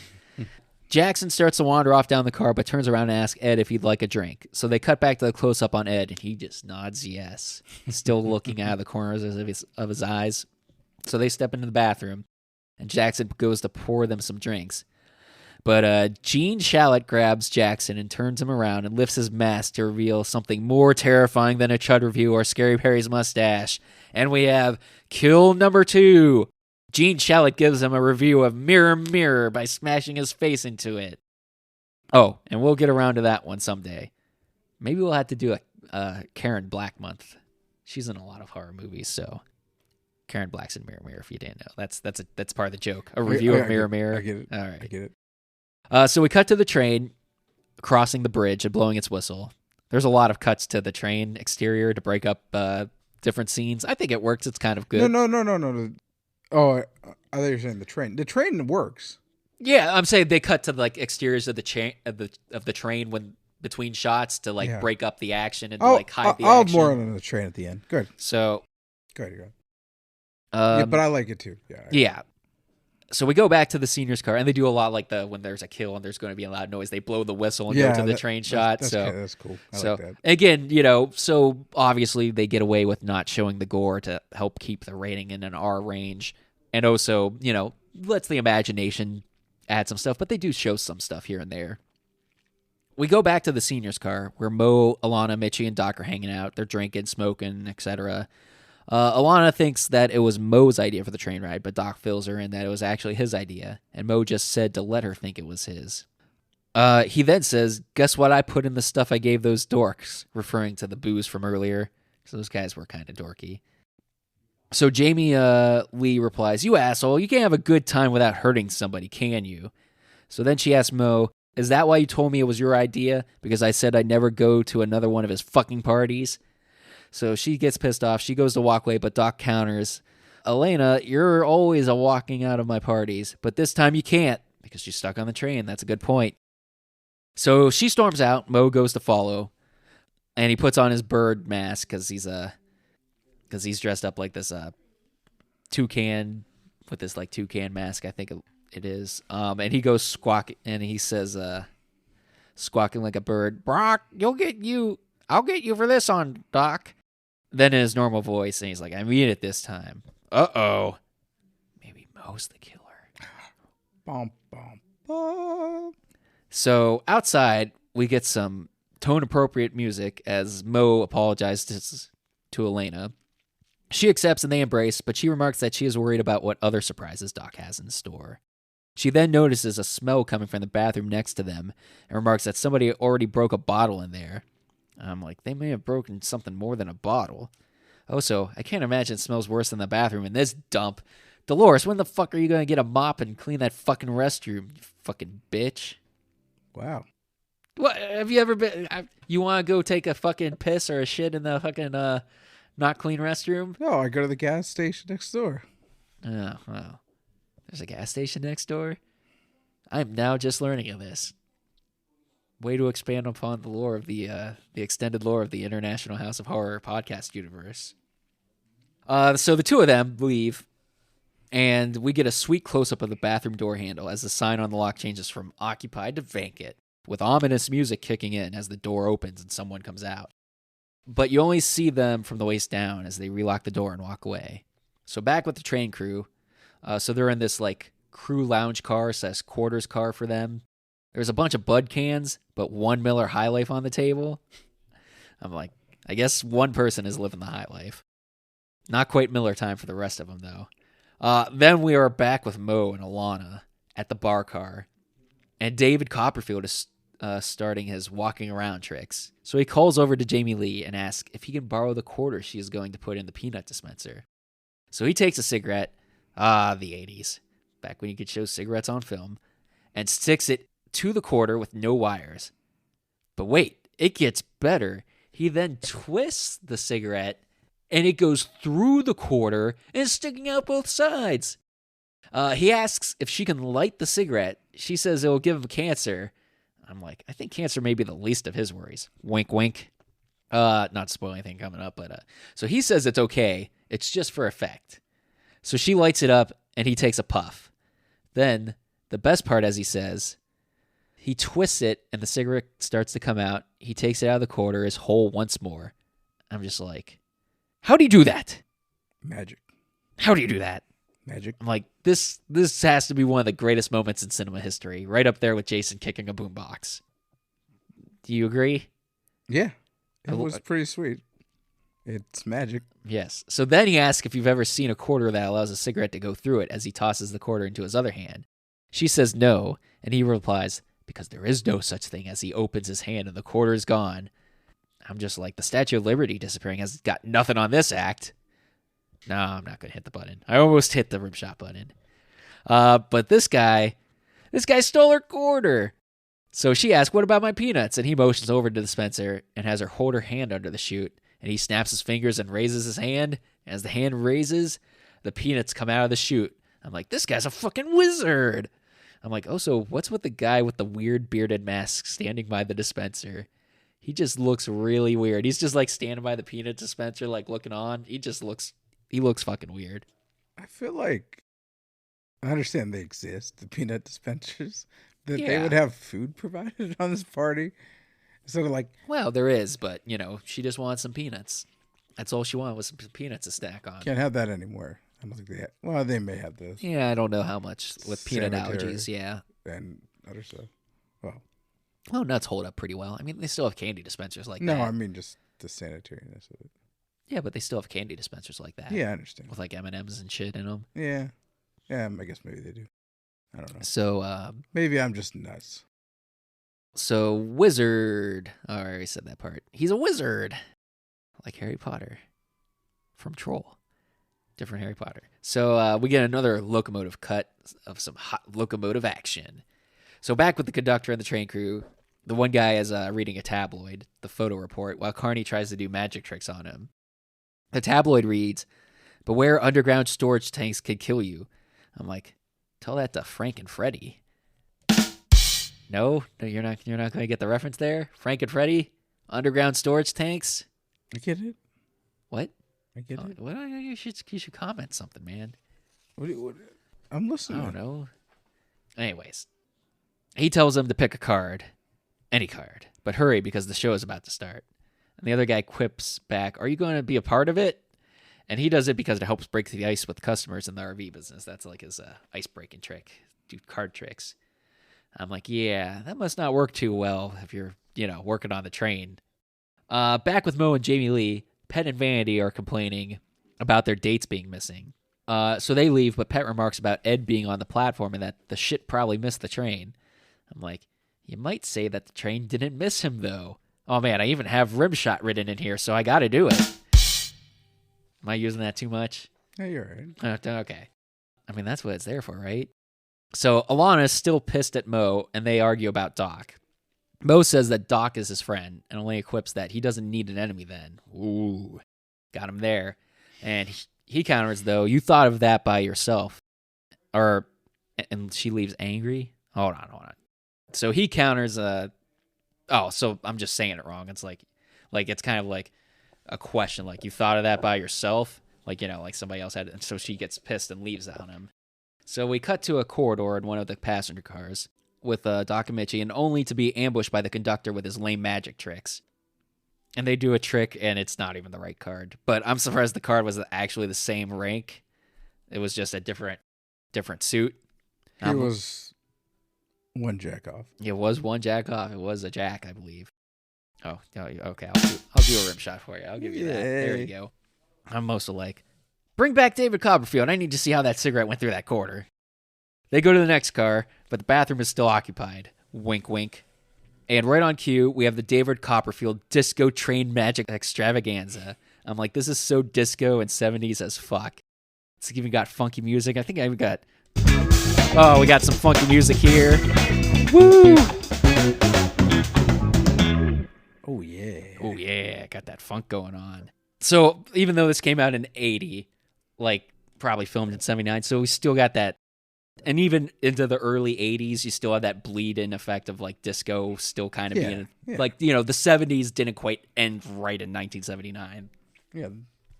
Jackson starts to wander off down the car, but turns around and asks Ed if he'd like a drink. So they cut back to the close-up on Ed, and he just nods yes, still looking out of the corners of his eyes. So they step into the bathroom, and Jackson goes to pour them some drinks. But Gene Shalit grabs Jackson and turns him around and lifts his mask to reveal something more terrifying than a Chud review or Scary Perry's mustache. And we have kill number 2. Gene Shalit gives him a review of Mirror, Mirror by smashing his face into it. Oh, and we'll get around to that one someday. Maybe we'll have to do a Karen Black month. She's in a lot of horror movies, so Karen Black's in Mirror, Mirror, if you didn't know. That's part of the joke. A review of Mirror, Mirror. I get it. All right. I get it. So we cut to the train crossing the bridge and blowing its whistle. There's a lot of cuts to the train exterior to break up different scenes. I think it works. It's kind of good. No. Oh, I thought you were saying the train. The train works. Yeah, I'm saying they cut to like exteriors of the train when between shots to like break up the action and like hide the I'll action. have more on the train at the end. Good. So, go ahead. Yeah, but I like it too. Yeah. So we go back to the senior's car, and they do a lot like when there's a kill and there's going to be a loud noise, they blow the whistle and go to the train shot. That's cool. I like that. Again, so obviously they get away with not showing the gore to help keep the rating in an R range, and also lets the imagination add some stuff, but they do show some stuff here and there. We go back to the senior's car where Mo, Alana, Mitchie, and Doc are hanging out. They're drinking, smoking, etc. Alana thinks that it was Mo's idea for the train ride, but Doc fills her in that it was actually his idea, and Mo just said to let her think it was his. He then says, "Guess what I put in the stuff I gave those dorks," referring to the booze from earlier. So those guys were kind of dorky. So Jamie Lee replies, "You asshole, you can't have a good time without hurting somebody, can you?" So then she asks Mo, "Is that why you told me it was your idea? Because I said I'd never go to another one of his fucking parties?" So she gets pissed off. She goes to walk away, but Doc counters, "Elena, you're always walking out of my parties, but this time you can't because she's stuck on the train." That's a good point. So she storms out. Mo goes to follow, and he puts on his bird mask because he's dressed up like this toucan with this like toucan mask, I think it is. And he goes squawk, and he says, squawking like a bird, "Brock, I'll get you for this on, Doc." Then in his normal voice, and he's like, "I mean it this time." Uh-oh. Maybe Mo's the killer. Bum, bum, bum. So outside, we get some tone-appropriate music as Mo apologizes to Elena. She accepts and they embrace, but she remarks that she is worried about what other surprises Doc has in store. She then notices a smell coming from the bathroom next to them and remarks that somebody already broke a bottle in there. I'm like, they may have broken something more than a bottle. Also, I can't imagine it smells worse than the bathroom in this dump. Dolores, when the fuck are you going to get a mop and clean that fucking restroom, you fucking bitch? Wow. What, have you ever been... You want to go take a fucking piss or a shit in the fucking not clean restroom? No, I go to the gas station next door. Oh, wow. There's a gas station next door? I'm now just learning of this. Way to expand upon the lore of the extended lore of the International House of Horror podcast universe. So the two of them leave, and we get a sweet close-up of the bathroom door handle as the sign on the lock changes from occupied to vacant, with ominous music kicking in as the door opens and someone comes out. But you only see them from the waist down as they relock the door and walk away. So back with the train crew. So they're in this like crew lounge car, / quarters car for them. There's a bunch of Bud cans, but one Miller High Life on the table. I'm like, I guess one person is living the high life. Not quite Miller time for the rest of them, though. Then we are back with Mo and Alana at the bar car. And David Copperfield is starting his walking around tricks. So he calls over to Jamie Lee and asks if he can borrow the quarter she is going to put in the peanut dispenser. So he takes a cigarette, the 80s, back when you could show cigarettes on film, and sticks it to the quarter with no wires. But wait, it gets better. He then twists the cigarette, and it goes through the quarter and is sticking out both sides. He asks if she can light the cigarette. She says it will give him cancer. I'm like, I think cancer may be the least of his worries. Wink, wink. Not to spoil anything coming up, but so he says it's okay. It's just for effect. So she lights it up, and he takes a puff. Then, the best part, as he says, he twists it, and the cigarette starts to come out. He takes it out of the quarter, is whole once more. I'm just like, how do you do that? Magic. How do you do that? Magic. I'm like, this has to be one of the greatest moments in cinema history, right up there with Jason kicking a boombox. Do you agree? Yeah. It was pretty sweet. It's magic. Yes. So then he asks if you've ever seen a quarter that allows a cigarette to go through it as he tosses the quarter into his other hand. She says no, and he replies, because there is no such thing, as he opens his hand and the quarter is gone. I'm just like, the Statue of Liberty disappearing has got nothing on this act. No, I'm not going to hit the button. I almost hit the rimshot button. But this guy stole her quarter. So she asks, what about my peanuts? And he motions over to the dispenser and has her hold her hand under the chute. And he snaps his fingers and raises his hand. As the hand raises, the peanuts come out of the chute. I'm like, this guy's a fucking wizard. I'm like, oh, so what's with the guy with the weird bearded mask standing by the dispenser? He just looks really weird. He's just like standing by the peanut dispenser, like looking on. He looks fucking weird. I feel like I understand they exist, the peanut dispensers, that they Yeah. would have food provided on this party. Sort of like, Well, there is, but, she just wanted some peanuts. That's all she wanted was some peanuts to stack on. can't have that anymore. I don't think they have. Well, they may have those Yeah, I don't know how much with peanut Sanitary. allergies, yeah. and other stuff. Well, nuts hold up pretty well. I mean, they still have candy dispensers like No, that. I mean just the sanitariness of it. Yeah, but they still have candy dispensers like that. Yeah, I understand. With like M&Ms and shit in them. Yeah, I guess maybe they do. I don't know. So, Maybe I'm just nuts. wizard. Oh, I already said that part. He's a wizard. Like Harry Potter. From Troll. Different Harry Potter. So, we get another locomotive cut of some hot locomotive action. So, back with the conductor and the train crew. The one guy is reading a tabloid, the photo report, while Carney tries to do magic tricks on him. The tabloid reads, "Beware underground storage tanks could kill you." I'm like, tell that to Frank and Freddy. No, you're not going to get the reference there. Frank and Freddy, underground storage tanks. I get it. What? I get it. Well, you should comment something, man. What, I'm I listening. don't know. Anyways, he tells him to pick a card, any card, but hurry because the show is about to start. And the other guy quips back, "Are you going to be a part of it?" And he does it because it helps break the ice with customers in the RV business. That's like his ice breaking trick, do card tricks. I'm like, yeah, that must not work too well if you're, working on the train. Back with Mo and Jamie Lee, Pet and Vanity are complaining about their dates being missing. So they leave, but Pet remarks about Ed being on the platform and that the shit probably missed the train. I'm like, you might say that the train didn't miss him, though. Oh, man, I even have Rimshot written in here, so I got to do it. Am I using that too much? Yeah, you're right. Okay. I mean, that's what it's there for, right? So Alana's still pissed at Mo, and they argue about Doc. Mo says that Doc is his friend, and only equips that he doesn't need an enemy then. Ooh, got him there. And he counters, though, you thought of that by yourself. And she leaves angry. Hold on. So he counters, so I'm just saying it wrong. It's like it's kind of like a question, like you thought of that by yourself, like like somebody else had it, and so she gets pissed and leaves on him. So we cut to a corridor in one of the passenger cars with Doc and Mitchie, and only to be ambushed by the conductor with his lame magic tricks. And they do a trick, and it's not even the right card. But I'm surprised the card was actually the same rank. It was just a different suit. It was one jack off. It was one jack off. It was a jack, I believe. Oh, okay. I'll do a rim shot for you. I'll give you that. There you go. I'm mostly like, bring back David Copperfield. I need to see how that cigarette went through that quarter. They go to the next car, but the bathroom is still occupied. Wink, wink. And right on cue, we have the David Copperfield Disco Train Magic Extravaganza. I'm like, this is so disco and 70s as fuck. It's even got funky music. I think I even got... Oh, we got some funky music here. Woo! Oh, yeah. Oh, yeah. Got that funk going on. So even though this came out in 80, like probably filmed in 79, so we still got that. And even into the early 80s, you still have that bleed-in effect of like disco still kind of being... Yeah. Like, the 70s didn't quite end right in 1979. Yeah.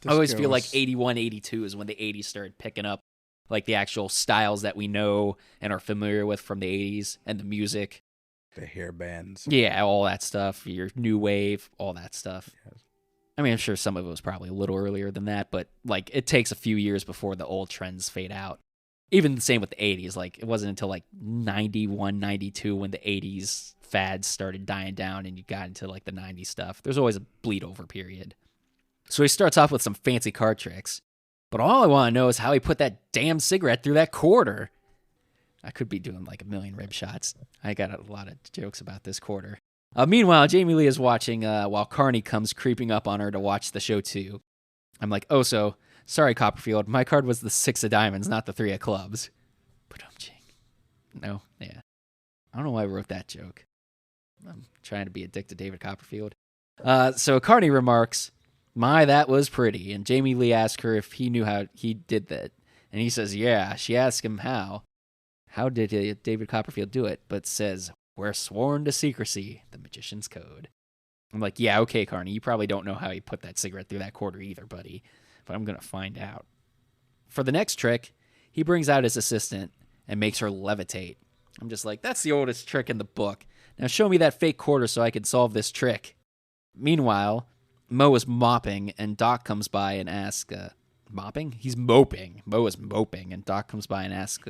I always feel like disco 81, 82 is when the 80s started picking up like the actual styles that we know and are familiar with from the 80s and the music. the hair bands. Yeah, all that stuff, your new wave, all that stuff. Yes. I mean, I'm sure some of it was probably a little earlier than that, but like it takes a few years before the old trends fade out. Even the same with the 80s. Like it wasn't until like 91, 92 when the 80s fads started dying down and you got into like the 90s stuff. There's always a bleed over period. So he starts off with some fancy card tricks. But all I want to know is how he put that damn cigarette through that quarter. I could be doing like a million rib shots. I got a lot of jokes about this quarter. Meanwhile, Jamie Lee is watching while Carney comes creeping up on her to watch the show too. I'm like, oh, so sorry, Copperfield. My card was the 6 of diamonds, not the 3 of clubs. But no, yeah. I don't know why I wrote that joke. I'm trying to be a dick to David Copperfield. So Carney remarks, "My, that was pretty." And Jamie Lee asks her if he knew how he did that. And he says, yeah. She asks him how. How did David Copperfield do it? But says, "We're sworn to secrecy, the magician's code." I'm like, yeah, okay, Carney, you probably don't know how he put that cigarette through that quarter either, buddy. But I'm going to find out. For the next trick, he brings out his assistant and makes her levitate. I'm just like, that's the oldest trick in the book. Now show me that fake quarter so I can solve this trick. Meanwhile, Mo is mopping, and Doc comes by and asks, mopping? He's moping. Mo is moping, and Doc comes by and asks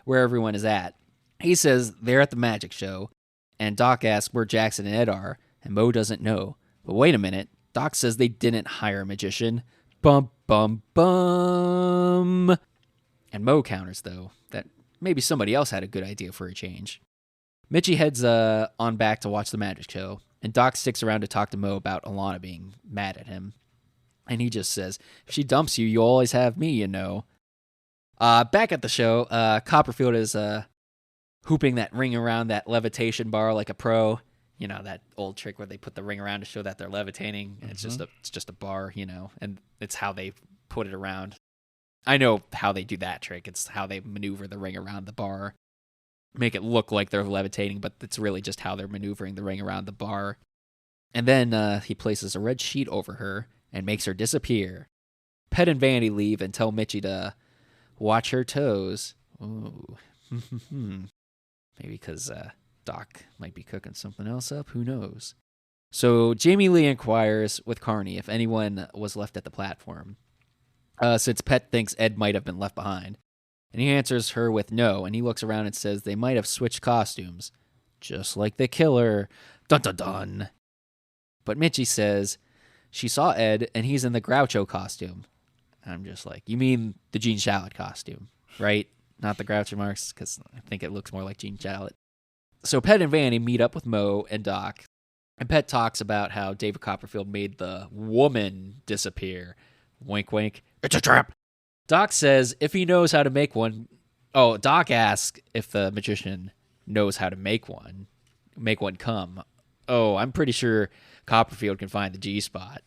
where everyone is at. He says they're at the magic show, and Doc asks where Jackson and Ed are, and Mo doesn't know. But wait a minute, Doc says they didn't hire a magician. Bum, bum, bum. And Mo counters, though, that maybe somebody else had a good idea for a change. Mitchie heads on back to watch the magic show, and Doc sticks around to talk to Mo about Alana being mad at him. And he just says, "If she dumps you, you always have me, you know." Back at the show, Copperfield is hooping that ring around that levitation bar like a pro. You know, that old trick where they put the ring around to show that they're levitating. And it's just a bar, you know, and it's how they put it around. I know how they do that trick. It's how they maneuver the ring around the bar. Make it look like they're levitating, but it's really just how they're maneuvering the ring around the bar. And then he places a red sheet over her and makes her disappear. Pet and Vanity leave and tell Mitchie to watch her toes. Ooh. Maybe because Doc might be cooking something else up. Who knows? So Jamie Lee inquires with Carney if anyone was left at the platform, since Pet thinks Ed might have been left behind. And he answers her with no, and he looks around and says they might have switched costumes. Just like the killer. Dun dun dun. But Mitchie says she saw Ed, and he's in the Groucho costume. I'm just like, you mean the Gene Shalit costume, right? Not the Groucho Marx, because I think it looks more like Gene Shalit. So Pet and Vanny meet up with Mo and Doc, and Pet talks about how David Copperfield made the woman disappear. Wink, wink. It's a trap. Doc says if he knows how to make one. Oh, Doc asks if the magician knows how to make one come. Oh, I'm pretty sure Copperfield can find the G-spot.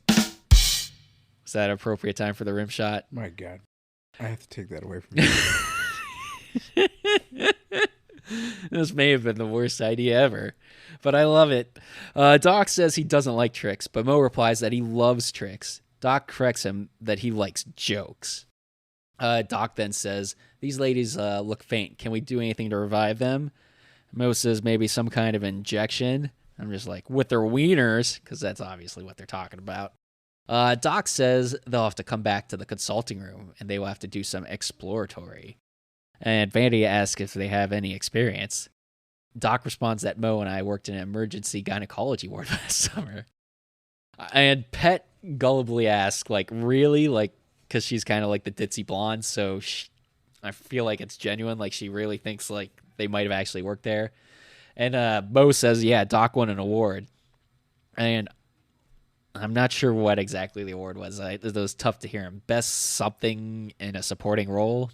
Is that appropriate time for the rim shot? My God. I have to take that away from you. This may have been the worst idea ever, but I love it. Doc says he doesn't like tricks, but Mo replies that he loves tricks. Doc corrects him that he likes jokes. Doc then says, these ladies look faint. Can we do anything to revive them? Mo says maybe some kind of injection. I'm just like, with their wieners, because that's obviously what they're talking about. Doc says they'll have to come back to the consulting room, and they will have to do some exploratory. And Vandy asks if they have any experience. Doc responds that Mo and I worked in an emergency gynecology ward last summer. And Pet gullibly asks, like, really? Like, because she's kind of like the ditzy blonde, so I feel like it's genuine. Like, she really thinks, like, they might have actually worked there. And Mo says, yeah, Doc won an award. And I'm not sure what exactly the award was. It was tough to hear him. Best something in a supporting role.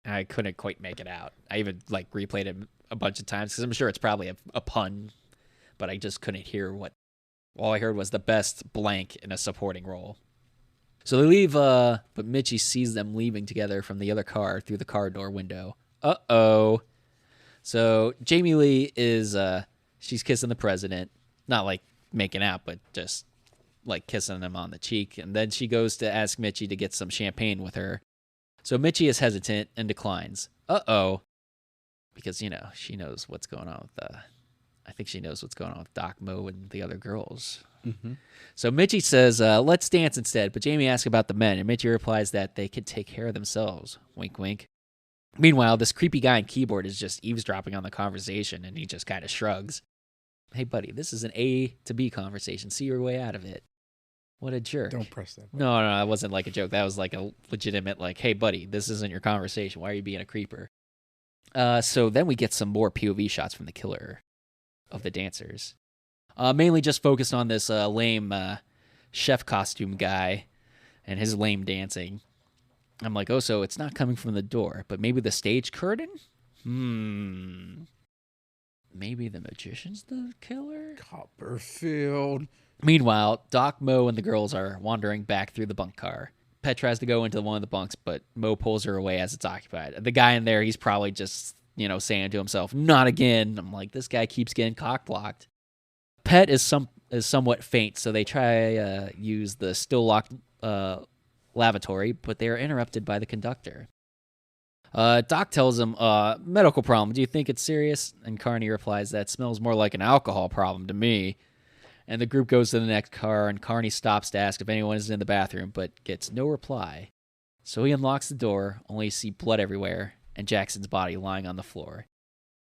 I couldn't quite make it out. I even like replayed it a bunch of times because I'm sure it's probably a pun, but I just couldn't hear what. All I heard was the best blank in a supporting role. So they leave, but Mitchie sees them leaving together from the other car through the car door window. Uh-oh. So Jamie Lee is, she's kissing the president. Not like making out, but just like kissing him on the cheek. And then she goes to ask Mitchie to get some champagne with her. So Mitchie is hesitant and declines. Uh-oh. Because, you know, she knows what's going on with I think she knows what's going on with Doc, Mo, and the other girls. Mm-hmm. So Mitchie says, let's dance instead. But Jamie asks about the men, and Mitchie replies that they can take care of themselves. Wink, wink. Meanwhile, this creepy guy on keyboard is just eavesdropping on the conversation, and he just kind of shrugs. Hey, buddy, this is an A to B conversation. See your way out of it. What a jerk. Don't press that button. No, that wasn't like a joke. That was like a legitimate, like, hey, buddy, this isn't your conversation. Why are you being a creeper? So then we get some more POV shots from the killer of the dancers. Mainly just focused on this lame chef costume guy and his lame dancing. I'm like, oh, so it's not coming from the door, but maybe the stage curtain? maybe the magician's the killer? Copperfield. Meanwhile, Doc, Mo, and the girls are wandering back through the bunk car. Pet tries to go into one of the bunks, but Mo pulls her away as it's occupied. The guy in there, he's probably just, saying to himself, not again. I'm like, this guy keeps getting cock-blocked. Pet is somewhat faint, so they try use the still locked lavatory, but they are interrupted by the conductor. Doc tells him, medical problem, do you think it's serious? And Carney replies, that smells more like an alcohol problem to me. And the group goes to the next car, and Carney stops to ask if anyone is in the bathroom, but gets no reply. So he unlocks the door, only to see blood everywhere, and Jackson's body lying on the floor.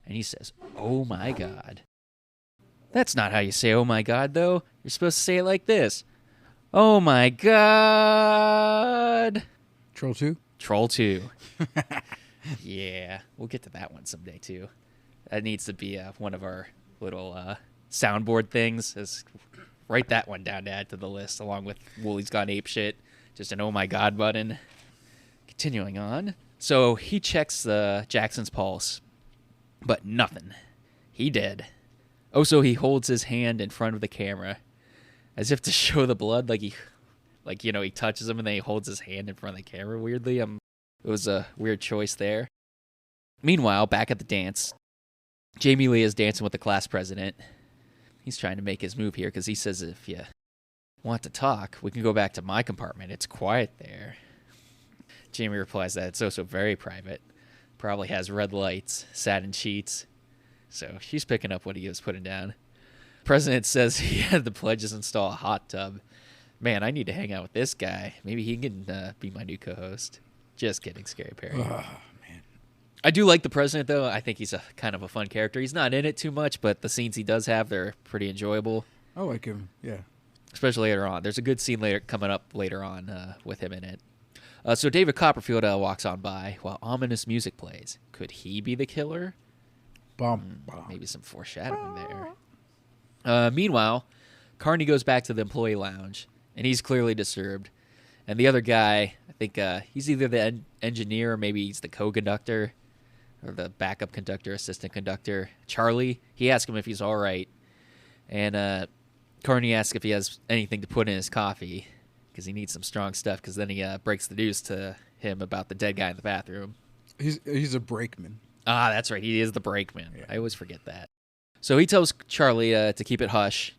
And he says, oh my God. That's not how you say oh my God, though. You're supposed to say it like this. Oh my God. Troll 2? Troll 2. Yeah, we'll get to that one someday, too. That needs to be one of our little soundboard things. Write that one down to add to the list, along with Woolie's Gone Apeshit. Just an oh my God button. Continuing on. So he checks Jackson's pulse, but nothing. He dead. Oh, so he holds his hand in front of the camera, as if to show the blood, he touches him and then he holds his hand in front of the camera weirdly. It was a weird choice there. Meanwhile, back at the dance, Jamie Lee is dancing with the class president. He's trying to make his move here because he says if you want to talk, we can go back to my compartment. It's quiet there. Jamie replies that it's also very private. Probably has red lights, satin sheets. So she's picking up what he was putting down. President says he had the pledges install a hot tub. Man, I need to hang out with this guy. Maybe he can be my new co-host. Just kidding, Scary Perry. Oh, man. I do like the president, though. I think he's a kind of a fun character. He's not in it too much, but the scenes he does have, they're pretty enjoyable. I like him, yeah. Especially later on. There's a good scene coming up later on with him in it. So David Copperfield walks on by while ominous music plays. Could he be the killer? Maybe some foreshadowing there. Meanwhile, Carney goes back to the employee lounge, and he's clearly disturbed. And the other guy, I think he's either the engineer or maybe he's the co-conductor or the backup conductor, assistant conductor. Charlie, he asks him if he's all right. And Carney asks if he has anything to put in his coffee because he needs some strong stuff because then he breaks the news to him about the dead guy in the bathroom. He's a brakeman. Ah, that's right. He is the brakeman. Yeah. I always forget that. So he tells Charlie to keep it hush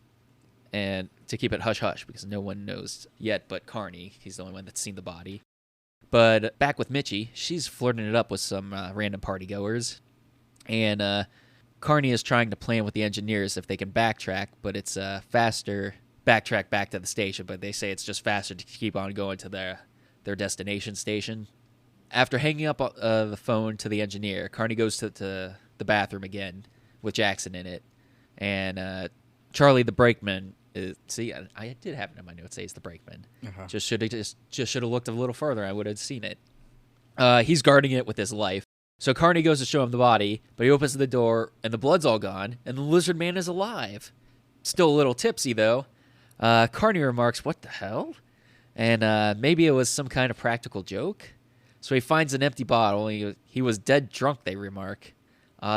and to keep it hush-hush because no one knows yet but Carney. He's the only one that's seen the body. But back with Mitchie, she's flirting it up with some random partygoers. And Carney is trying to plan with the engineers if they can backtrack, but it's faster backtrack back to the station. But they say it's just faster to keep on going to their destination station. After hanging up the phone to the engineer, Carney goes to the bathroom again with Jackson in it. And Charlie, the brakeman, I did have it in my notes say he's the brakeman. Uh-huh. Just should have looked a little further. I would have seen it. He's guarding it with his life. So Carney goes to show him the body, but he opens the door, and the blood's all gone, and the lizard man is alive. Still a little tipsy, though. Carney remarks, what the hell? And maybe it was some kind of practical joke. So he finds an empty bottle. He was dead drunk, they remark.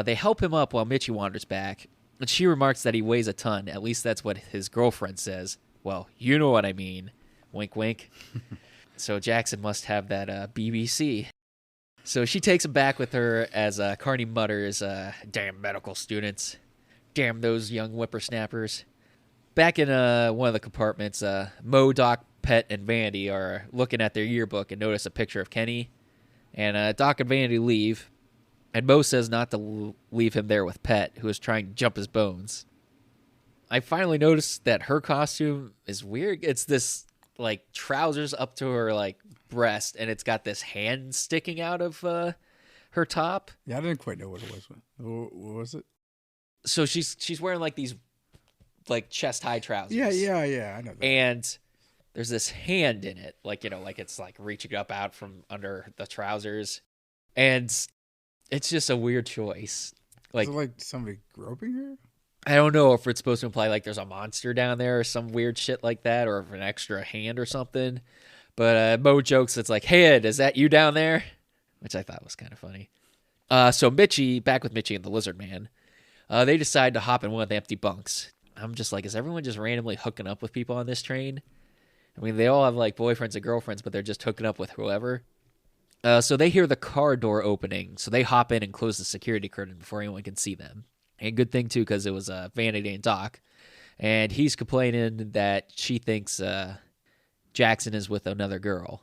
They help him up while Mitchie wanders back. And she remarks that he weighs a ton. At least that's what his girlfriend says. Well, you know what I mean. Wink, wink. So Jackson must have that BBC. So she takes him back with her as Carney mutters, damn medical students. Damn those young whippersnappers. Back in one of the compartments, Mo, Doc, Pet, and Vandy are looking at their yearbook and notice a picture of Kenny. And Doc and Vandy leave. And Mo says not to leave him there with Pet, who is trying to jump his bones. I finally noticed that her costume is weird. It's this, trousers up to her, breast, and it's got this hand sticking out of her top. Yeah, I didn't quite know what it was. What was it? So she's wearing, these, chest-high trousers. Yeah, I know that. And there's this hand in it, it's, reaching up out from under the trousers. And it's just a weird choice. Is it like somebody groping her? I don't know if it's supposed to imply there's a monster down there or some weird shit like that, or if an extra hand or something. But Mo jokes, it's hey Ed, is that you down there? Which I thought was kind of funny. So Mitchie, back with Mitchie and the Lizard Man. They decide to hop in one of the empty bunks. I'm just like, is everyone just randomly hooking up with people on this train? I mean, they all have like boyfriends and girlfriends, but they're just hooking up with whoever. So they hear the car door opening, so they hop in and close the security curtain before anyone can see them. And good thing, too, because it was Vanity and Doc. And he's complaining that she thinks Jackson is with another girl.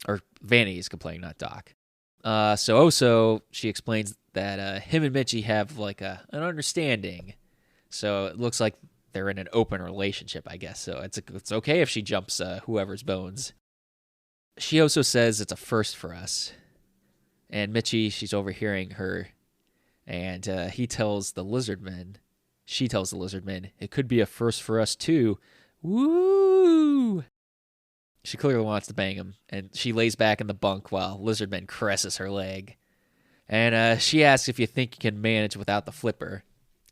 Or Vanity is complaining, not Doc. So also, she explains that him and Mitchie have like an understanding. So it looks like they're in an open relationship, I guess. So it's okay if she jumps whoever's bones. She also says it's a first for us. And Mitchie, she's overhearing her. And she tells the Lizardmen, it could be a first for us too. Woo! She clearly wants to bang him. And she lays back in the bunk while Lizardman caresses her leg. And she asks if you think you can manage without the flipper.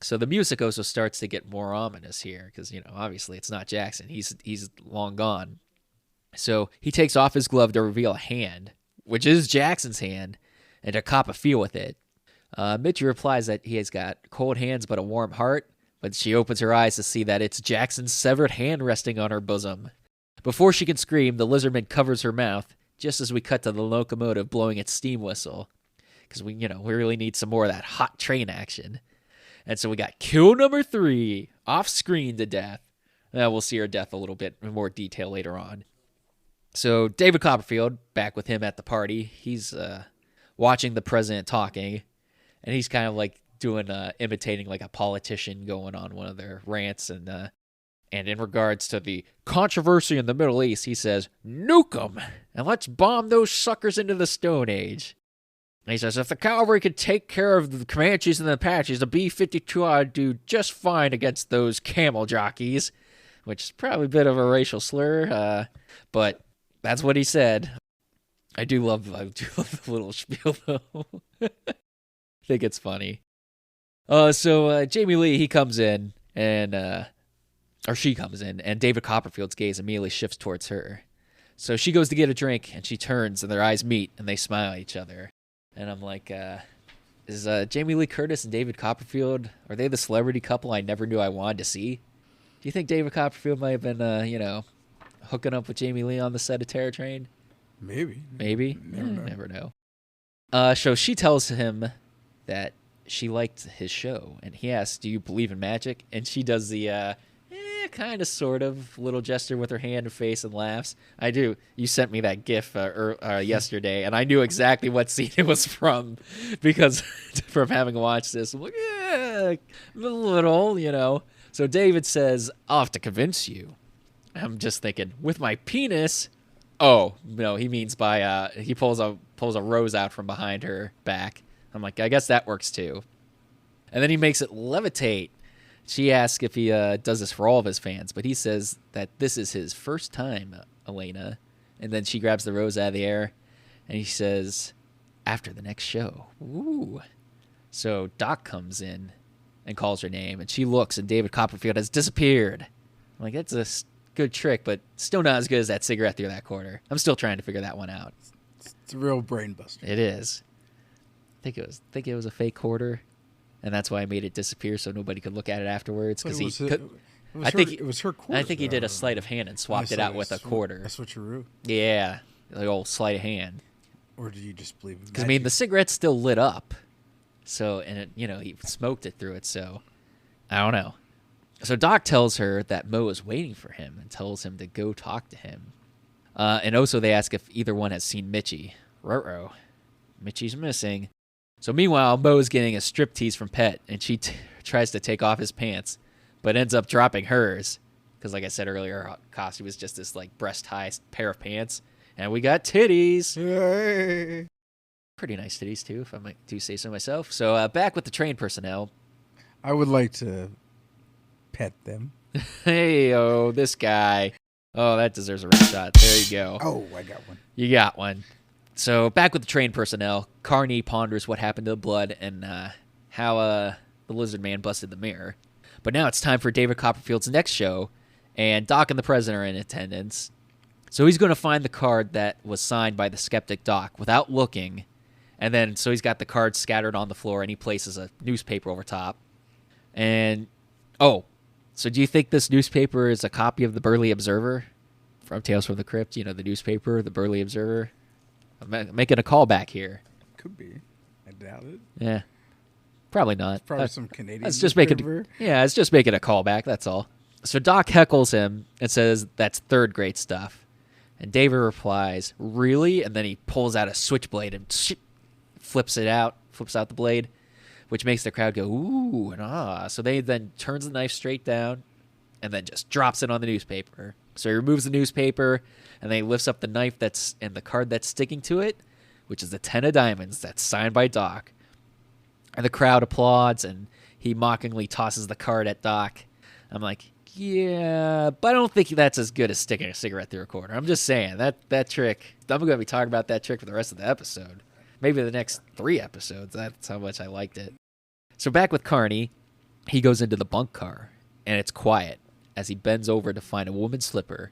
So the music also starts to get more ominous here because, obviously it's not Jackson. He's long gone. So he takes off his glove to reveal a hand, which is Jackson's hand, and to cop a feel with it. Mitchie replies that he has got cold hands but a warm heart, but she opens her eyes to see that it's Jackson's severed hand resting on her bosom. Before she can scream, the Lizardman covers her mouth, just as we cut to the locomotive blowing its steam whistle. Because we really need some more of that hot train action. And so we got kill number 3, off screen to death. We'll see her death a little bit in more detail later on. So David Copperfield, back with him at the party, he's watching the president talking, and he's kind of like doing imitating like a politician going on one of their rants. And in regards to the controversy in the Middle East, he says, "Nuke 'em and let's bomb those suckers into the Stone Age." And he says, if the cavalry could take care of the Comanches and the Apaches, the B-52 ought to do just fine against those camel jockeys, which is probably a bit of a racial slur, but that's what he said. I do love the little spiel, though. I think it's funny. So Jamie Lee, he comes in, or she comes in, and David Copperfield's gaze immediately shifts towards her. So she goes to get a drink, and she turns, and their eyes meet, and they smile at each other. And I'm like, is Jamie Lee Curtis and David Copperfield, are they the celebrity couple I never knew I wanted to see? Do you think David Copperfield might have been, hooking up with Jamie Lee on the set of Terror Train? Maybe. Never know. So she tells him that she liked his show, and he asks, do you believe in magic? And she does the kind of sort of little gesture with her hand and face and laughs. I do. You sent me that gif yesterday, and I knew exactly what scene it was from because from having watched this. I'm like, yeah, a little. So David says, I'll have to convince you. I'm just thinking, with my penis. Oh, no, he means by he pulls a rose out from behind her back. I'm like, I guess that works too. And then he makes it levitate. She asks if he does this for all of his fans, but he says that this is his first time, Elena. And then she grabs the rose out of the air, and he says, after the next show. Ooh. So Doc comes in and calls her name, and she looks, and David Copperfield has disappeared. I'm like, that's a good trick, but still not as good as that cigarette through that quarter. I'm still trying to figure that one out. It's a real brain buster. It is. I think it was a fake quarter. And that's why I made it disappear so nobody could look at it afterwards. Because it was her quarter. I think he did a sleight of hand and swapped it out with a quarter. A switcheroo. Yeah, like old sleight of hand. Or do you just believe in magic? Because the cigarette's still lit up, so he smoked it through it. So I don't know. So Doc tells her that Mo is waiting for him and tells him to go talk to him. And also they ask if either one has seen Mitchie. Ruh-roh. Mitchie's missing. So meanwhile, Mo's getting a striptease from Pet, and she tries to take off his pants, but ends up dropping hers. Because like I said earlier, her costume was just this like breast-high pair of pants. And we got titties. Hey. Pretty nice titties, too, if I do say so myself. So back with the train personnel. I would like to pet them. Hey, this guy. Oh, that deserves a red shot. There you go. Oh, I got one. You got one. So back with the train personnel, Carney ponders what happened to the blood and how the Lizard Man busted the mirror. But now it's time for David Copperfield's next show, and Doc and the President are in attendance. So he's going to find the card that was signed by the skeptic Doc without looking, and then so he's got the cards scattered on the floor, and he places a newspaper over top. And, so do you think this newspaper is a copy of the Burley Observer from Tales from the Crypt? You know, the newspaper, the Burley Observer? I'm making a callback here. Could be. I doubt it. Yeah. Probably not. Probably some Canadian. It's just making a callback, that's all. So Doc heckles him and says that's third grade stuff. And David replies, really? And then he pulls out a switchblade and flips out the blade, which makes the crowd go, ooh, and ah. So they then turns the knife straight down and then just drops it on the newspaper. So he removes the newspaper and then he lifts up the knife and the card that's sticking to it, which is the 10 of diamonds that's signed by Doc. And the crowd applauds and he mockingly tosses the card at Doc. I'm like, yeah, but I don't think that's as good as sticking a cigarette through a quarter. I'm just saying, that trick, I'm going to be talking about that trick for the rest of the episode. Maybe the next 3 episodes. That's how much I liked it. So back with Carney, he goes into the bunk car, and it's quiet as he bends over to find a woman's slipper.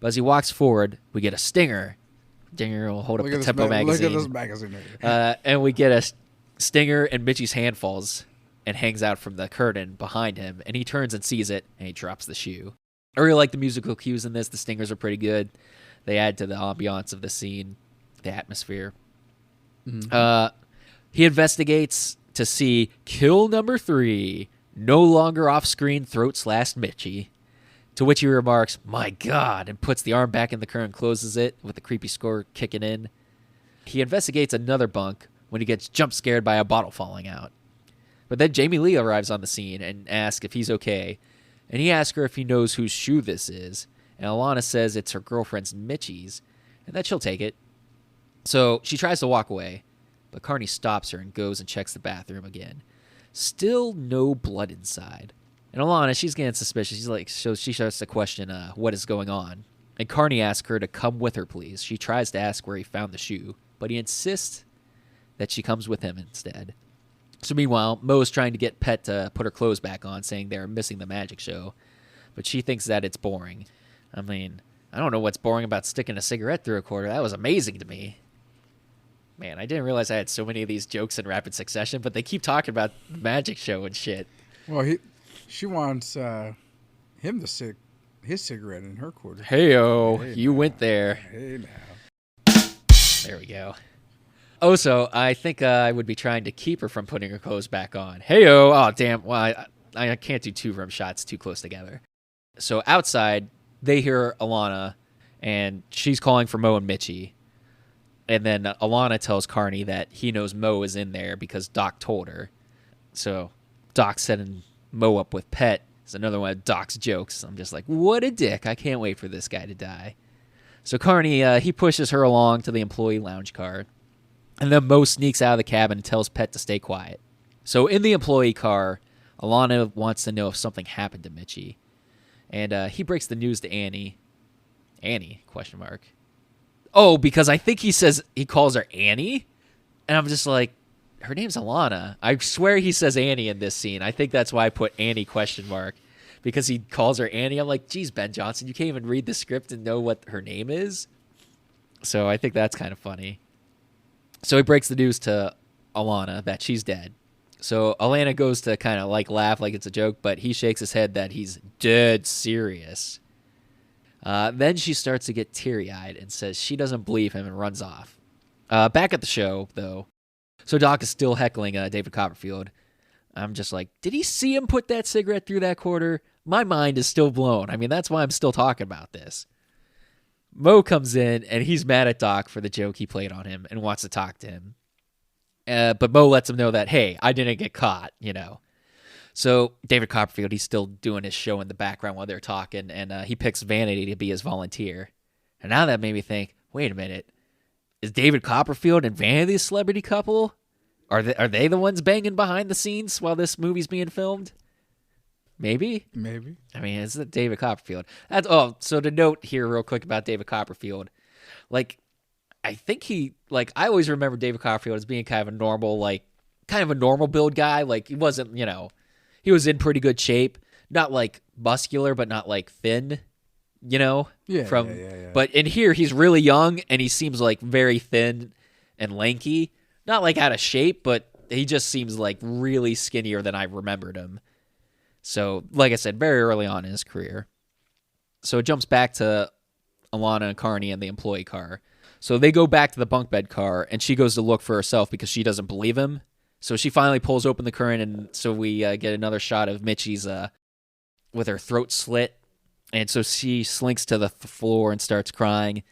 But as he walks forward, we get a stinger. Dinger will hold up the Tempo magazine. Look at this magazine. And we get a stinger, and Mitchie's hand falls and hangs out from the curtain behind him, and he turns and sees it, and he drops the shoe. I really like the musical cues in this. The stingers are pretty good. They add to the ambiance of the scene, the atmosphere. Mm-hmm. He investigates to see kill number 3, no longer off-screen throat slash Mitchie, to which he remarks, my God, and puts the arm back in the curtain and closes it with the creepy score kicking in. He investigates another bunk when he gets jump scared by a bottle falling out. But then Jamie Lee arrives on the scene and asks if he's okay, and he asks her if he knows whose shoe this is, and Alana says it's her girlfriend's Mitchie's, and that she'll take it. So she tries to walk away, but Carney stops her and goes and checks the bathroom again. Still no blood inside. And Alana, she's getting suspicious. She starts to question what is going on. And Carney asks her to come with her, please. She tries to ask where he found the shoe, but he insists that she comes with him instead. So meanwhile, Mo's trying to get Pet to put her clothes back on, saying they're missing the magic show. But she thinks that it's boring. I mean, I don't know what's boring about sticking a cigarette through a quarter. That was amazing to me. Man, I didn't realize I had so many of these jokes in rapid succession, but they keep talking about the magic show and shit. Well, she wants him to stick his cigarette in her quarter. Hey-o, you went there. Hey, now. There we go. Also, I think I would be trying to keep her from putting her clothes back on. Hey-o, oh, damn. Well, I can't do 2 rim shots too close together. So outside, they hear Alana, and she's calling for Mo and Mitchie. And then Alana tells Carney that he knows Mo is in there because Doc told her. So Doc setting Mo up with Pet is another one of Doc's jokes. I'm just like, what a dick. I can't wait for this guy to die. So Carney, he pushes her along to the employee lounge car. And then Mo sneaks out of the cabin and tells Pet to stay quiet. So in the employee car, Alana wants to know if something happened to Mitchie. And he breaks the news to Annie. Annie, question mark. Oh, because I think he calls her Annie. And I'm just like, her name's Alana. I swear he says Annie in this scene. I think that's why I put Annie question mark. Because he calls her Annie. I'm like, geez, Ben Johnson, you can't even read the script and know what her name is. So I think that's kind of funny. So he breaks the news to Alana that she's dead. So Alana goes to kind of like laugh like it's a joke, but he shakes his head that he's dead serious. Then she starts to get teary-eyed and says she doesn't believe him and runs off. Back at the show, though, so Doc is still heckling David Copperfield. I'm just like, did he see him put that cigarette through that quarter? My mind is still blown. I mean, that's why I'm still talking about this. Mo comes in, and he's mad at Doc for the joke he played on him and wants to talk to him. But Mo lets him know that, hey, I didn't get caught, you know. So David Copperfield, he's still doing his show in the background while they're talking, and he picks Vanity to be his volunteer. And now that made me think, wait a minute, is David Copperfield and Vanity a celebrity couple? Are they the ones banging behind the scenes while this movie's being filmed? Maybe. I mean, it's David Copperfield. So to note here real quick about David Copperfield, like, I think I always remember David Copperfield as being kind of a normal build guy. Like, he wasn't, he was in pretty good shape. Not like muscular, but not like thin, Yeah. But in here, he's really young and he seems like very thin and lanky. Not like out of shape, but he just seems like really skinnier than I remembered him. So, like I said, very early on in his career. So it jumps back to Alana and Carney in the employee car. So they go back to the bunk bed car, and she goes to look for herself because she doesn't believe him. So she finally pulls open the curtain, and so we get another shot of Mitchie's with her throat slit. And so she slinks to the floor and starts crying.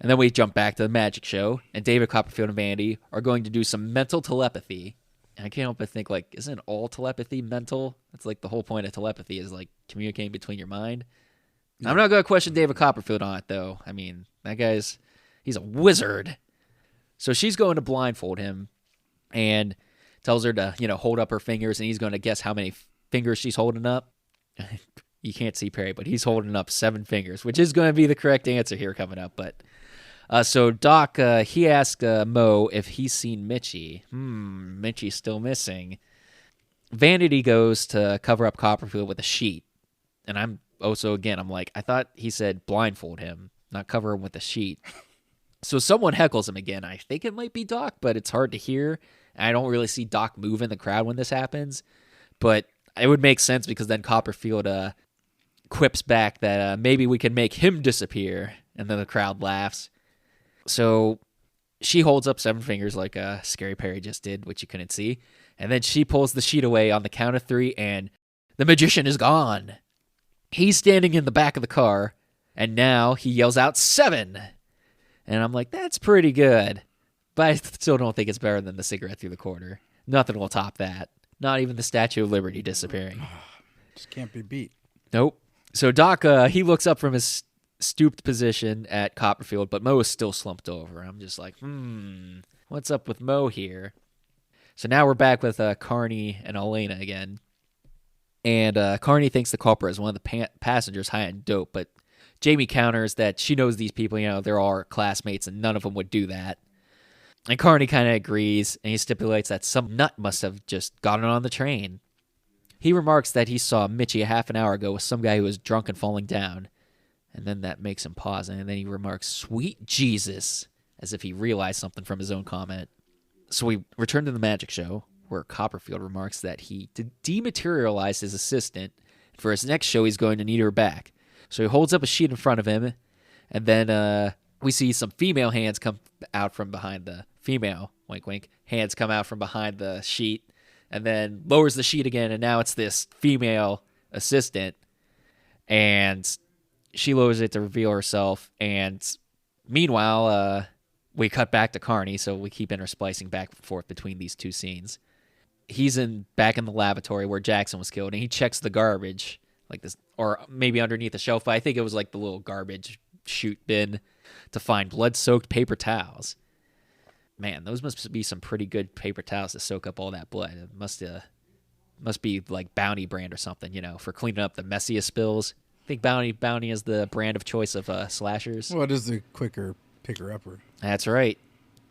And then we jump back to the magic show, and David Copperfield and Vandy are going to do some mental telepathy. And I can't help but think, like, isn't all telepathy mental? That's like the whole point of telepathy is like communicating between your mind. Yeah. I'm not going to question David Copperfield on it, though. I mean, that he's a wizard. So she's going to blindfold him and tells her to, hold up her fingers, and he's going to guess how many fingers she's holding up. You can't see Perry, but he's holding up 7 fingers, which is going to be the correct answer here coming up. But so Doc, he asked Mo if he's seen Mitchie. Mitchie's still missing. Vanity goes to cover up Copperfield with a sheet. And I'm like, I thought he said blindfold him, not cover him with a sheet. So someone heckles him again. I think it might be Doc, but it's hard to hear. I don't really see Doc move in the crowd when this happens. But it would make sense because then Copperfield quips back that maybe we can make him disappear. And then the crowd laughs. So she holds up 7 fingers like Scary Perry just did, which you couldn't see. And then she pulls the sheet away on the count of 3, and the magician is gone. He's standing in the back of the car, and now he yells out 7. And I'm like, that's pretty good. But I still don't think it's better than the cigarette through the quarter. Nothing will top that. Not even the Statue of Liberty disappearing. Just can't be beat. Nope. So Doc, he looks up from his stooped position at Copperfield, but Mo is still slumped over. I'm just like, what's up with Mo here? So now we're back with Carney and Elena again. And Carney thinks the culprit is one of the passengers high on dope, but Jamie counters that she knows these people, they're all her classmates, and none of them would do that. And Carney kind of agrees, and he stipulates that some nut must have just gotten on the train. He remarks that he saw Mitchie a half an hour ago with some guy who was drunk and falling down. And then that makes him pause, and then he remarks, "Sweet Jesus," as if he realized something from his own comment. So we return to the magic show, where Copperfield remarks that he dematerialized his assistant. For his next show, he's going to need her back. So he holds up a sheet in front of him, and then we see some female hands come out from behind the female, wink, wink, hands come out from behind the sheet, and then lowers the sheet again, and now it's this female assistant, and she lowers it to reveal herself, and meanwhile, we cut back to Carney, so we keep intersplicing back and forth between these two scenes. He's back in the lavatory where Jackson was killed, and he checks the garbage, like this, or maybe underneath the shelf, but I think it was like the little garbage chute bin, to find blood-soaked paper towels. Man, those must be some pretty good paper towels to soak up all that blood. It must be like Bounty brand or something, for cleaning up the messiest spills. I think Bounty is the brand of choice of slashers. Well, it is the quicker picker-upper. That's right.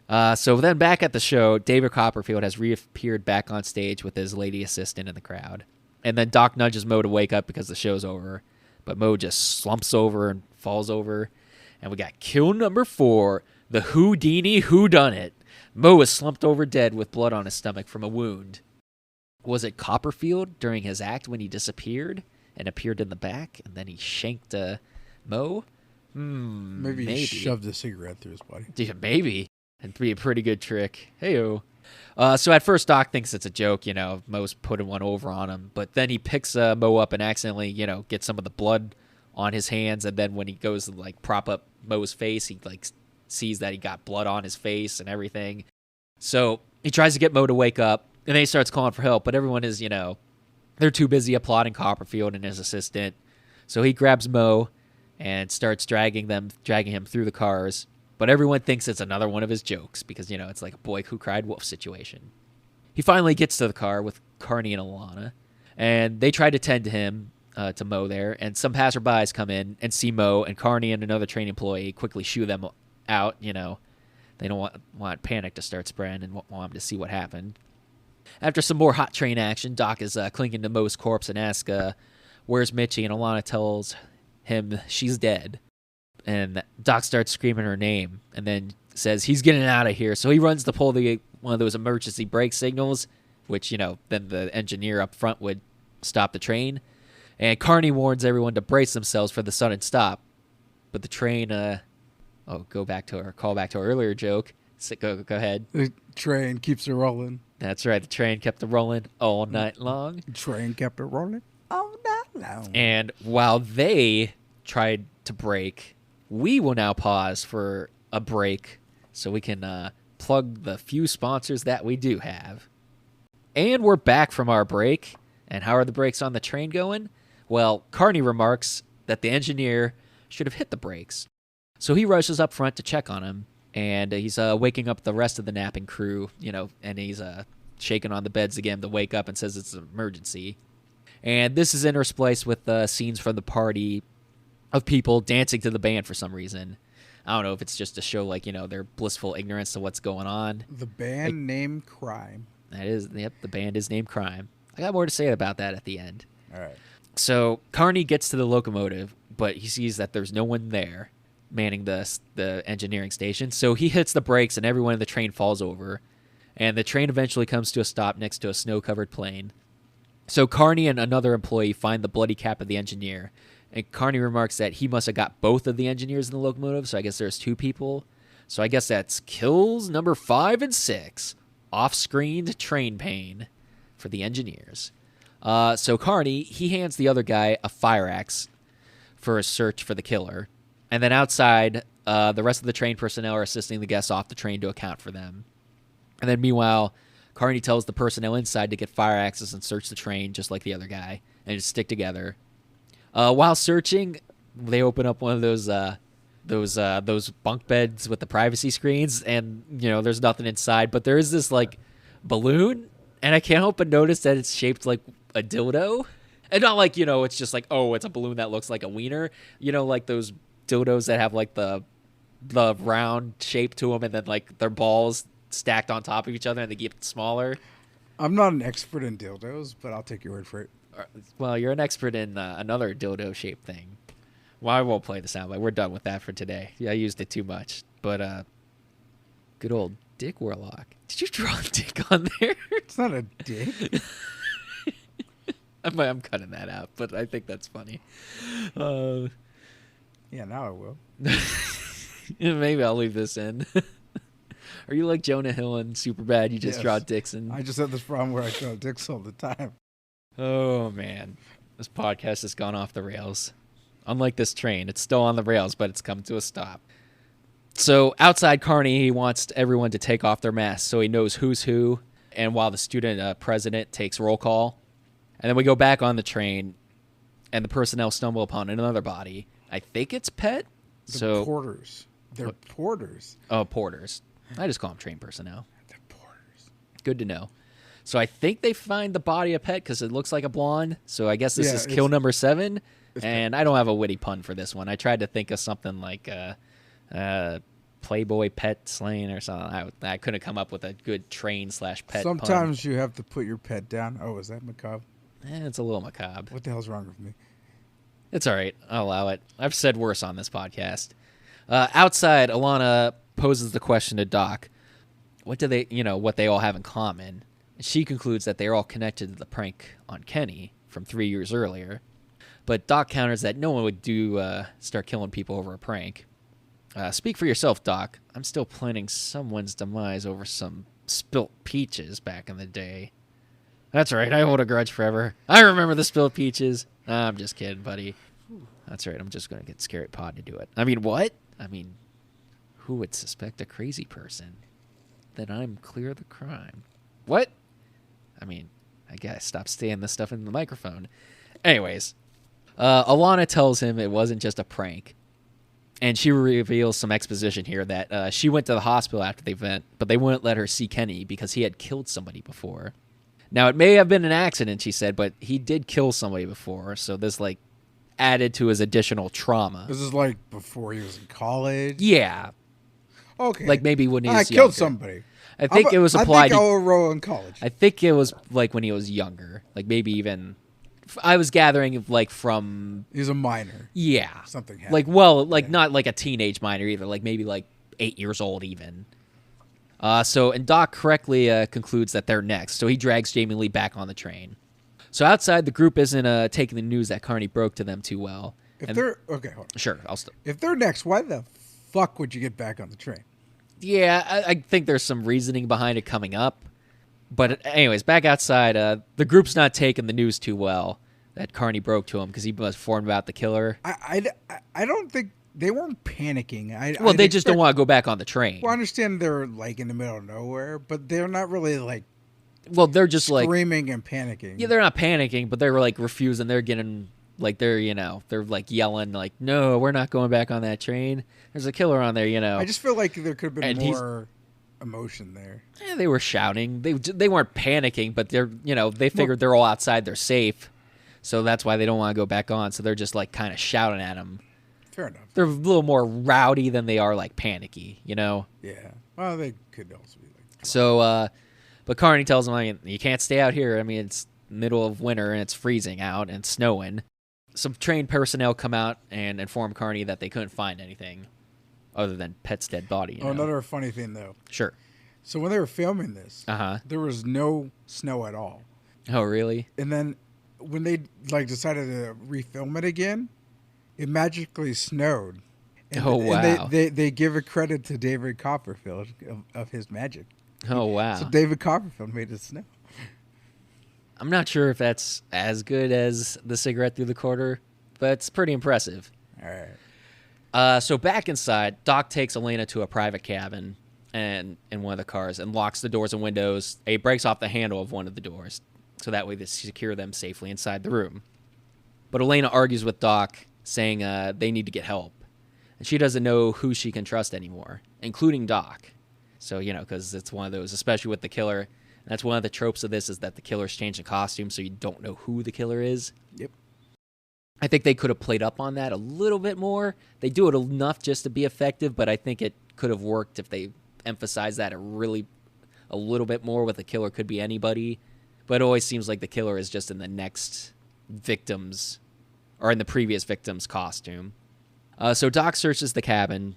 So then back at the show, David Copperfield has reappeared back on stage with his lady assistant in the crowd. And then Doc nudges Mo to wake up because the show's over. But Mo just slumps over and falls over. And we got kill number 4, the Houdini Whodunit. Mo is slumped over dead with blood on his stomach from a wound. Was it Copperfield during his act when he disappeared and appeared in the back, and then he shanked Mo? Maybe he shoved a cigarette through his body. Yeah, maybe. It'd be a pretty good trick. Hey-o. So at first, Doc thinks it's a joke, Mo's putting one over on him. But then he picks Mo up and accidentally, gets some of the blood on his hands. And then when he goes to, prop up Mo's face, he, sees that he got blood on his face and everything. So he tries to get Mo to wake up, and then he starts calling for help. But everyone is, they're too busy applauding Copperfield and his assistant. So he grabs Mo and starts dragging him through the cars. But everyone thinks it's another one of his jokes because, it's like a boy who cried wolf situation. He finally gets to the car with Carney and Alana, and they try to tend to him, to Mo there, and some passerbys come in and see Mo, and Carney and another train employee quickly shoo them out, They don't want panic to start spreading and want them to see what happened. After some more hot train action, Doc is clinging to Mo's corpse and asks, where's Mitchie? And Alana tells him she's dead. And Doc starts screaming her name and then says he's getting out of here. So he runs to pull one of those emergency brake signals, which, then the engineer up front would stop the train. And Carney warns everyone to brace themselves for the sudden stop. But the train, call back to our earlier joke. Go ahead. The train keeps it rolling. That's right. The train kept it rolling all night long. The train kept it rolling all night long. And while they tried to brake, we will now pause for a break so we can plug the few sponsors that we do have. And we're back from our break. And how are the brakes on the train going? Well, Carney remarks that the engineer should have hit the brakes. So he rushes up front to check on him. And he's waking up the rest of the napping crew, and he's shaking on the beds again to wake up and says it's an emergency. And this is interspliced with scenes from the party of people dancing to the band for some reason. I don't know if it's just to show, their blissful ignorance to what's going on. The band named Crime. That is, yep, the band is named Crime. I got more to say about that at the end. All right. So Carney gets to the locomotive, but he sees that there's no one there manning the engineering station. So he hits the brakes, and everyone in the train falls over. And the train eventually comes to a stop next to a snow-covered plain. So Carney and another employee find the bloody cap of the engineer. And Carney remarks that he must have got both of the engineers in the locomotive, so I guess there's 2 people. So I guess that's kills number 5 and 6. Off-screened train pain for the engineers. So Carney, he hands the other guy a fire axe for a search for the killer. And then outside, the rest of the train personnel are assisting the guests off the train to account for them. And then meanwhile, Carney tells the personnel inside to get fire axes and search the train just like the other guy and just stick together. While searching, they open up one of those bunk beds with the privacy screens, and there's nothing inside, but there is this balloon, and I can't help but notice that it's shaped like a dildo. And not it's just it's a balloon that looks like a wiener. Like those dildos that have the round shape to them, and then their balls stacked on top of each other and they get smaller. I'm not an expert in dildos, but I'll take your word for it. Well, you're an expert in another dildo shaped thing. Well, I won't play the soundbite. We're done with that for today. Yeah, I used it too much. But good old Dick Warlock. Did you draw a dick on there? It's not a dick. I'm cutting that out, but I think that's funny. Yeah, now I will. Maybe I'll leave this in. Are you like Jonah Hill in Superbad? You just draw dicks and... I just have this problem where I draw dicks all the time. Oh, man. This podcast has gone off the rails. Unlike this train, it's still on the rails, but it's come to a stop. So outside Carney, he wants everyone to take off their masks so he knows who's who. And while the student president takes roll call. And then we go back on the train, and the personnel stumble upon another body. I think it's Pet. The porters. They're porters. Oh, porters. I just call them train personnel. They're porters. Good to know. So I think they find the body of Pet because it looks like a blonde. So I guess this is kill number 7. And I don't have a witty pun for this one. I tried to think of something like Playboy Pet Slain or something. I couldn't come up with a good train/pet Sometimes pun. you have to put your pet down. Oh, is that macabre? It's a little macabre. What the hell's wrong with me? It's all right. I'll allow it. I've said worse on this podcast. Outside, Alana poses the question to Doc. What do what they all have in common? And she concludes that they're all connected to the prank on Kenny from 3 years earlier. But Doc counters that no one would start killing people over a prank. Speak for yourself, Doc. I'm still planning someone's demise over some spilt peaches back in the day. That's right. I hold a grudge forever. I remember the spilled peaches. I'm just kidding, buddy. That's right. I'm just going to get Scary Pod to do it. I mean, what? I mean, who would suspect a crazy person that I'm clear of the crime? What? I mean, I guess stop saying this stuff in the microphone. Anyways, Alana tells him it wasn't just a prank. And she reveals some exposition here that she went to the hospital after the event, but they wouldn't let her see Kenny because he had killed somebody before. Now, it may have been an accident, she said, but he did kill somebody before, so this, added to his additional trauma. This is before he was in college? Yeah. Okay. Maybe when he was I younger. killed somebody. I think it was applied... I think I will roll in college. I think it was, when he was younger. Maybe even... I was gathering, from... He was a minor. Yeah. Something happened. Not a teenage minor either. Maybe 8 years old even. And Doc correctly concludes that they're next, so he drags Jamie Lee back on the train. So outside, the group isn't taking the news that Carney broke to them too well. If they're okay, hold on. Sure, I'll still. If they're next, why the fuck would you get back on the train? Yeah, I think there's some reasoning behind it coming up. But anyways, back outside, the group's not taking the news too well that Carney broke to him because he was informed about the killer. I don't think they weren't panicking. They just don't want to go back on the train. Well, I understand they're like in the middle of nowhere, but they're not really like. Well, they're just screaming and panicking. Yeah, they're not panicking, but they're like refusing. They're getting like they're like yelling like, "No, we're not going back on that train. There's a killer on there." I just feel like there could have been And more emotion there. Yeah, they were shouting. They weren't panicking, but they figured they're all outside. They're safe, so that's why they don't want to go back on. So they're just like kind of shouting at him. Fair enough. They're a little more rowdy than they are like panicky. Yeah. Well, they could also be like. So, but Carney tells them, like, you can't stay out here. I mean, it's middle of winter and it's freezing out and snowing. Some trained personnel come out and inform Carney that they couldn't find anything other than Pet's dead body. Another funny thing, though. Sure. So when they were filming this, there was no snow at all. Oh, really? And then when they decided to refilm it again, it magically snowed. And, wow. And they give a credit to David Copperfield of his magic. Oh, wow. So David Copperfield made it snow. I'm not sure if that's as good as the cigarette through the quarter, but it's pretty impressive. All right. So back inside, Doc takes Elena to a private cabin and in one of the cars and locks the doors and windows. He breaks off the handle of one of the doors, so that way they secure them safely inside the room. But Elena argues with Doc, saying they need to get help. And she doesn't know who she can trust anymore, including Doc. So, because it's one of those, especially with the killer. That's one of the tropes of this is that the killer's changing costume, so you don't know who the killer is. Yep. I think they could have played up on that a little bit more. They do it enough just to be effective, but I think it could have worked if they emphasized that a little bit more with the killer could be anybody. But it always seems like the killer is just in the next victim's, or in the previous victim's costume. So Doc searches the cabin,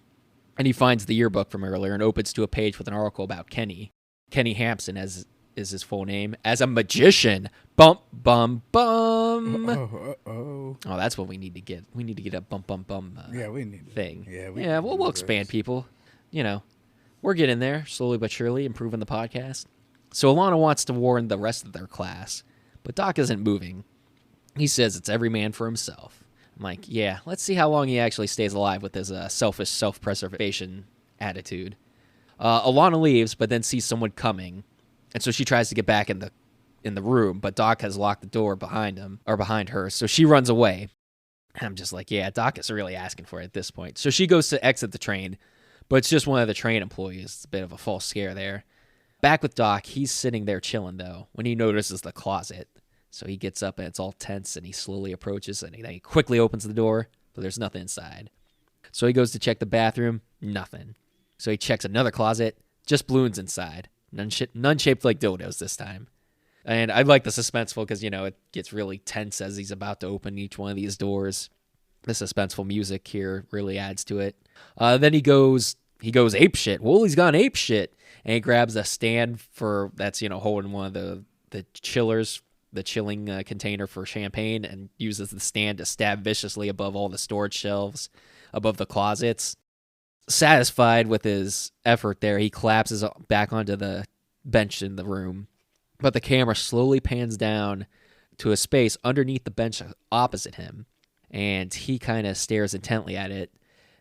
and he finds the yearbook from earlier and opens to a page with an article about Kenny. Kenny Hampson is his full name, as a magician. Bum, bum, bum. Oh, that's what we need to get. We need to get a bum, bum, bum we need thing. Yeah, we'll expand people. We're getting there, slowly but surely, improving the podcast. So Alana wants to warn the rest of their class, but Doc isn't moving. He says it's every man for himself. I'm like, yeah, let's see how long he actually stays alive with his selfish self-preservation attitude. Alana leaves, but then sees someone coming, and so she tries to get back in the room, but Doc has locked the door behind her, so she runs away. And I'm just like, yeah, Doc is really asking for it at this point. So she goes to exit the train, but it's just one of the train employees. It's a bit of a false scare there. Back with Doc, he's sitting there chilling, though, when he notices the closet. So he gets up, and it's all tense, and he slowly approaches, and he quickly opens the door, but there's nothing inside. So he goes to check the bathroom, nothing. So he checks another closet, just balloons inside. None shaped like dildos this time. And I like the suspenseful because, it gets really tense as he's about to open each one of these doors. The suspenseful music here really adds to it. Then he goes ape shit. Well, he's gone ape shit. And he grabs a stand that's holding one of the chillers, the chilling container for champagne, and uses the stand to stab viciously above all the storage shelves, above the closets. Satisfied with his effort there, he collapses back onto the bench in the room. But the camera slowly pans down to a space underneath the bench opposite him. And he kind of stares intently at it.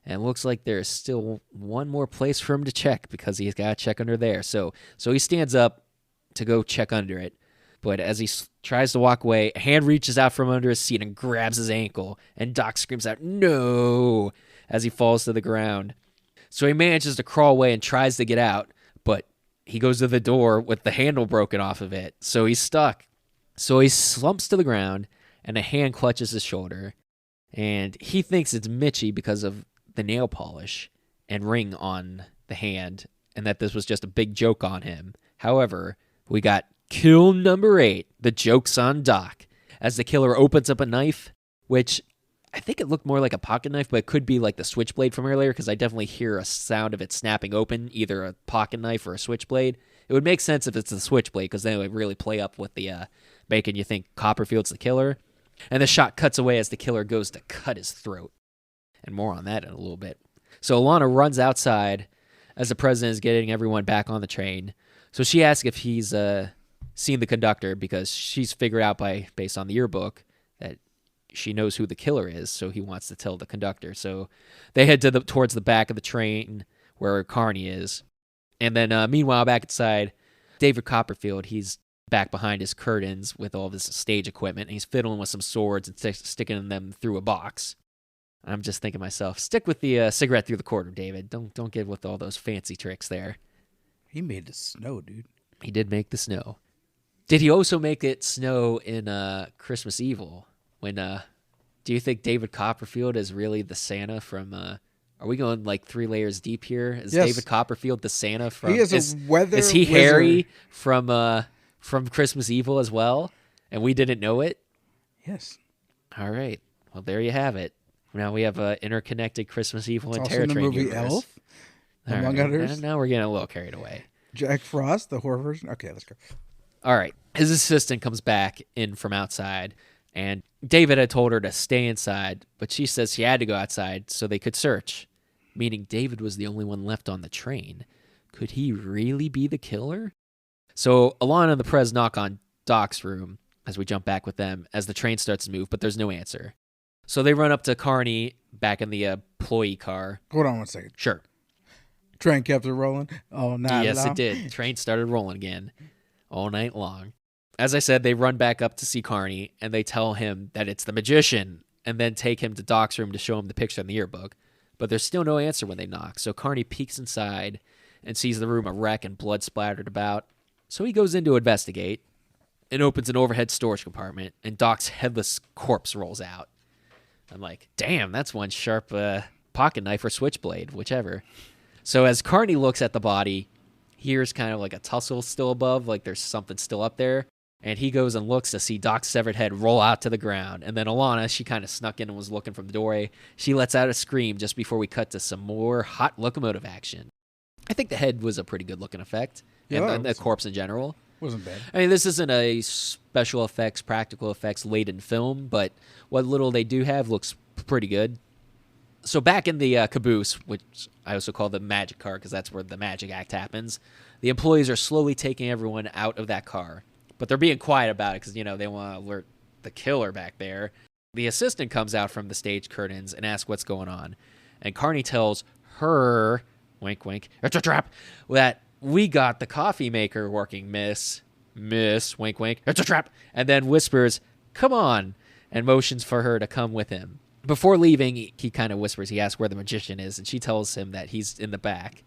And it looks like there's still one more place for him to check because he's got to check under there. So he stands up to go check under it. But as he tries to walk away, a hand reaches out from under his seat and grabs his ankle. And Doc screams out, "No!" as he falls to the ground. So he manages to crawl away and tries to get out, but he goes to the door with the handle broken off of it, so he's stuck. So he slumps to the ground, and a hand clutches his shoulder, and he thinks it's Mitchie because of the nail polish and ring on the hand, and that this was just a big joke on him. However, we got kill number 8, the joke's on Doc, as the killer opens up a knife, which I think it looked more like a pocket knife, but it could be like the switchblade from earlier because I definitely hear a sound of it snapping open, either a pocket knife or a switchblade. It would make sense if it's the switchblade because then it would really play up with the making you think Copperfield's the killer. And the shot cuts away as the killer goes to cut his throat. And more on that in a little bit. So Alana runs outside as the president is getting everyone back on the train. So she asks if he's seen the conductor because she's figured out based on the yearbook that she knows who the killer is. So he wants to tell the conductor. So they head towards the back of the train where Carney is. And then meanwhile, back inside, David Copperfield, he's back behind his curtains with all this stage equipment. And he's fiddling with some swords and sticking them through a box. I'm just thinking to myself, stick with the cigarette through the quarter, David. Don't get with all those fancy tricks there. He made the snow, dude. He did make the snow. Did he also make it snow in Christmas Evil? When do you think David Copperfield is really the Santa from? Are we going like 3 layers deep here? Is Yes. David Copperfield the Santa from? He is a weather Is he wizard. Harry from Christmas Evil as well? And we didn't know it. Yes. All right. Well, there you have it. Now we have an interconnected Christmas Evil It's and also Terror in the Train movie universe. Elf, All among right. others. Now we're getting a little carried away. Jack Frost, the horror version. Okay, let's go. All right. His assistant comes back in from outside, and David had told her to stay inside, but she says she had to go outside so they could search, meaning David was the only one left on the train. Could he really be the killer? So Alana and the Prez knock on Doc's room as we jump back with them as the train starts to move, but there's no answer. So they run up to Carney back in the employee car. Hold on one second. Sure. Train kept it rolling. Oh, not Yes, it did. Train started rolling again all night long. As I said, they run back up to see Carney, and they tell him that it's the magician, and then take him to Doc's room to show him the picture in the yearbook. But there's still no answer when they knock, so Carney peeks inside and sees the room a wreck and blood splattered about. So he goes in to investigate and opens an overhead storage compartment, and Doc's headless corpse rolls out. I'm like, damn, that's one sharp pocket knife or switchblade, whichever. So as Carney looks at the body, here's kind of like a tussle still above, like there's something still up there. And he goes and looks to see Doc's severed head roll out to the ground. And then Alana, she kind of snuck in and was looking from the doorway. She lets out a scream just before we cut to some more hot locomotive action. I think the head was a pretty good looking effect. Yeah, and the corpse in general. Wasn't bad. I mean, this isn't a special effects, practical effects laden film, but what little they do have looks pretty good. So back in the caboose, which I also call the magic car because that's where the magic act happens, the employees are slowly taking everyone out of that car. But they're being quiet about it because, they want to alert the killer back there. The assistant comes out from the stage curtains and asks what's going on. And Carney tells her, wink, wink, it's a trap, that we got the coffee maker working, miss, wink, wink, it's a trap. And then whispers, come on, and motions for her to come with him. Before leaving, he kind of whispers, he asks where the magician is, and she tells him that he's in the back.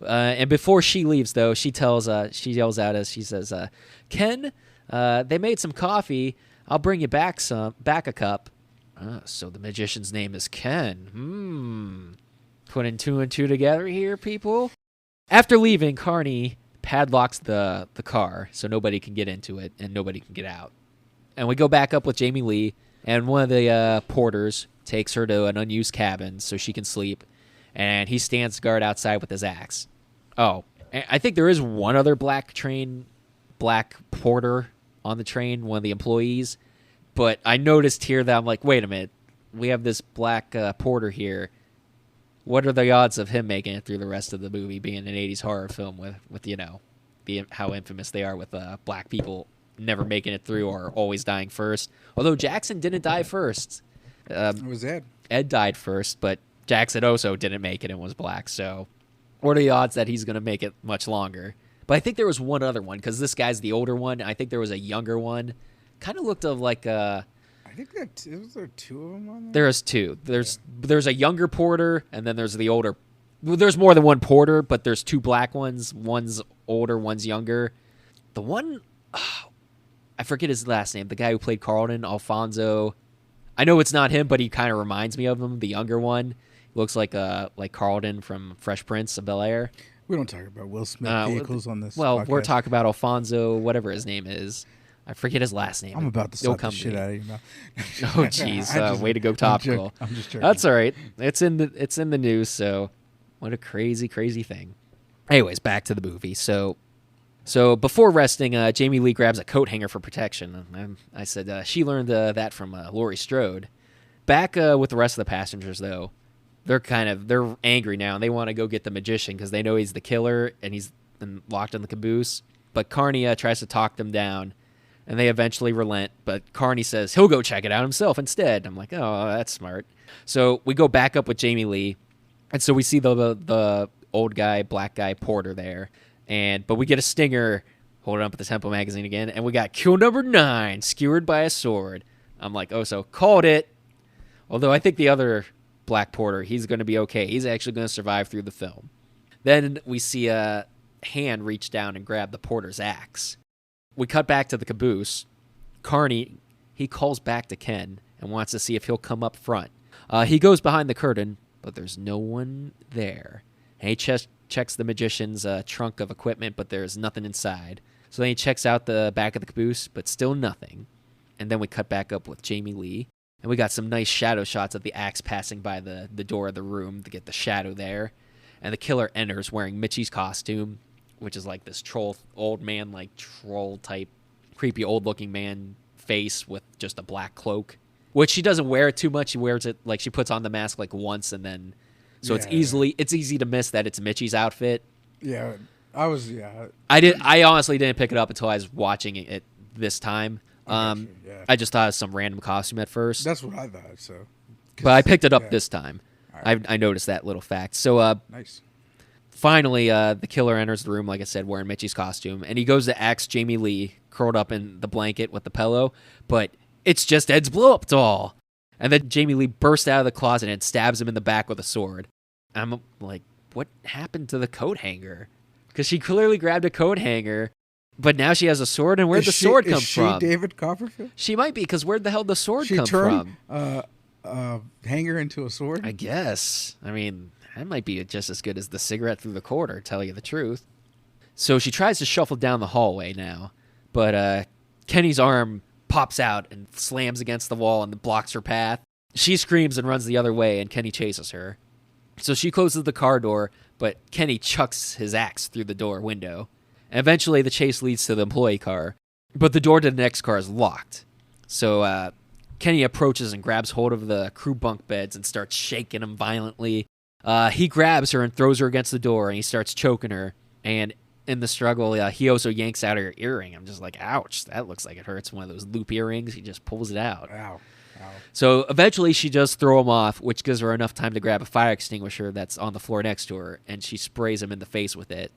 And before she leaves, though, she yells out as she says, Ken, they made some coffee. I'll bring you back a cup. So the magician's name is Ken. Putting 2 and 2 together here, people. After leaving, Carney padlocks the car so nobody can get into it and nobody can get out. And we go back up with Jamie Lee, and one of the porters takes her to an unused cabin so she can sleep. And he stands guard outside with his axe. Oh, I think there is one other black porter on the train, one of the employees. But I noticed here that I'm like, wait a minute. We have this black porter here. What are the odds of him making it through the rest of the movie, being an 80s horror film with how infamous they are with black people never making it through or always dying first? Although Jackson didn't die first. It was Ed. Ed died first, but Jackson also didn't make it and was black. So what are the odds that he's going to make it much longer? But I think there was one other one because this guy's the older one. I think there was a younger one. Kind of looked like I think was there 2 of them on there? There's 2. There's a younger porter, and then there's the older. Well, there's more than one porter, but there's 2 black ones. One's older, one's younger. The one, I forget his last name. The guy who played Carlton, Alfonso. I know it's not him, but he kind of reminds me of him. The younger one looks like Carlton from Fresh Prince of Bel-Air. We don't talk about Will Smith vehicles on this. Well, podcast. we're talking about Alfonso, whatever his name is. I forget his last name. I'm about to slap the shit out of you now. Oh, jeez. Way to go topical. I'm just joking. That's all right. It's in the news, so what a crazy, crazy thing. Anyways, back to the movie. So So before resting, Jamie Lee grabs a coat hanger for protection. I said she learned that from Laurie Strode. Back with the rest of the passengers, though, they're angry now, and they want to go get the magician because they know he's the killer and he's been locked in the caboose. But Carney tries to talk them down, and they eventually relent. But Carney says he'll go check it out himself instead. I'm like, oh, that's smart. So we go back up with Jamie Lee, and so we see the old guy, black guy, Porter there. But we get a stinger, hold it up at the Temple magazine again, and we got kill number 9, skewered by a sword. I'm like, oh, so called it. Although I think the other Black Porter, he's going to be okay. He's actually going to survive through the film. Then we see a hand reach down and grab the Porter's axe. We cut back to the caboose. Carney, he calls back to Ken and wants to see if he'll come up front. He goes behind the curtain, but there's no one there. And he checks the magician's trunk of equipment, but there's nothing inside. So then he checks out the back of the caboose, but still nothing. And then we cut back up with Jamie Lee. And we got some nice shadow shots of the axe passing by the door of the room to get the shadow there. And the killer enters wearing Mitchie's costume, which is like this troll, old man, like troll type, creepy old looking man face with just a black cloak. Which she doesn't wear it too much. She wears it like she puts on the mask like once and then. So it's easy to miss that it's Mitchie's outfit. Yeah, I honestly didn't pick it up until I was watching it this time. I just thought it was some random costume at first. That's what I thought. So, but I picked it up this time. Right. I noticed that little fact. So nice. Finally, the killer enters the room, like I said, wearing Mitchie's costume, and he goes to axe Jamie Lee, curled up in the blanket with the pillow, but it's just Ed's blow-up doll. And then Jamie Lee bursts out of the closet and stabs him in the back with a sword. I'm like, what happened to the coat hanger? Because she clearly grabbed a coat hanger. But now she has a sword, and where'd the sword come from? Is she David Copperfield? She might be, because where'd the hell the sword come from? She turned hanger into a sword? I guess. I mean, that might be just as good as the cigarette through the quarter, tell you the truth. So she tries to shuffle down the hallway now, but Kenny's arm pops out and slams against the wall and blocks her path. She screams and runs the other way, and Kenny chases her. So she closes the car door, but Kenny chucks his axe through the door window. Eventually, the chase leads to the employee car, but the door to the next car is locked. So Kenny approaches and grabs hold of the crew bunk beds and starts shaking them violently. He grabs her and throws her against the door, and he starts choking her. And in the struggle, he also yanks out her earring. I'm just like, ouch, that looks like it hurts. One of those loop earrings. He just pulls it out. Ow. So eventually, she does throw him off, which gives her enough time to grab a fire extinguisher that's on the floor next to her, and she sprays him in the face with it.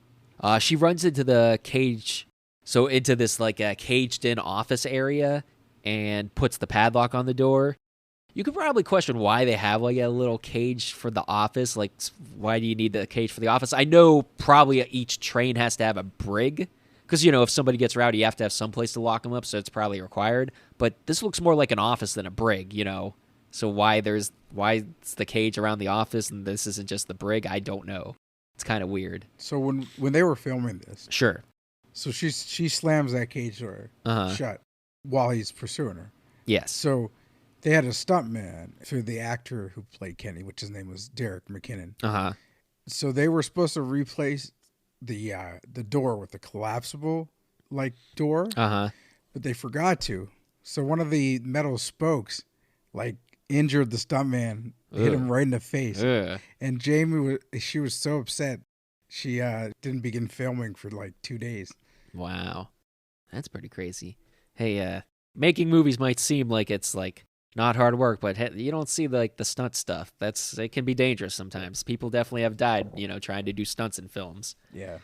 She runs into the cage, so into this like caged-in office area, and puts the padlock on the door. You could probably question why they have like a little cage for the office. Like, why do you need the cage for the office? I know probably each train has to have a brig, because if somebody gets rowdy, you have to have some place to lock them up, so it's probably required. But this looks more like an office than a brig, So why it's the cage around the office and this isn't just the brig? I don't know. It's kind of weird. So when they were filming this, sure. So she slams that cage door shut while he's pursuing her. Yes. So they had a stuntman through the actor who played Kenny, which his name was Derek McKinnon. So they were supposed to replace the door with a collapsible door. But they forgot to. So one of the metal spokes injured the stuntman. Hit him right in the face. And Jamie, she was so upset. She didn't begin filming for 2 days. Wow. That's pretty crazy. Hey, making movies might seem like it's not hard work, but you don't see the stunt stuff. It can be dangerous sometimes. People definitely have died, trying to do stunts in films. Yeah.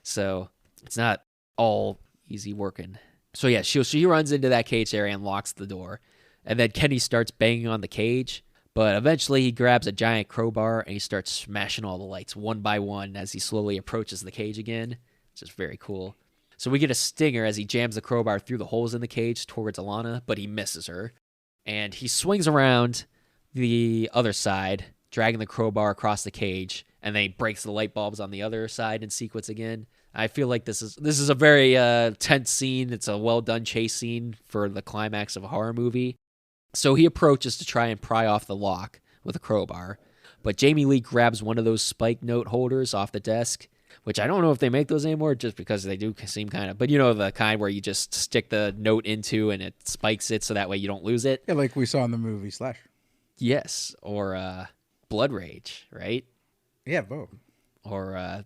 So it's not all easy working. So yeah, she runs into that cage area and locks the door. And then Kenny starts banging on the cage. But eventually he grabs a giant crowbar and he starts smashing all the lights one by one as he slowly approaches the cage again, which is very cool. So we get a stinger as he jams the crowbar through the holes in the cage towards Alana, but he misses her. And he swings around the other side, dragging the crowbar across the cage, and then he breaks the light bulbs on the other side in sequence again. I feel like this is a very tense scene. It's a well-done chase scene for the climax of a horror movie. So he approaches to try and pry off the lock with a crowbar, but Jamie Lee grabs one of those spike note holders off the desk, which I don't know if they make those anymore just because they do seem kind of, but the kind where you just stick the note into and it spikes it so that way you don't lose it. Yeah, like we saw in the movie Slash. Yes. Or Blood Rage, right? Yeah, both. Or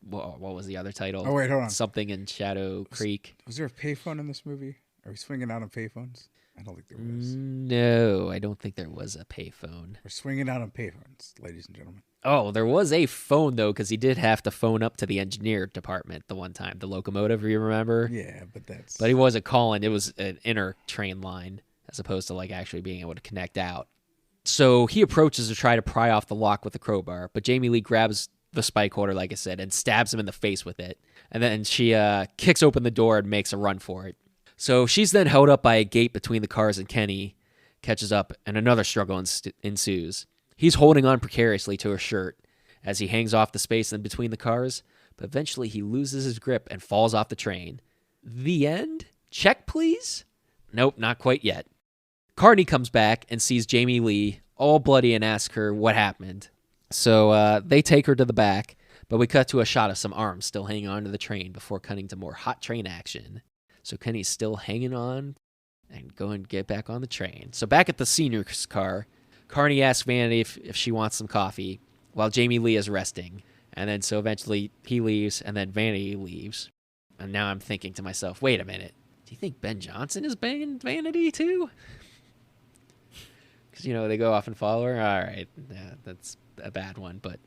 what was the other title? Oh, wait, hold on. Something in Shadow Creek. Was there a payphone in this movie? Are we swinging out on payphones? I don't think there was. No, I don't think there was a payphone. We're swinging out on payphones, ladies and gentlemen. Oh, there was a phone, though, because he did have to phone up to the engineer department the one time, the locomotive, you remember? Yeah, but that's... But he wasn't calling. It was an inner train line as opposed to, actually being able to connect out. So he approaches to try to pry off the lock with the crowbar, but Jamie Lee grabs the spike holder, like I said, and stabs him in the face with it. And then she kicks open the door and makes a run for it. So she's then held up by a gate between the cars, and Kenny catches up, and another struggle ensues. He's holding on precariously to her shirt as he hangs off the space in between the cars, but eventually he loses his grip and falls off the train. The end? Check, please? Nope, not quite yet. Carney comes back and sees Jamie Lee all bloody and asks her what happened. So they take her to the back, but we cut to a shot of some arms still hanging onto the train before cutting to more hot train action. So Kenny's still hanging on and going to get back on the train. So back at the senior's car, Carney asks Vanity if she wants some coffee while Jamie Lee is resting. And then so eventually he leaves and then Vanity leaves. And now I'm thinking to myself, wait a minute. Do you think Ben Johnson is banging Vanity too? Because, they go off and follow her. All right. Yeah, that's a bad one. But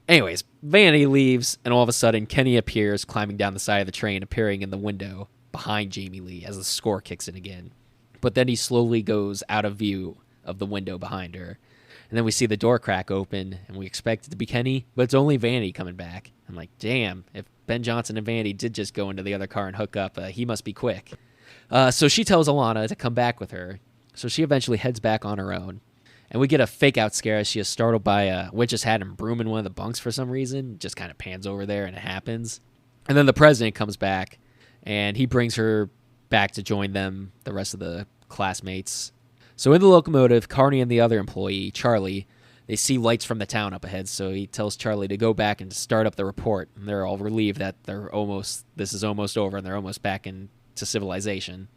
anyways, Vanity leaves and all of a sudden Kenny appears climbing down the side of the train, appearing in the window behind Jamie Lee as the score kicks in again. But then he slowly goes out of view of the window behind her. And then we see the door crack open, and we expect it to be Kenny, but it's only Vanity coming back. I'm like, damn, if Ben Johnson and Vanity did just go into the other car and hook up, he must be quick. So she tells Alana to come back with her. So she eventually heads back on her own. And we get a fake-out scare as she is startled by a witch's hat and broom in one of the bunks for some reason. Just kind of pans over there, and it happens. And then the president comes back, and he brings her back to join them, the rest of the classmates. So in the locomotive, Carney and the other employee, Charlie, they see lights from the town up ahead, so he tells Charlie to go back and to start up the report. And they're all relieved that this is almost over and they're almost back into civilization.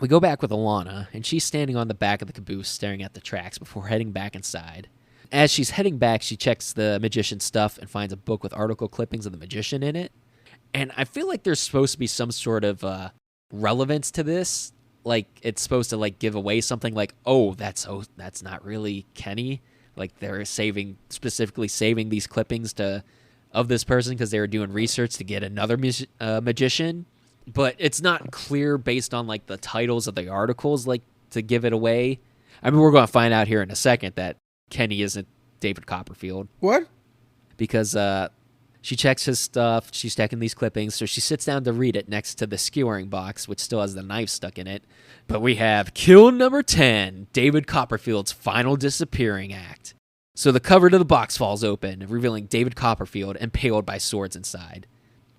We go back with Alana, and she's standing on the back of the caboose staring at the tracks before heading back inside. As she's heading back, she checks the magician's stuff and finds a book with article clippings of the magician in it. And I feel like there's supposed to be some sort of relevance to this. Like, it's supposed to, give away something like, that's not really Kenny. Like, they're specifically saving these clippings of this person because they were doing research to get another magician. But it's not clear based on, the titles of the articles, to give it away. I mean, we're going to find out here in a second that Kenny isn't David Copperfield. What? Because she checks his stuff, she's checking these clippings, so she sits down to read it next to the skewering box, which still has the knife stuck in it. But we have Kill Number 10, David Copperfield's Final Disappearing Act. So the cover to the box falls open, revealing David Copperfield impaled by swords inside.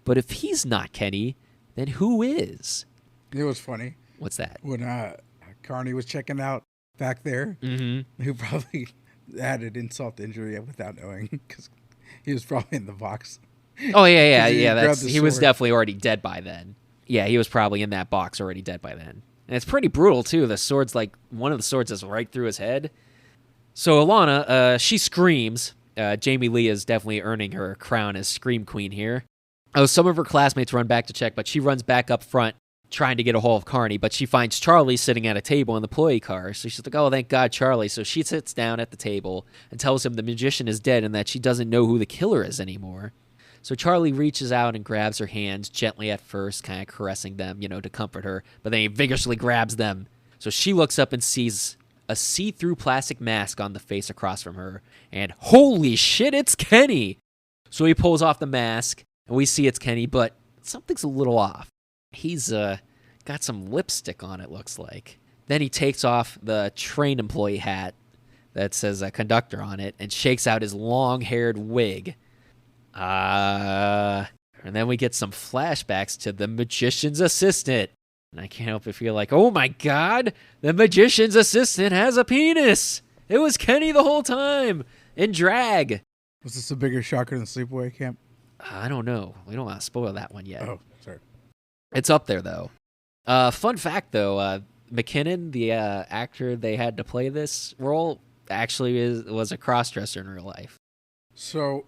But if he's not Kenny, then who is? It was funny. What's that? When Carney was checking out back there, who probably added insult to injury without knowing, because he was probably in the box. Oh, yeah. He was definitely already dead by then. Yeah, he was probably in that box already dead by then. And it's pretty brutal, too. The sword's one of the swords is right through his head. So Alana, she screams. Jamie Lee is definitely earning her crown as Scream Queen here. Some of her classmates run back to check, but she runs back up front trying to get a hold of Carney, but she finds Charlie sitting at a table in the employee car. So she's like, oh, thank God, Charlie. So she sits down at the table and tells him the magician is dead and that she doesn't know who the killer is anymore. So Charlie reaches out and grabs her hands gently at first, kind of caressing them, to comfort her, but then he vigorously grabs them. So she looks up and sees a see-through plastic mask on the face across from her, and holy shit, it's Kenny! So he pulls off the mask, and we see it's Kenny, but something's a little off. He's got some lipstick on, it looks like. Then he takes off the train employee hat that says conductor on it and shakes out his long-haired wig. And then we get some flashbacks to the magician's assistant. And I can't help but feel like, oh my God, the magician's assistant has a penis. It was Kenny the whole time in drag. Was this a bigger shocker than Sleepaway Camp? I don't know. We don't want to spoil that one yet. Oh, sorry. It's up there though. Fun fact though, McKinnon, the actor they had to play this role, actually was a cross-dresser in real life. So,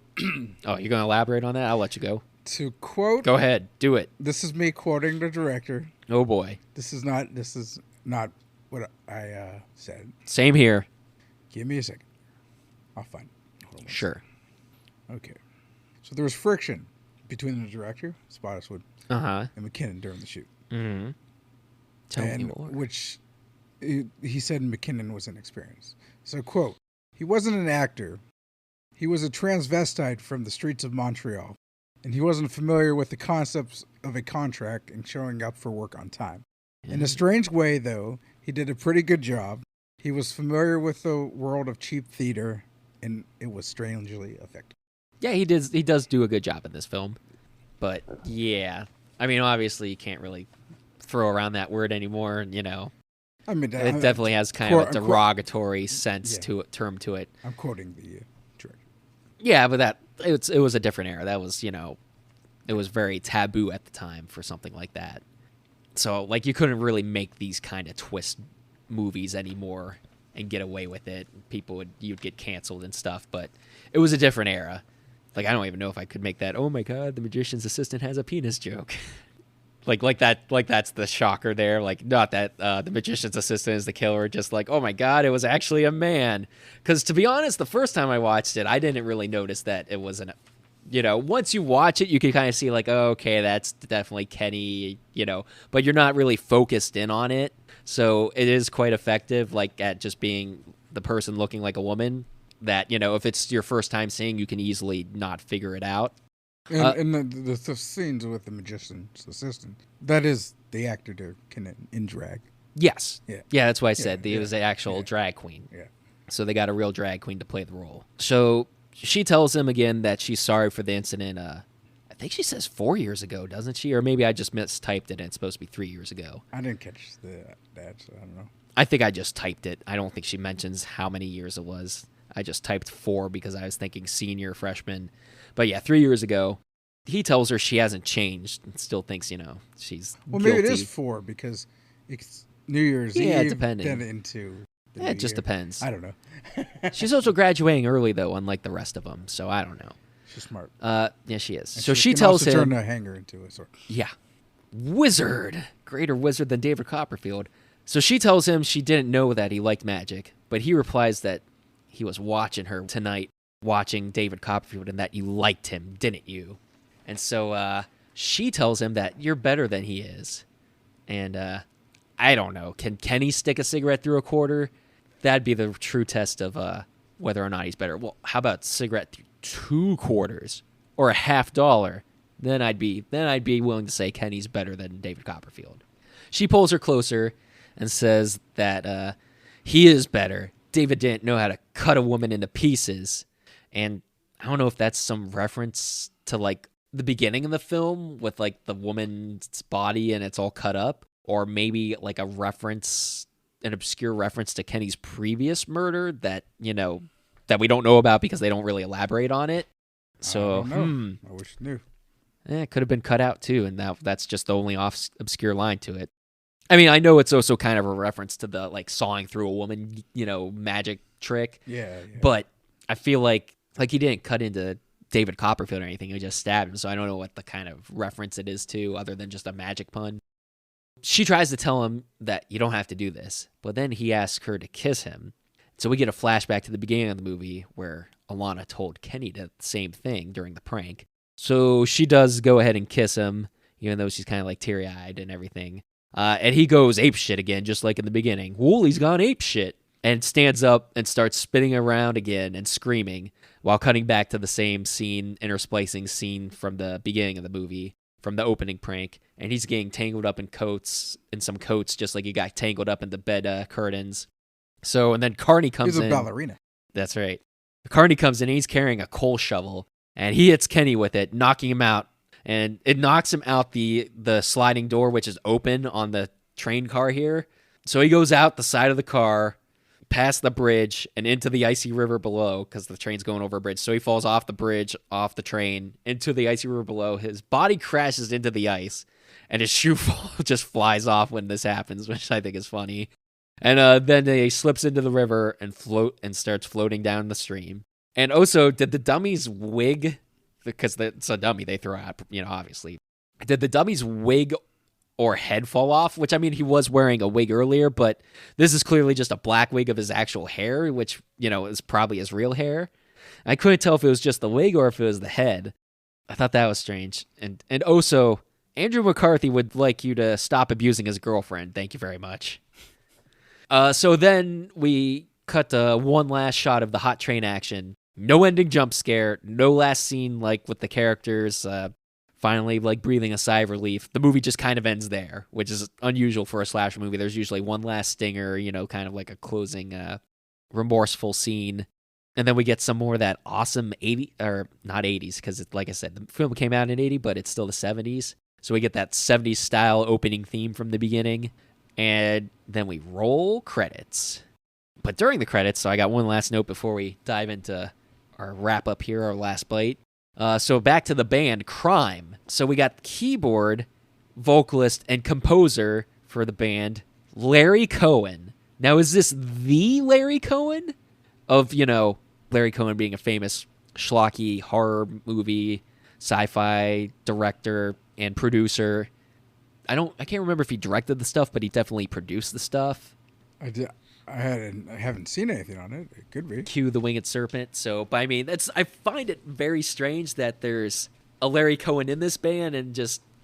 Oh, you're gonna elaborate on that? I'll let you go. to quote, Go ahead, do it. this is me quoting the director. Oh boy. This is not what I said. Same here. Give me a second. I'll find it. Hold on. Sure. Okay. So there was friction between the director, Spottiswoode, Uh huh. and McKinnon during the shoot. Mm-hmm. Tell me more. Which he said McKinnon was inexperienced. So, quote, he wasn't an actor. He was a transvestite from the streets of Montreal, and he wasn't familiar with the concepts of a contract and showing up for work on time. In a strange way, though, he did a pretty good job. He was familiar with the world of cheap theater, and it was strangely effective. Yeah, he does do a good job in this film. But yeah, I mean, obviously you can't really throw around that word anymore. You know, I mean, it definitely has kind of a derogatory sense term to it. I'm quoting the director. Yeah, but it was a different era. That was, it was very taboo at the time for something like that. So like you couldn't really make these kind of twist movies anymore and get away with it. You'd get canceled and stuff. But it was a different era. Like I don't even know if I could make that. Oh my God, the magician's assistant has a penis joke. like that's the shocker there. Like not that the magician's assistant is the killer. Just like, oh my God, it was actually a man. Because to be honest, the first time I watched it, I didn't really notice that it wasn't. Once you watch it, you can kind of see like, oh, okay, that's definitely Kenny. But you're not really focused in on it. So it is quite effective, like at just being the person looking like a woman. That if it's your first time seeing, you can easily not figure it out. And the scenes with the magician's assistant, that is the actor to in drag. Yes. Yeah. Yeah, that's why I said it was an actual drag queen. Yeah. So they got a real drag queen to play the role. So she tells him again that she's sorry for the incident. I think she says 4 years ago, doesn't she? Or maybe I just mistyped it and it's supposed to be 3 years ago. I didn't catch that, so I don't know. I think I just typed it. I don't think she mentions how many years it was. I just typed 4 because I was thinking senior, freshman. But yeah, 3 years ago. He tells her she hasn't changed and still thinks, she's guilty. Maybe it is 4 because it's New Year's Eve. Yeah, depending. Then into the It just year. depends. I don't know. She's also graduating early, though, unlike the rest of them. So I don't know. She's smart. Yeah, she is. And So she can tells also him. turn a hanger into a sword. Yeah. Wizard. Greater wizard than David Copperfield. So she tells him she didn't know that he liked magic, but he replies that he was watching her tonight, watching David Copperfield, and that you liked him, didn't you? And so she tells him that you're better than he is. And I don't know. Can Kenny stick a cigarette through a quarter? That'd be the true test of whether or not he's better. Well, how about cigarette through 2 quarters or a $50? Then I'd be willing to say Kenny's better than David Copperfield. She pulls her closer and says that he is better. David didn't know how to cut a woman into pieces. And I don't know if that's some reference to like the beginning of the film with like the woman's body and it's all cut up, or maybe like an obscure reference to Kenny's previous murder that that we don't know about because they don't really elaborate on it. So I don't know. I wish I knew. It could have been cut out too, and that's just the only obscure line to it. I mean, I know it's also kind of a reference to the like sawing through a woman, magic trick. Yeah. But I feel like he didn't cut into David Copperfield or anything. He just stabbed him. So I don't know what the kind of reference it is to other than just a magic pun. She tries to tell him that you don't have to do this, but then he asks her to kiss him. So we get a flashback to the beginning of the movie where Alana told Kenny the same thing during the prank. So she does go ahead and kiss him, even though she's kind of like teary-eyed and everything. And he goes apeshit again, just like in the beginning. Woolie's gone apeshit. And stands up and starts spinning around again and screaming while cutting back to the same scene, intersplicing scene from the beginning of the movie, from the opening prank. And he's getting tangled up in some coats, just like he got tangled up in the bed curtains. So, and then Carney comes in. He's a ballerina. That's right. Carney comes in and he's carrying a coal shovel. And he hits Kenny with it, knocking him out. And it knocks him out the sliding door, which is open on the train car here. So he goes out the side of the car, past the bridge and into the icy river below because the train's going over a bridge. So he falls off the bridge, off the train, into the icy river below. His body crashes into the ice, and his shoe just flies off when this happens, which I think is funny. And then he slips into the river and starts floating down the stream. And also, did the dummy's wig, because it's a dummy they throw out, obviously, did the dummy's wig or head fall off? Which, I mean, he was wearing a wig earlier, but this is clearly just a black wig of his actual hair, which, is probably his real hair. I couldn't tell if it was just the wig or if it was the head. I thought that was strange. And also, Andrew McCarthy would like you to stop abusing his girlfriend. Thank you very much. So then we cut to one last shot of the hot train action. No ending jump scare. No last scene, like, with the characters finally, like, breathing a sigh of relief. The movie just kind of ends there, which is unusual for a slasher movie. There's usually one last stinger, kind of like a closing remorseful scene. And then we get some more of that awesome 80s, or not 80s, because, like I said, the film came out in 80, but it's still the 70s. So we get that 70s style opening theme from the beginning. And then we roll credits. But during the credits, so I got one last note before we dive into our wrap up here, our last bite. So back to the band, Crime. So we got keyboard, vocalist, and composer for the band, Larry Cohen. Now, is this the Larry Cohen? Of, Larry Cohen being a famous schlocky horror movie, sci-fi director and producer. I can't remember if he directed the stuff, but he definitely produced the stuff. I haven't seen anything on it. It could be. Cue the Winged Serpent. So, but I mean, I find it very strange that there's a Larry Cohen in this band, and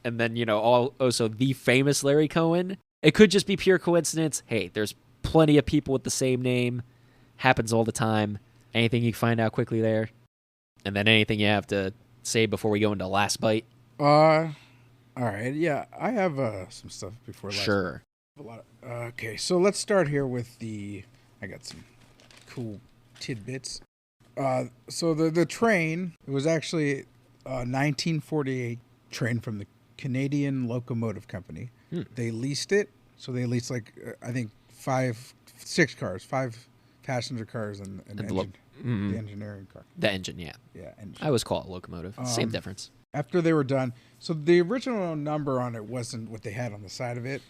then also the famous Larry Cohen. It could just be pure coincidence. Hey, there's plenty of people with the same name. Happens all the time. Anything you can find out quickly there? And then anything you have to say before we go into last bite? All right, yeah, I have some stuff before last. Sure. Okay, so let's start here with I got some cool tidbits. So the train, it was actually a 1948 train from the Canadian Locomotive Company. They leased it, so they leased I think 6 cars, 5 passenger cars and engine, the engineering car. The engine, yeah. Yeah, engine. I always call it locomotive. Same difference. After they were done, so the original number on it wasn't what they had on the side of it.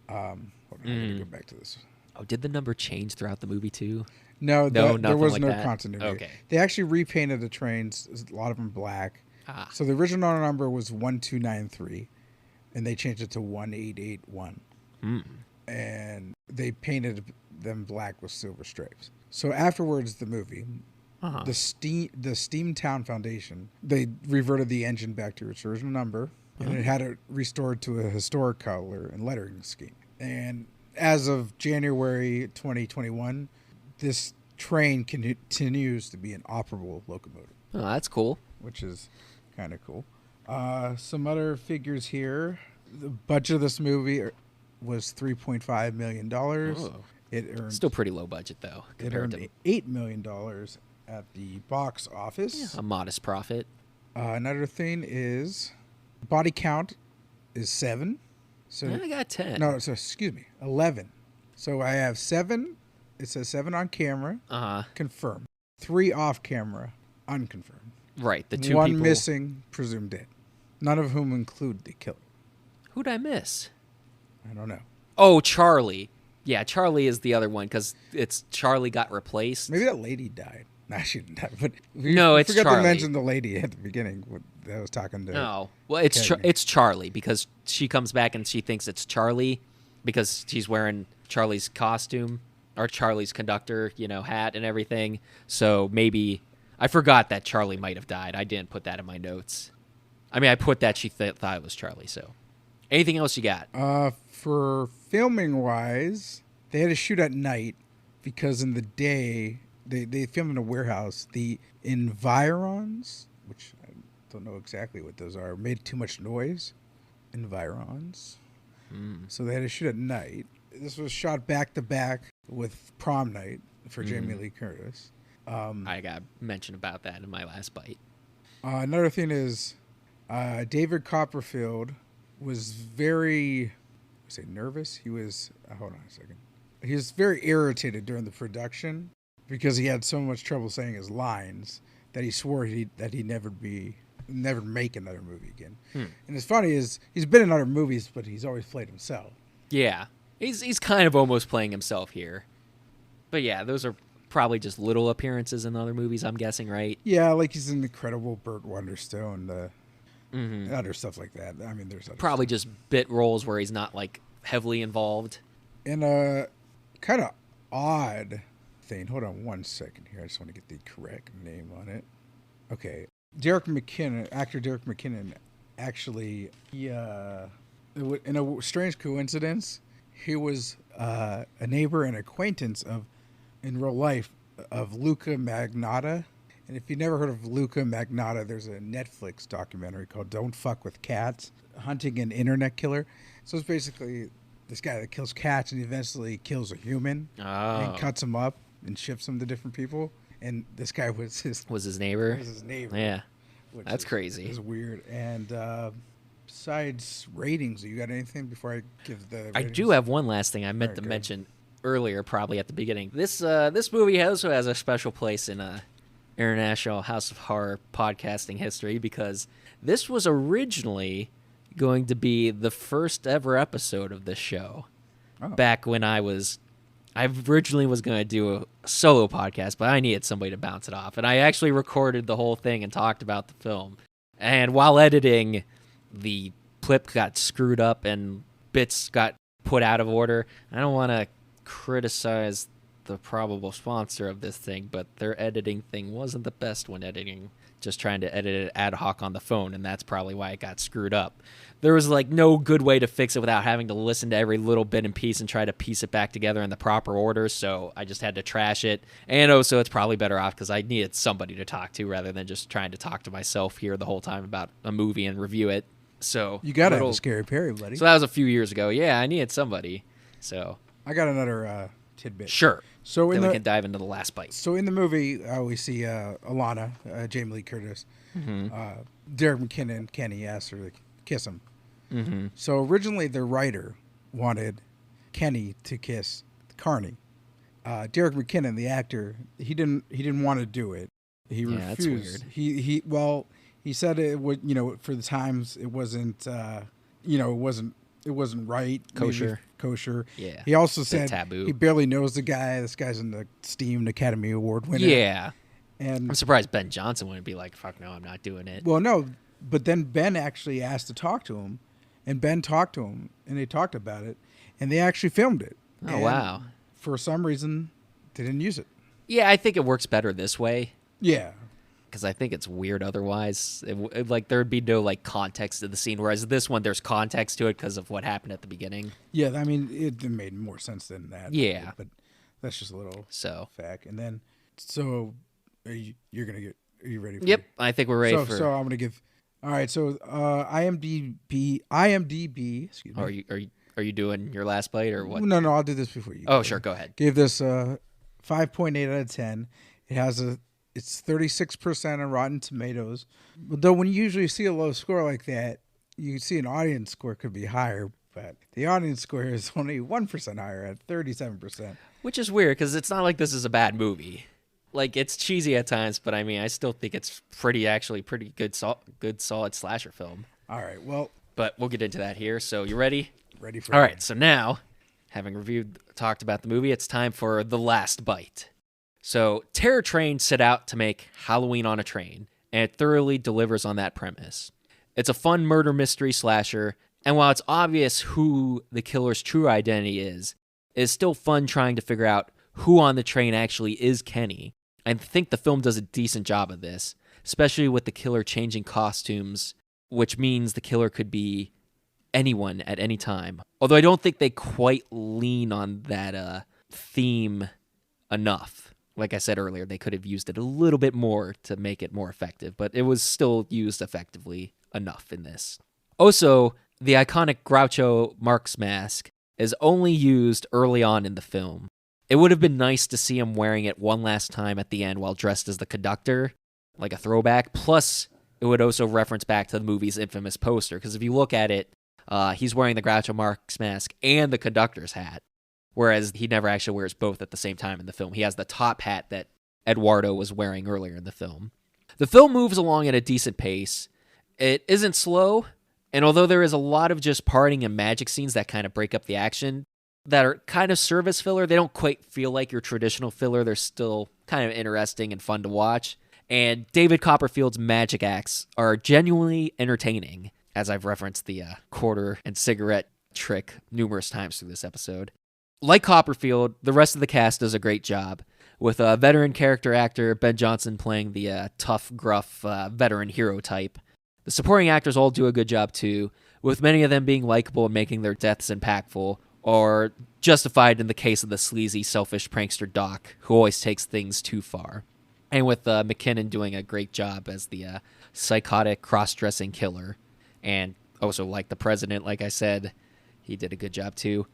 Hold on, I'm gonna go back to this. Oh, did the number change throughout the movie too? No, there was like no that? continuity. Okay. They actually repainted the trains, a lot of them black. So the original number was 1293, and they changed it to 1881. And they painted them black with silver stripes. So afterwards, the movie, the Steamtown Foundation, they reverted the engine back to its original number, and it had it restored to a historic color and lettering scheme. And as of January 2021, this train continues to be an operable locomotive. Oh, that's cool. Which is kind of cool. Some other figures here. The budget of this movie was $3.5 million. Oh. It earned Still pretty low budget though. It earned $8 million at the box office. Yeah, a modest profit. Another thing is body count is 7. So I got 10. No, so excuse me, 11. So I have 7. It says 7 on camera. Confirmed. 3 off camera, unconfirmed. Right. The 2 1 people missing, presumed dead. None of whom include the killer. Who'd I miss? I don't know. Oh, Charlie. Yeah, Charlie is the other one because it's Charlie got replaced. Maybe that lady died. Nah, she didn't die. But no, it's forgot Charlie. to mention the lady at the beginning that was talking to. No, well, it's Charlie because she comes back and she thinks it's Charlie because she's wearing Charlie's costume or Charlie's conductor, hat and everything. So maybe I forgot that Charlie might have died. I didn't put that in my notes. I mean, I put that she thought it was Charlie. So, anything else you got? For filming wise, they had to shoot at night because in the day they filmed in a warehouse. The environs, which I don't know exactly what those are, made too much noise. Environs. So they had to shoot at night. This was shot back to back with Prom Night for Jamie Lee Curtis. I got mentioned about that in my last bite. Another thing is David Copperfield was very nervous. He was hold on a second. he was very irritated during the production because he had so much trouble saying his lines that he swore that he'd never make another movie again. And it's funny is he's been in other movies, but he's always played himself. Yeah, he's kind of almost playing himself here. But yeah, those are probably just little appearances in other movies, I'm guessing, right? Yeah, like he's in Incredible Burt Wonderstone, other stuff like that. I mean, there's other Probably just bit roles where he's not like heavily involved. And a kind of odd thing. Hold on one second here. I just want to get the correct name on it. Okay. Actor Derek McKinnon, actually, in a strange coincidence, he was a neighbor and acquaintance in real life, of Luca Magnotta. And if you've never heard of Luca Magnotta, there's a Netflix documentary called Don't Fuck with Cats, Hunting an Internet Killer. So it's basically this guy that kills cats and eventually kills a human and cuts him up and ships him to different people. And this guy was his neighbor. Yeah, that's crazy. It's weird. And besides ratings, you got anything before I give the ratings? I do have one last thing I meant to mention earlier, probably at the beginning. This movie also has a special place in International House of Horror podcasting history because this was originally going to be the first ever episode of this show. Back when I originally was going to do a solo podcast, but I needed somebody to bounce it off. And I actually recorded the whole thing and talked about the film. And while editing, the clip got screwed up and bits got put out of order. I don't want to criticize the probable sponsor of this thing, but their editing thing wasn't the best when editing, just trying to edit it ad hoc on the phone, and that's probably why it got screwed up. There was like no good way to fix it without having to listen to every little bit and piece and try to piece it back together in the proper order, so I just had to trash it. And also it's probably better off because I needed somebody to talk to rather than just trying to talk to myself here the whole time about a movie and review it. So you got a Scary Perry, buddy. So that was a few years ago. Yeah, I needed somebody. So I got another tidbit. Sure. So then we can dive into the last bite. So in the movie, we see Alana, Jamie Lee Curtis, Derek McKinnon, Kenny asks her to kiss him. Mm-hmm. So originally, the writer wanted Kenny to kiss Carney. Derek McKinnon, the actor, he didn't want to do it. He refused. That's weird. He said it would, for the times it wasn't, it wasn't right. Kosher. Yeah. He also said taboo. He barely knows the guy. This guy's in the Steamed Academy Award winner. Yeah. And I'm surprised Ben Johnson wouldn't be like, fuck no, I'm not doing it. Well, no, but then Ben actually asked to talk to him, and Ben talked to him, and they talked about it, and they actually filmed it. Oh, wow. For some reason, they didn't use it. Yeah, I think it works better this way. Yeah. Because I think it's weird otherwise. There would be no context to the scene, whereas this one there's context to it because of what happened at the beginning. Yeah, I mean it made more sense than that. Yeah, but that's just a little fact. And then, are you ready? Yep, I think we're ready for. So I'm gonna give. All right, so IMDb. Excuse me. Are you doing your last bite or what? No, I'll do this before you. Oh, sure, go ahead. Give this 5.8 out of 10. It's 36% on Rotten Tomatoes. But though when you usually see a low score like that, you see an audience score could be higher, but the audience score is only 1% higher at 37%. Which is weird because it's not like this is a bad movie. It's cheesy at times, but I mean, I still think it's pretty good solid slasher film. All right, well. But we'll get into that here. So you ready? Ready for it. All right, so now, having talked about the movie, it's time for the last bite. So, Terror Train set out to make Halloween on a Train, and it thoroughly delivers on that premise. It's a fun murder mystery slasher, and while it's obvious who the killer's true identity is, it's still fun trying to figure out who on the train actually is Kenny. I think the film does a decent job of this, especially with the killer changing costumes, which means the killer could be anyone at any time. Although I don't think they quite lean on that theme enough. Like I said earlier, they could have used it a little bit more to make it more effective, but it was still used effectively enough in this. Also, the iconic Groucho Marx mask is only used early on in the film. It would have been nice to see him wearing it one last time at the end while dressed as the conductor, like a throwback. Plus, it would also reference back to the movie's infamous poster, because if you look at it, he's wearing the Groucho Marx mask and the conductor's hat. whereas he never actually wears both at the same time in the film. He has the top hat that Eduardo was wearing earlier in the film. The film moves along at a decent pace. It isn't slow, and although there is a lot of just partying and magic scenes that kind of break up the action, that are kind of service filler, they don't quite feel like your traditional filler. They're still kind of interesting and fun to watch. And David Copperfield's magic acts are genuinely entertaining, as I've referenced the quarter and cigarette trick numerous times through this episode. Like Copperfield, the rest of the cast does a great job, with a veteran character actor, Ben Johnson, playing the tough, gruff veteran hero type. The supporting actors all do a good job too, with many of them being likable and making their deaths impactful, or justified in the case of the sleazy, selfish prankster Doc, who always takes things too far. And with McKinnon doing a great job as the psychotic, cross-dressing killer. And also, like the president, like I said, he did a good job too.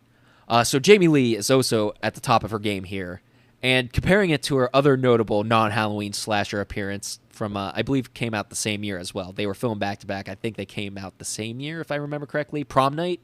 So Jamie Lee is also at the top of her game here. And comparing it to her other notable non-Halloween slasher appearance from, I believe, came out the same year as well. They were filmed back-to-back. I think they came out the same year, if I remember correctly. Prom Night.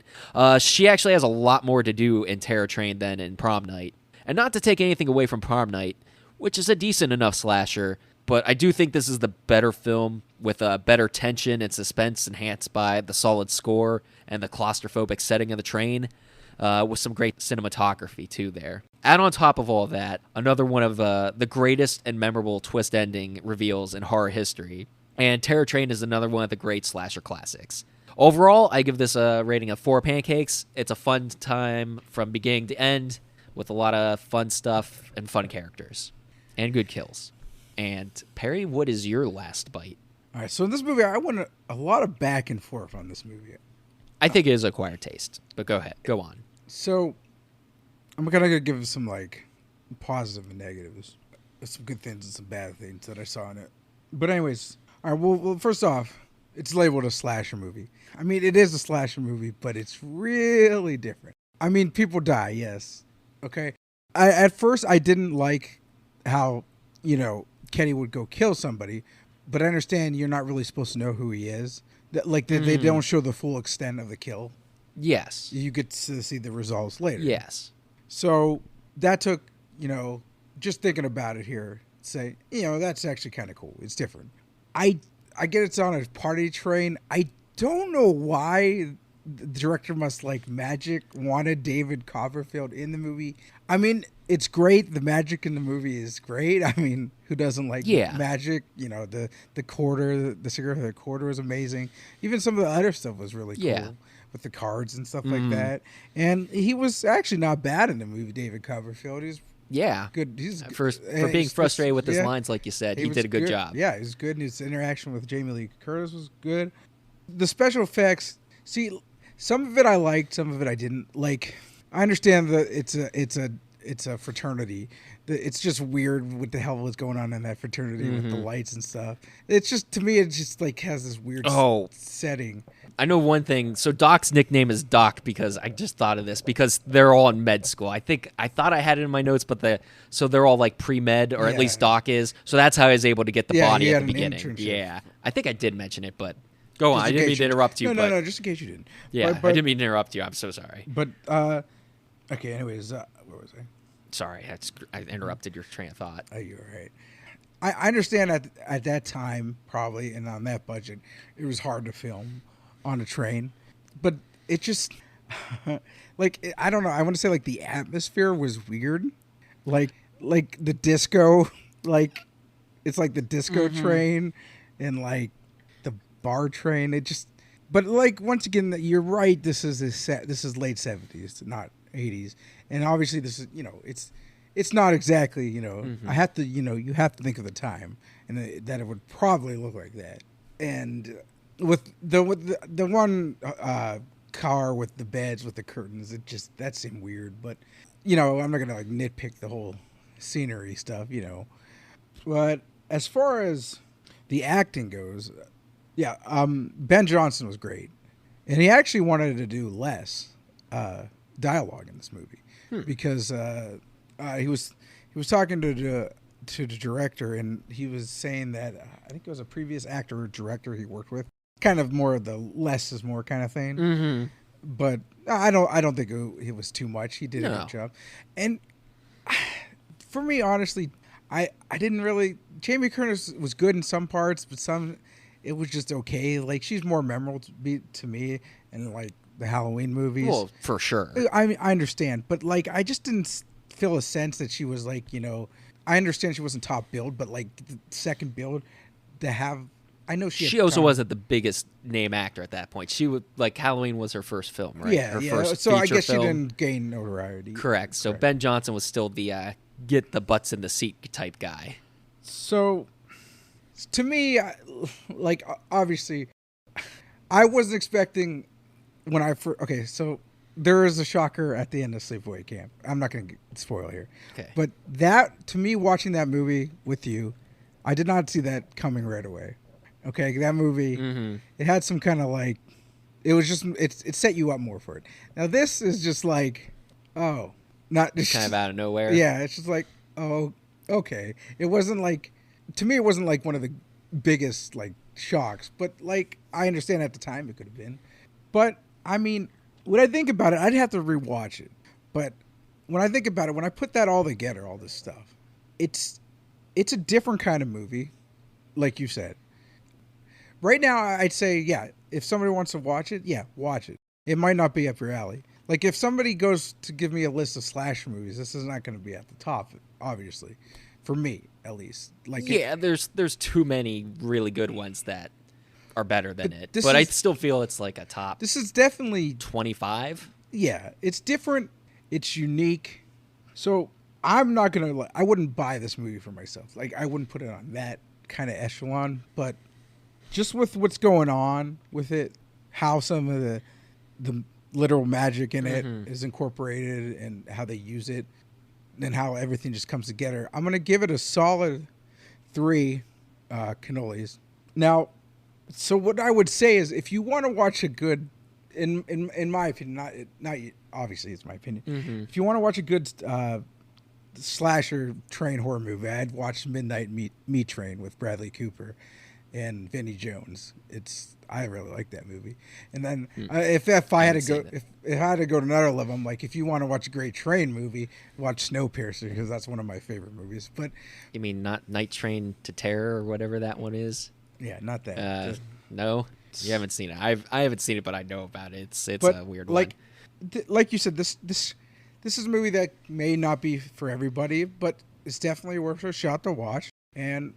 She actually has a lot more to do in Terror Train than in Prom Night. And not to take anything away from Prom Night, which is a decent enough slasher, but I do think this is the better film with a better tension and suspense enhanced by the solid score and the claustrophobic setting of the train, with some great cinematography too there. Add on top of all that, another one of the greatest and memorable twist ending reveals in horror history, and Terror Train is another one of the great slasher classics. Overall, I give this a rating of 4 pancakes. It's a fun time from beginning to end with a lot of fun stuff and fun characters and good kills. And Perry, what is your last bite? All right, so in this movie, I went a lot of back and forth on this movie. I think it is acquired taste, but go ahead. Go on. So I'm kind of going to give some like positive and negatives. There's some good things and some bad things that I saw in it. But anyways, all right, well, first off, it's labeled a slasher movie. I mean, it is a slasher movie, but it's really different. I mean, people die, yes. Okay. At first, I didn't like how, Kenny would go kill somebody, but I understand you're not really supposed to know who he is. They don't show the full extent of the kill. Yes. You get to see the results later. Yes. So that took, just thinking about it here, say, that's actually kind of cool. It's different. I get it's on a party train. I don't know why the director must like magic, wanted David Copperfield in the movie. I mean, it's great. The magic in the movie is great. I mean, who doesn't like magic? The quarter, the cigarette, the quarter was amazing. Even some of the other stuff was really cool with the cards and stuff like that. And he was actually not bad in the movie, David Copperfield. He's good. He's for being frustrated with his lines, like you said, he did a good job. Yeah, he was good. And his interaction with Jamie Lee Curtis was good. The special effects, some of it I liked, some of it I didn't like. I understand that it's a fraternity. It's just weird what the hell was going on in that fraternity with the lights and stuff. It's just, to me, it just like has this weird setting. I know one thing. So Doc's nickname is Doc because I just thought of this because they're all in med school. I thought I had it in my notes, but so they're all like pre-med, or at least Doc is. So that's how I was able to get the body at the beginning. Yeah, I think I did mention it, but go on. I didn't mean to interrupt you. No, just in case you didn't. Yeah, I didn't mean to interrupt you. I'm so sorry. But okay. Anyways, where was I? Sorry, I interrupted your train of thought. Oh, you're right. I understand at that time, probably, and on that budget, it was hard to film on a train. But it just, I don't know. I want to say, like, the atmosphere was weird. Like the disco, it's like the disco train and, like, the bar train. It just, but, like, once again, you're right. This is late 70s, not 80s. And obviously this is, it's not exactly, I have to, you have to think of the time and that it would probably look like that. And with the one car with the beds with the curtains, that seemed weird. But, I'm not going to like nitpick the whole scenery stuff, But as far as the acting goes, Ben Johnson was great. And he actually wanted to do less dialogue in this movie because he was talking to the director, and he was saying that I think it was a previous actor or director he worked with, kind of more of the less is more kind of thing. But I don't think it was too much. He did a No. good job, and for me, honestly, I didn't really. Jamie Curtis was good in some parts, but some it was just okay. Like she's more memorable to me, and like the Halloween movies. Well, for sure. I mean, I understand, but like I just didn't feel a sense that she was like, I understand she wasn't top build, but like the second build to have. I know She also wasn't the biggest name actor at that point. She would like Halloween was her first film, right? Yeah, her yeah. first So I feature guess film. she didn't gain notoriety. Correct. So Ben Johnson was still the get the butts in the seat type guy. So, to me, like obviously, I wasn't expecting when I first. Okay, so there is a shocker at the end of Sleepaway Camp. I'm not going to spoil here, Okay. but that to me, watching that movie with you, I did not see that coming right away. Okay, that movie, it had some kind of like, it was just it set you up more for it. Now this is just like, oh, not just Kind of out of nowhere. Yeah, it's just like, oh, okay. It wasn't like, to me, it wasn't like one of the biggest like shocks, but like I understand at the time it could have been. But I mean, when I think about it, I'd have to rewatch it. But when I think about it, when I put that all together, all this stuff, it's a different kind of movie, like you said. Right now, I'd say, yeah, if somebody wants to watch it, yeah, watch it. It might not be up your alley. Like, if somebody goes to give me a list of slasher movies, this is not going to be at the top, obviously. For me, at least. Like, Yeah, there's too many really good ones that are better than it. this But I is- still feel it's like a top this is definitely, 25. yeah, it's different. It's unique. So, I'm not going to, I wouldn't buy this movie for myself. Like, I wouldn't put it on that kind of echelon. But just with what's going on with it, how some of the literal magic in it is incorporated and how they use it, and how everything just comes together, I'm gonna give it a solid 3 cannolis. Now, so what I would say is, if you want to watch a good, in my opinion, not obviously it's my opinion. If you want to watch a good slasher train horror movie, I'd watch Midnight Meat Train with Bradley Cooper and Vinnie Jones. I really like that movie. And then if I had to go, seen it. if I had to go to another level, I'm like, if you want to watch a great train movie, watch Snowpiercer, because that's one of my favorite movies. But You mean not Night Train to Terror or whatever that one is? yeah, not that. Just- No, you haven't seen it. I haven't seen it, but I know about it. It's but a weird like, one. Like you said, this is a movie that may not be for everybody, but it's definitely worth a shot to watch. And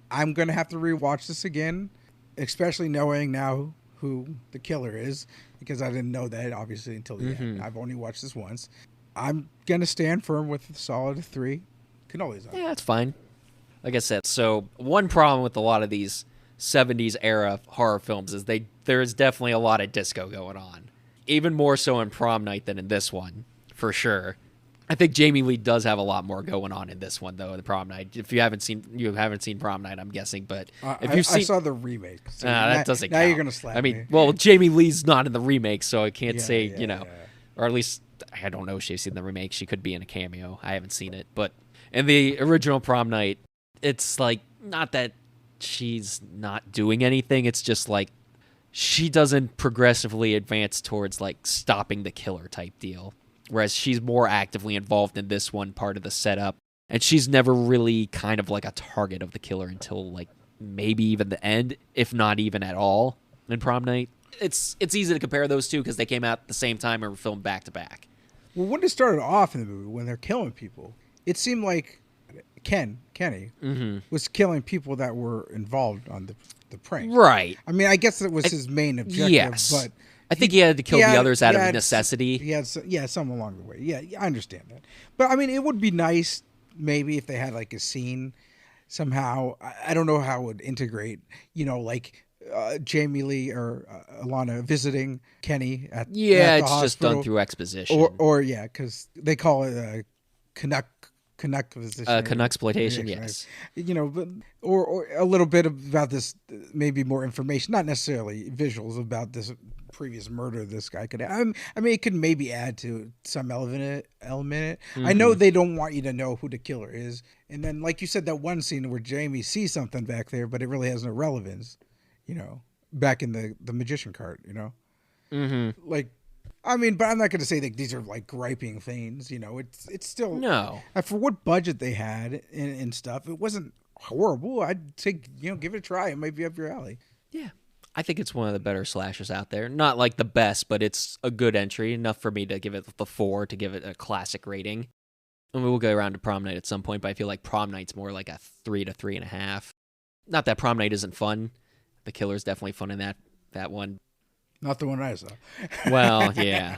I'm gonna have to rewatch this again, especially knowing now who the killer is, because I didn't know that obviously until the end. I've only watched this once. I'm gonna stand firm with a solid 3 cannolis on it. Yeah, that's fine. Like I said, so one problem with a lot of these 70s era horror films is there is definitely a lot of disco going on. Even more so in Prom Night than in this one, for sure. I think Jamie Lee does have a lot more going on in this one, though, the Prom Night. If you haven't seen Prom Night, I'm guessing, but if you've I seen, saw the remake. So that doesn't now count. you're gonna slap I me. mean, well, Jamie Lee's not in the remake, so I can't Yeah, say, yeah. or at least I don't know if she's seen the remake. She could be in a cameo. I haven't seen it, but in the original Prom Night, it's like not that she's not doing anything. It's just like she doesn't progressively advance towards like stopping the killer type deal. Whereas she's more actively involved in this one part of the setup. And she's never really kind of like a target of the killer until like maybe even the end, if not even at all in Prom Night. It's easy to compare those two because they came out at the same time and were filmed back to back. Well, when it started off in the movie, when they're killing people, it seemed like Kenny, was killing people that were involved on the prank. Right. I mean, I guess that was his main objective, Yes. but I think he had to kill the others out he of had- necessity. He had some along the way. Yeah, I understand that. But I mean, it would be nice maybe if they had like a scene somehow. I don't know how it would integrate. Like Jamie Lee or Alana visiting Kenny at Yeah, at the it's just hospital. done through exposition. or yeah, because they call it a Canuck position. Canucksploitation, yes. But, or a little bit about this, maybe more information, not necessarily visuals about this previous murder this guy could have. I mean, it could maybe add to some element. I know they don't want you to know who the killer is. And then, like you said, that one scene where Jamie sees something back there, but it really has no relevance, back in the magician cart, like, I mean, but I'm not going to say that these are like griping things. It's still No. for what budget they had and stuff. It wasn't horrible. I'd say give it a try. It might be up your alley. Yeah. I think it's one of the better slashers out there. Not like the best, but it's a good entry, enough for me to give it the 4, to give it a classic rating. And we'll go around to Prom Night at some point, but I feel like Prom Night's more like a 3 to 3.5. Not that Prom Night isn't fun. The Killer's definitely fun in that one. Not the one I saw. Well, yeah.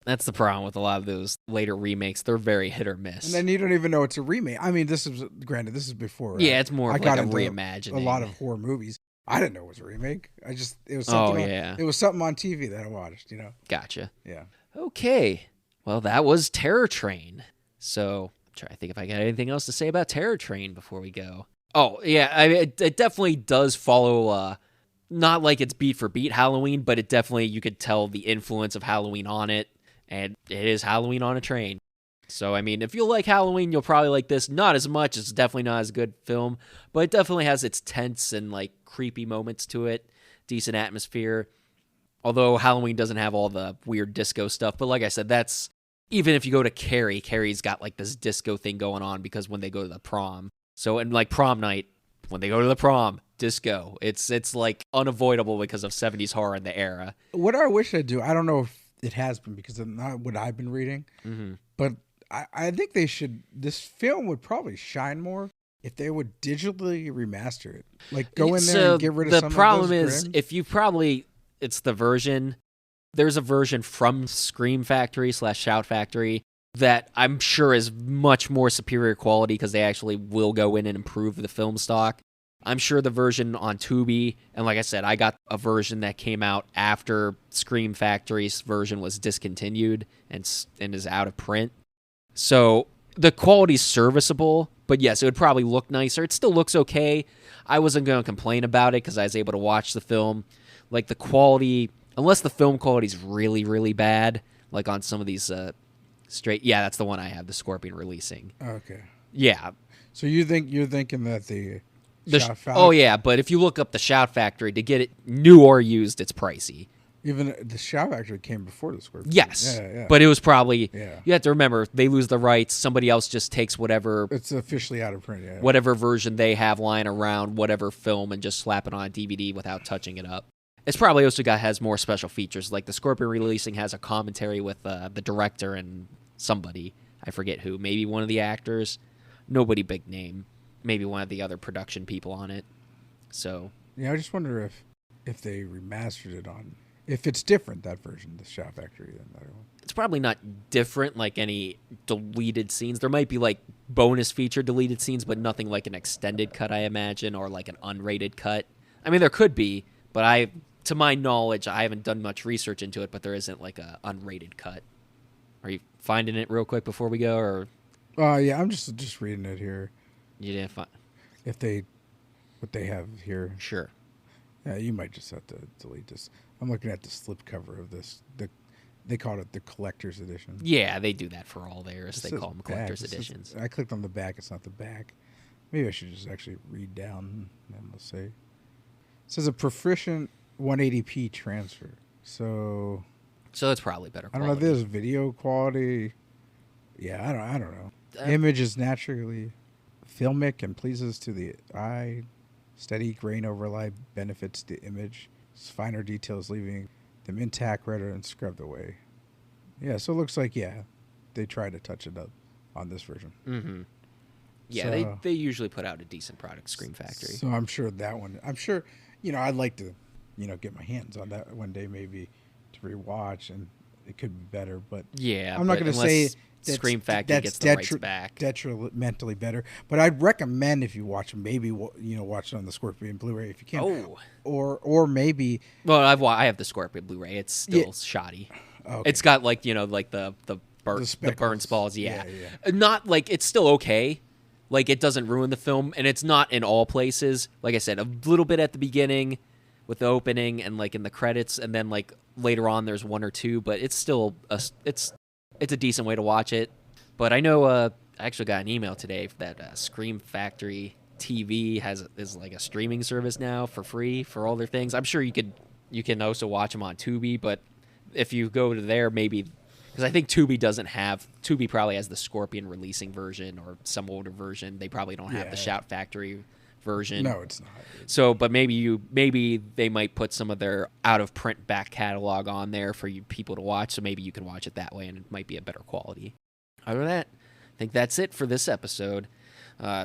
That's the problem with a lot of those later remakes. They're very hit or miss. And then you don't even know it's a remake. I mean, this is before. Yeah, it's more of I like got a into reimagining. a lot of horror movies. I didn't know it was a remake. It was something. yeah. It was something on TV that I watched. Gotcha. Yeah. Okay. Well, that was Terror Train. So I'm trying to think if I got anything else to say about Terror Train before we go. Oh, yeah. I mean, it definitely does follow, not like it's beat for beat Halloween, but it definitely, you could tell the influence of Halloween on it. And it is Halloween on a train. So, I mean, if you like Halloween, you'll probably like this. Not as much. It's definitely not as good film. But it definitely has its tense and, like, creepy moments to it. Decent atmosphere. Although Halloween doesn't have all the weird disco stuff. But like I said, that's... Even if you go to Carrie's got, like, this disco thing going on because when they go to the prom. So, and, like, Prom Night, when they go to the prom, disco. It's like, unavoidable because of 70s horror in the era. What I wish I'd do, I don't know if it has been because of not what I've been reading, but I think this film would probably shine more if they would digitally remaster it. Like, go in there and get rid of some of those The problem is, grims. if you it's the version, there's a version from Scream Factory / Shout Factory that I'm sure is much more superior quality because they actually will go in and improve the film stock. I'm sure the version on Tubi, and like I said, I got a version that came out after Scream Factory's version was discontinued and is out of print. So the quality's serviceable, but yes, it would probably look nicer. It still looks okay. I wasn't going to complain about it because I was able to watch the film. Like, the quality, unless the film quality's really, really bad, like on some of these straight... Yeah, that's the one I have, the Scorpion releasing. Okay. Yeah. So you're thinking that the Shout Factory, oh, yeah, but if you look up the Shout Factory, to get it new or used, it's pricey. even the Shout Factory came before the Scorpion. Yes, Yeah. but it was probably... Yeah. You have to remember, they lose the rights, somebody else just takes whatever... It's officially out of print, yeah. whatever version they have lying around, whatever film, and just slap it on a DVD without touching it up. It's probably also has more special features, like the Scorpion releasing has a commentary with the director and somebody, I forget who, maybe one of the actors, nobody big name, maybe one of the other production people on it. So Yeah, I just wonder if they remastered it if it's different, that version, the Shout Factory, than the other one. it's probably not different like any deleted scenes. There might be like bonus feature deleted scenes, but nothing like an extended cut, I imagine, or like an unrated cut. I mean, there could be, but to my knowledge, I haven't done much research into it, but there isn't like a unrated cut. Are you finding it real quick before we go, or Yeah, I'm just reading it here. you didn't find? What they have here. Sure. Yeah, you might just have to delete this. I'm looking at the slipcover of this. They called it the collector's edition. Yeah, they do that for all theirs. They It says call them back. collector's It says- editions. I clicked on the back. It's not the back. Maybe I should just actually read down and we'll see. It says a proficient 180p transfer. So So it's probably better I don't know quality. if there's video quality. Yeah, I don't know. Image is naturally filmic and pleases to the eye. Steady grain overlay benefits the image. Finer details leaving them intact rather than scrubbed away. Yeah, so it looks like, they tried to touch it up on this version. Mm-hmm. Yeah, So- they usually put out a decent product, Scream Factory. So I'm sure that one, I'd like to, get my hands on that one day maybe to rewatch, and it could be better, but Yeah, I'm not but going to unless say that's- Scream Factory that's gets the rights back. detrimentally better, but I'd recommend if you watch them, maybe watch it on the Scorpion Blu-ray if you can. Oh, or maybe well, I have the Scorpion Blu-ray. It's still shoddy. okay. It's got like like the burnt speckles. balls. Yeah. Yeah. Not like it's still okay. Like it doesn't ruin the film, and it's not in all places. Like I said, a little bit at the beginning with the opening and like in the credits, and then like later on there's one or two, but it's still it's a decent way to watch it. But I know I actually got an email today that Scream Factory TV is like a streaming service now for free for all their things. I'm sure you can also watch them on Tubi, but if you go to there, maybe because I think Tubi probably has the Scorpion releasing version or some older version. They probably don't have the Shout Factory version. No, it's not. So, but maybe they might put some of their out of print back catalog on there for you people to watch. So maybe you can watch it that way, and it might be a better quality. Other than that, I think that's it for this episode.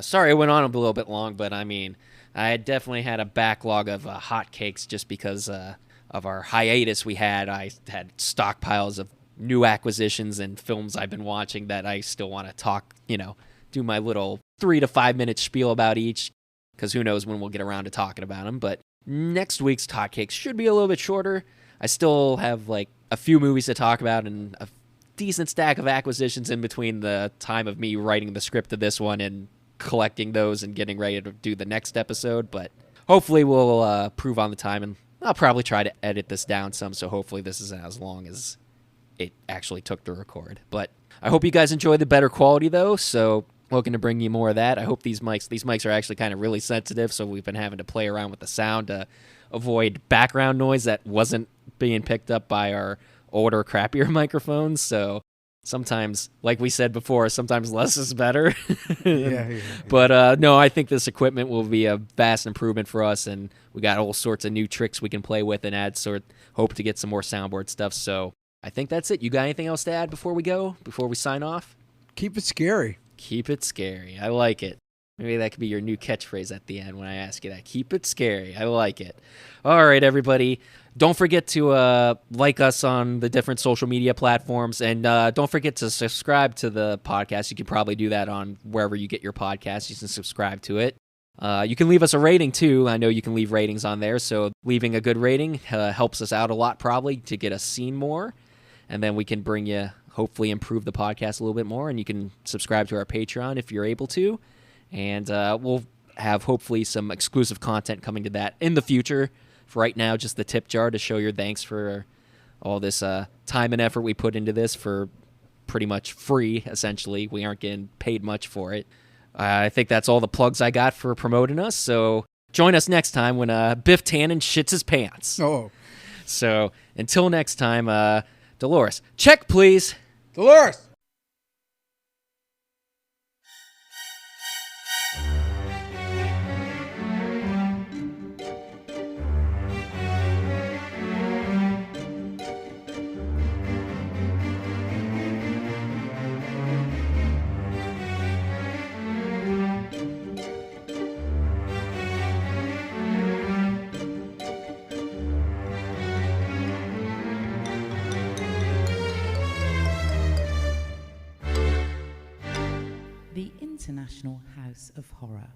Sorry, I went on a little bit long, but I mean, I definitely had a backlog of hotcakes just because of our hiatus we had. I had stockpiles of new acquisitions and films I've been watching that I still want to talk, do my little 3 to 5 minute spiel about each, because who knows when we'll get around to talking about them. But next week's hotcakes should be a little bit shorter. I still have like a few movies to talk about and a decent stack of acquisitions in between the time of me writing the script of this one and collecting those and getting ready to do the next episode. But hopefully we'll prove on the time, and I'll probably try to edit this down some, so hopefully this isn't as long as it actually took to record. But I hope you guys enjoy the better quality, though, so looking to bring you more of that. I hope these mics are actually kind of really sensitive, so we've been having to play around with the sound to avoid background noise that wasn't being picked up by our older, crappier microphones. So sometimes, like we said before, sometimes less is better. Yeah. But no, I think this equipment will be a vast improvement for us, and we got all sorts of new tricks we can play with and hope to get some more soundboard stuff. So I think that's it. You got anything else to add before we sign off? Keep it scary. Keep it scary. I like it. Maybe that could be your new catchphrase at the end when I ask you that. Keep it scary. I like it. All right, everybody. Don't forget to like us on the different social media platforms, and don't forget to subscribe to the podcast. You can probably do that on wherever you get your podcasts. You can subscribe to it. You can leave us a rating, too. I know you can leave ratings on there, so leaving a good rating helps us out a lot, probably, to get us seen more. And then we can bring you, hopefully improve the podcast a little bit more, and you can subscribe to our Patreon if you're able to. And we'll have, hopefully, some exclusive content coming to that in the future. For right now, just the tip jar to show your thanks for all this time and effort we put into this for pretty much free, essentially. We aren't getting paid much for it. I think that's all the plugs I got for promoting us. So join us next time when Biff Tannen shits his pants. Oh. So until next time, Dolores, check, please. Dolores! The International House of Horror.